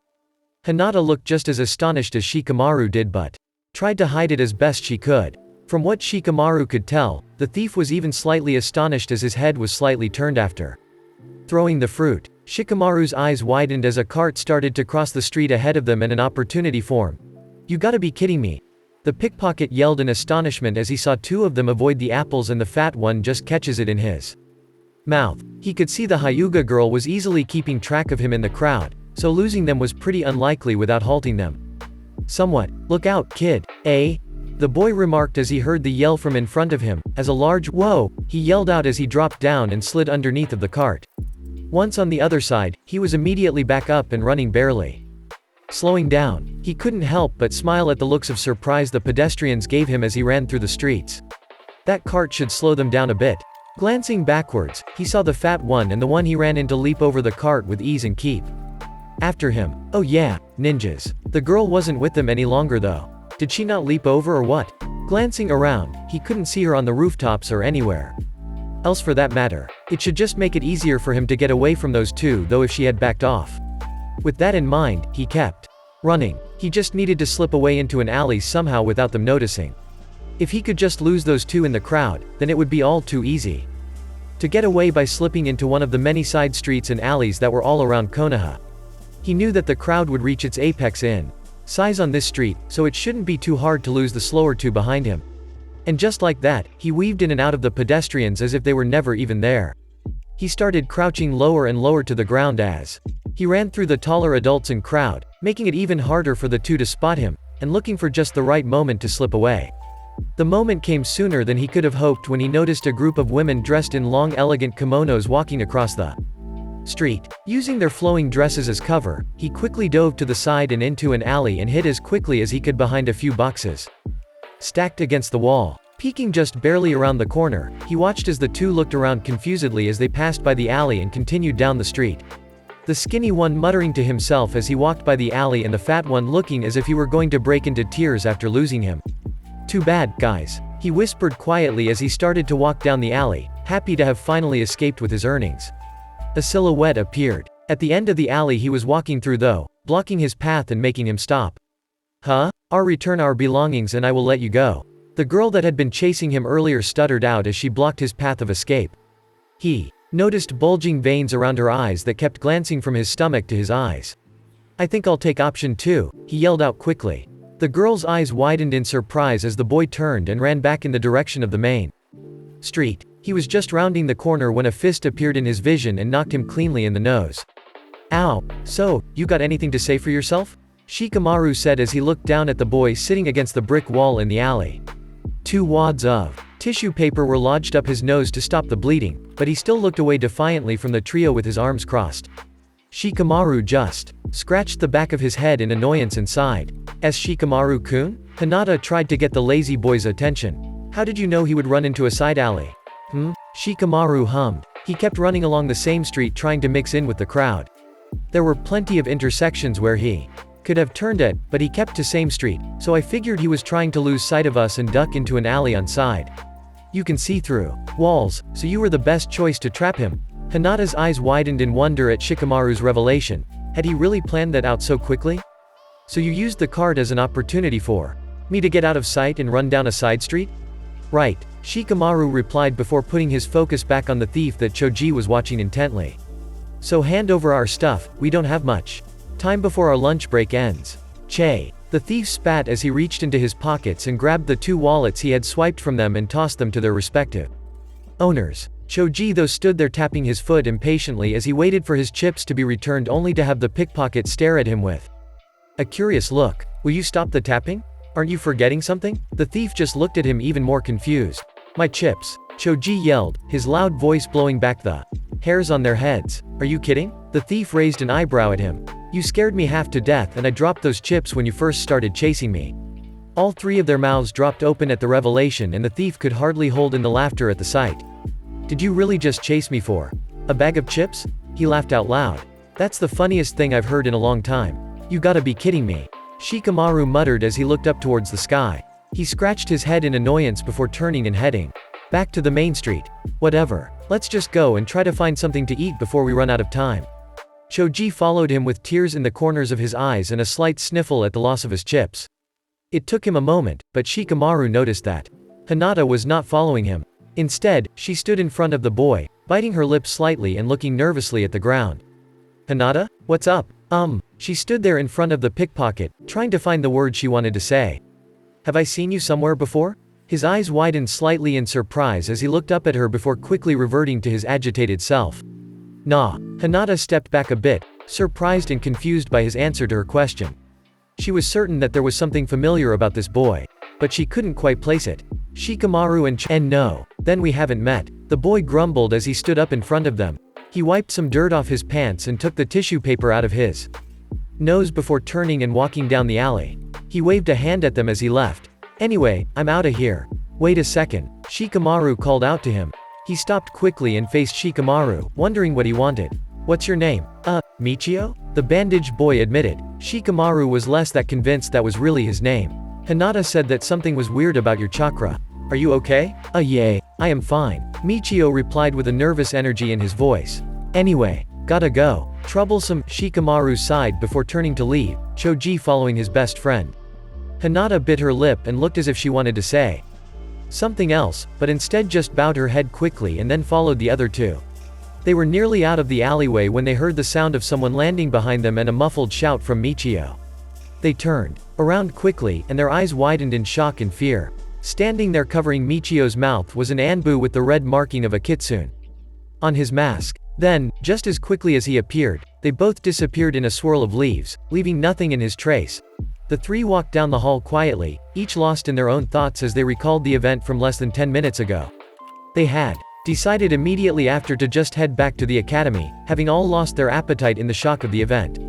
Hinata looked just as astonished as Shikamaru did but tried to hide it as best she could. From what Shikamaru could tell, the thief was even slightly astonished as his head was slightly turned after throwing the fruit. Shikamaru's eyes widened as a cart started to cross the street ahead of them and an opportunity formed. You gotta be kidding me. The pickpocket yelled in astonishment as he saw two of them avoid the apples and the fat one just catches it in his mouth. He could see the Hyuga girl was easily keeping track of him in the crowd, so losing them was pretty unlikely without halting them. Somewhat. Look out, kid. The boy remarked as he heard the yell from in front of him, as a large "whoa" he yelled out as he dropped down and slid underneath of the cart. Once on the other side, he was immediately back up and running barely slowing down. He couldn't help but smile at the looks of surprise the pedestrians gave him as he ran through the streets. That cart should slow them down a bit. Glancing backwards, he saw the fat one and the one he ran into leap over the cart with ease and keep after him. Oh yeah, ninjas. The girl wasn't with them any longer though. Did she not leap over or what? Glancing around, he couldn't see her on the rooftops or anywhere else for that matter. It should just make it easier for him to get away from those two though if she had backed off. With that in mind, he kept running. He just needed to slip away into an alley somehow without them noticing. If he could just lose those two in the crowd, then it would be all too easy to get away by slipping into one of the many side streets and alleys that were all around Konoha. He knew that the crowd would reach its apex in Size on this street, so it shouldn't be too hard to lose the slower two behind him. And just like that, he weaved in and out of the pedestrians as if they were never even there. He started crouching lower and lower to the ground as he ran through the taller adults and crowd, making it even harder for the two to spot him, and looking for just the right moment to slip away. The moment came sooner than he could have hoped when he noticed a group of women dressed in long elegant kimonos walking across the street. Using their flowing dresses as cover, he quickly dove to the side and into an alley and hid as quickly as he could behind a few boxes stacked against the wall. Peeking just barely around the corner, he watched as the two looked around confusedly as they passed by the alley and continued down the street. The skinny one muttering to himself as he walked by the alley and the fat one looking as if he were going to break into tears after losing him. "Too bad, guys," he whispered quietly as he started to walk down the alley, happy to have finally escaped with his earnings. A silhouette appeared at the end of the alley he was walking through though, blocking his path and making him stop. "Huh? I'll return our belongings and I will let you go." The girl that had been chasing him earlier stuttered out as she blocked his path of escape. He noticed bulging veins around her eyes that kept glancing from his stomach to his eyes. "I think I'll take option 2, he yelled out quickly. The girl's eyes widened in surprise as the boy turned and ran back in the direction of the main street. He was just rounding the corner when a fist appeared in his vision and knocked him cleanly in the nose. "Ow, so, you got anything to say for yourself?" Shikamaru said as he looked down at the boy sitting against the brick wall in the alley. 2 wads of tissue paper were lodged up his nose to stop the bleeding, but he still looked away defiantly from the trio with his arms crossed. Shikamaru just scratched the back of his head in annoyance and sighed. "S. Shikamaru-kun?" Hinata tried to get the lazy boy's attention. "How did you know he would run into a side alley?" Shikamaru hummed. He kept running along the same street trying to mix in with the crowd. There were plenty of intersections where he could have turned at, but he kept to same street, so I figured he was trying to lose sight of us and duck into an alley on side. You can see through walls, so you were the best choice to trap him. Hinata's eyes widened in wonder at Shikamaru's revelation. Had he really planned that out so quickly? "So you used the card as an opportunity for me to get out of sight and run down a side street?" "Right," Shikamaru replied before putting his focus back on the thief that Choji was watching intently. "So hand over our stuff, we don't have much time before our lunch break ends." "Che." The thief spat as he reached into his pockets and grabbed the 2 wallets he had swiped from them and tossed them to their respective owners. Choji though stood there tapping his foot impatiently as he waited for his chips to be returned only to have the pickpocket stare at him with a curious look. "Will you stop the tapping? Aren't you forgetting something?" The thief just looked at him even more confused. "My chips," Choji yelled, his loud voice blowing back the hairs on their heads. "Are you kidding?" The thief raised an eyebrow at him. "You scared me half to death and I dropped those chips when you first started chasing me." All 3 of their mouths dropped open at the revelation and the thief could hardly hold in the laughter at the sight. "Did you really just chase me for a bag of chips?" He laughed out loud. "That's the funniest thing I've heard in a long time. You gotta be kidding me." Shikamaru muttered as he looked up towards the sky. He scratched his head in annoyance before turning and heading back to the main street. "Whatever. Let's just go and try to find something to eat before we run out of time." Choji followed him with tears in the corners of his eyes and a slight sniffle at the loss of his chips. It took him a moment, but Shikamaru noticed that Hinata was not following him. Instead, she stood in front of the boy, biting her lips slightly and looking nervously at the ground. "Hinata? What's up?" She stood there in front of the pickpocket, trying to find the words she wanted to say. "Have I seen you somewhere before?" His eyes widened slightly in surprise as he looked up at her before quickly reverting to his agitated self. "Nah." Hinata stepped back a bit, surprised and confused by his answer to her question. She was certain that there was something familiar about this boy, but she couldn't quite place it. "Shikamaru and no. Then we haven't met." The boy grumbled as he stood up in front of them. He wiped some dirt off his pants and took the tissue paper out of his nose before turning and walking down the alley. He waved a hand at them as he left. "Anyway, I'm outta here." "Wait a second," Shikamaru called out to him. He stopped quickly and faced Shikamaru, wondering what he wanted. "What's your name?" Michio?" The bandaged boy admitted. Shikamaru was less that convinced that was really his name. "Hinata said that something was weird about your chakra. Are you okay?" "Yeah, I am fine," Michio replied with a nervous energy in his voice. "Anyway, gotta go." Troublesome, Shikamaru sighed before turning to leave, Choji following his best friend. Hinata bit her lip and looked as if she wanted to say something else, but instead just bowed her head quickly and then followed the other 2. They were nearly out of the alleyway when they heard the sound of someone landing behind them and a muffled shout from Michio. They turned around quickly, and their eyes widened in shock and fear. Standing there covering Michio's mouth was an Anbu with the red marking of a kitsune on his mask. Then, just as quickly as he appeared, they both disappeared in a swirl of leaves, leaving nothing in his trace. The three walked down the hall quietly, each lost in their own thoughts as they recalled the event from less than 10 minutes ago. They had decided immediately after to just head back to the academy, having all lost their appetite in the shock of the event.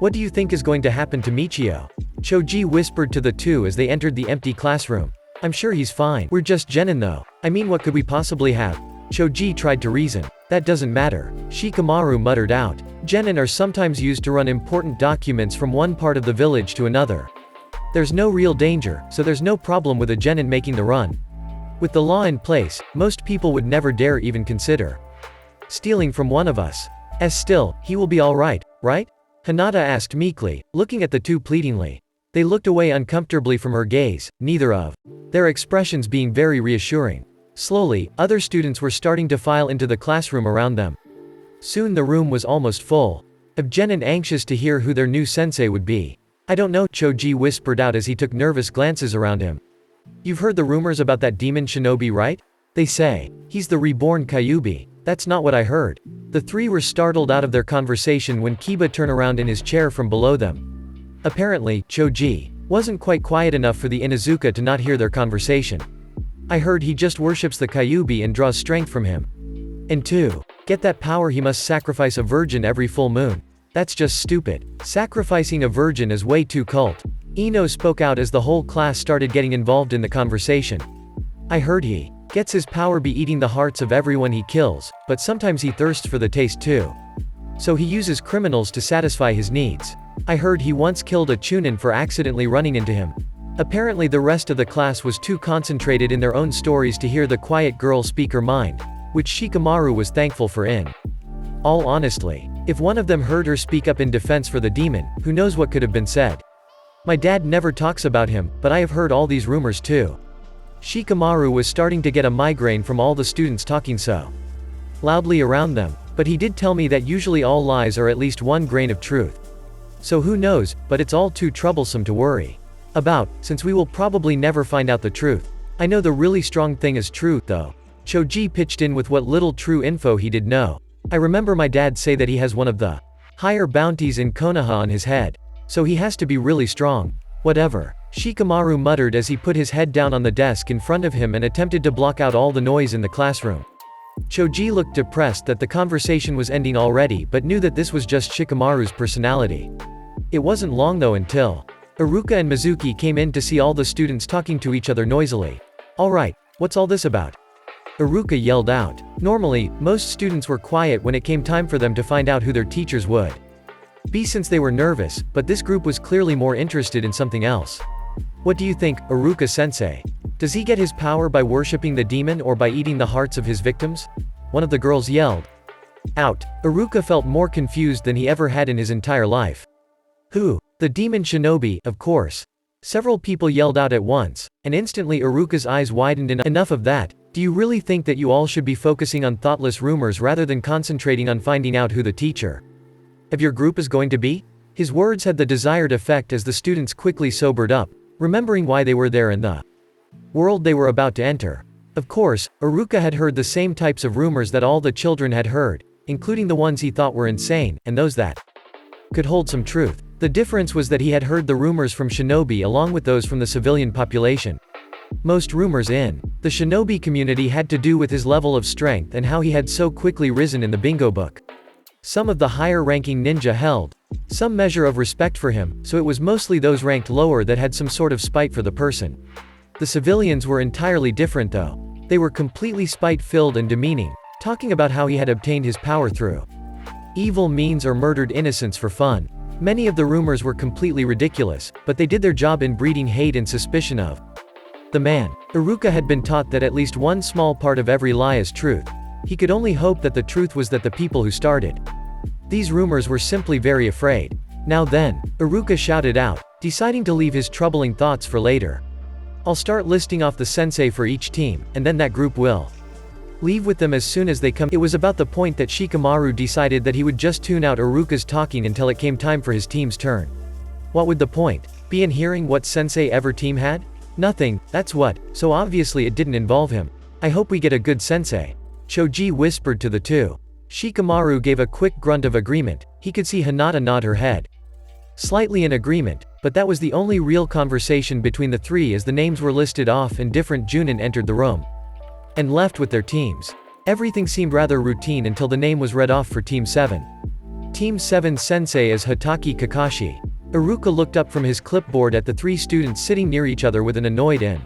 "What do you think is going to happen to Michio?" Choji whispered to the two as they entered the empty classroom. "I'm sure he's fine. We're just genin though. I mean, what could we possibly have?" Choji tried to reason. "That doesn't matter," Shikamaru muttered out. "Genin are sometimes used to run important documents from one part of the village to another. There's no real danger, so there's no problem with a genin making the run. With the law in place, most people would never dare even consider stealing from one of us. Still, he will be alright, right?" Hinata asked meekly, looking at the two pleadingly. They looked away uncomfortably from her gaze, neither of their expressions being very reassuring. Slowly, other students were starting to file into the classroom around them. Soon the room was almost full of genin anxious to hear who their new sensei would be. "I don't know," Choji whispered out as he took nervous glances around him. "You've heard the rumors about that demon shinobi, right? They say he's the reborn Kyuubi." "That's not what I heard." The three were startled out of their conversation when Kiba turned around in his chair from below them. Apparently, Choji wasn't quite quiet enough for the Inuzuka to not hear their conversation. "I heard he just worships the Kyuubi and draws strength from him. And to get that power he must sacrifice a virgin every full moon. That's just stupid. Sacrificing a virgin is way too cult." Ino spoke out as the whole class started getting involved in the conversation. "I heard he gets his power by eating the hearts of everyone he kills, but sometimes he thirsts for the taste too. So he uses criminals to satisfy his needs. I heard he once killed a chunin for accidentally running into him." Apparently the rest of the class was too concentrated in their own stories to hear the quiet girl speak her mind, which Shikamaru was thankful for. In all honesty, if one of them heard her speak up in defense for the demon, who knows what could have been said. "My dad never talks about him, but I have heard all these rumors too." Shikamaru was starting to get a migraine from all the students talking so loudly around them. "But he did tell me that usually all lies are at least one grain of truth. So who knows, but it's all too troublesome to worry about, since we will probably never find out the truth. I know the really strong thing is truth though." Choji pitched in with what little true info he did know. "I remember my dad say that he has one of the higher bounties in Konoha on his head. So he has to be really strong." "Whatever," Shikamaru muttered as he put his head down on the desk in front of him and attempted to block out all the noise in the classroom. Choji looked depressed that the conversation was ending already but knew that this was just Shikamaru's personality. It wasn't long though until Iruka and Mizuki came in to see all the students talking to each other noisily. "Alright, what's all this about?" Iruka yelled out. Normally, most students were quiet when it came time for them to find out who their teachers would be since they were nervous, but this group was clearly more interested in something else. "What do you think, Iruka-sensei? Does he get his power by worshipping the demon or by eating the hearts of his victims?" one of the girls yelled out. Iruka felt more confused than he ever had in his entire life. "Who? The demon shinobi, of course." Several people yelled out at once, and instantly Iruka's eyes widened. Enough of that. Do you really think that you all should be focusing on thoughtless rumors rather than concentrating on finding out who the teacher of your group is going to be?" His words had the desired effect as the students quickly sobered up, remembering why they were there and the world they were about to enter. Of course, Iruka had heard the same types of rumors that all the children had heard, including the ones he thought were insane, and those that could hold some truth. The difference was that he had heard the rumors from shinobi along with those from the civilian population. Most rumors in the shinobi community had to do with his level of strength and how he had so quickly risen in the bingo book. Some of the higher-ranking ninja held some measure of respect for him, so it was mostly those ranked lower that had some sort of spite for the person. The civilians were entirely different though. They were completely spite-filled and demeaning, talking about how he had obtained his power through evil means or murdered innocents for fun. Many of the rumors were completely ridiculous, but they did their job in breeding hate and suspicion of the man. Iruka had been taught that at least one small part of every lie is truth. He could only hope that the truth was that the people who started these rumors were simply very afraid. "Now then," Iruka shouted out, deciding to leave his troubling thoughts for later. "I'll start listing off the sensei for each team, and then that group will leave with them as soon as they come." It was about the point that Shikamaru decided that he would just tune out Iruka's talking until it came time for his team's turn. What would the point be in hearing what sensei ever team had? Nothing, that's what, so obviously it didn't involve him. I hope we get a good sensei. Choji whispered to the two. Shikamaru gave a quick grunt of agreement. He could see Hinata nod her head. Slightly in agreement, but that was the only real conversation between the three as the names were listed off and different Junin entered the room and left with their teams. Everything seemed rather routine until the name was read off for Team 7. Team 7 sensei is Hitaki Kakashi. Iruka looked up from his clipboard at the three students sitting near each other with an annoyed and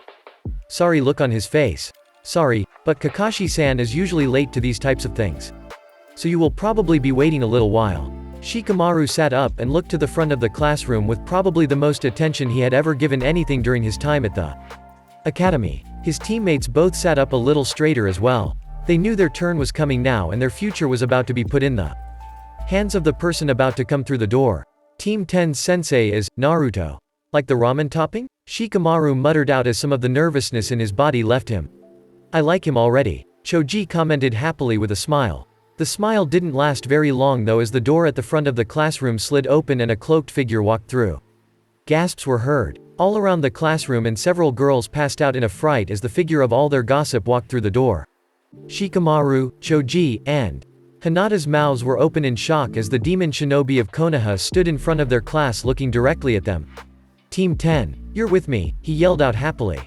sorry look on his face. Sorry, but Kakashi-san is usually late to these types of things. So you will probably be waiting a little while. Shikamaru sat up and looked to the front of the classroom with probably the most attention he had ever given anything during his time at the academy. His teammates both sat up a little straighter as well. They knew their turn was coming now and their future was about to be put in the hands of the person about to come through the door. Team 10's sensei is Naruto. Like the ramen topping? Shikamaru muttered out as some of the nervousness in his body left him. I like him already. Choji commented happily with a smile. The smile didn't last very long though as the door at the front of the classroom slid open and a cloaked figure walked through. Gasps were heard all around the classroom and several girls passed out in a fright as the figure of all their gossip walked through the door. Shikamaru, Choji, and Hinata's mouths were open in shock as the demon shinobi of Konoha stood in front of their class looking directly at them. Team 10, you're with me, he yelled out happily.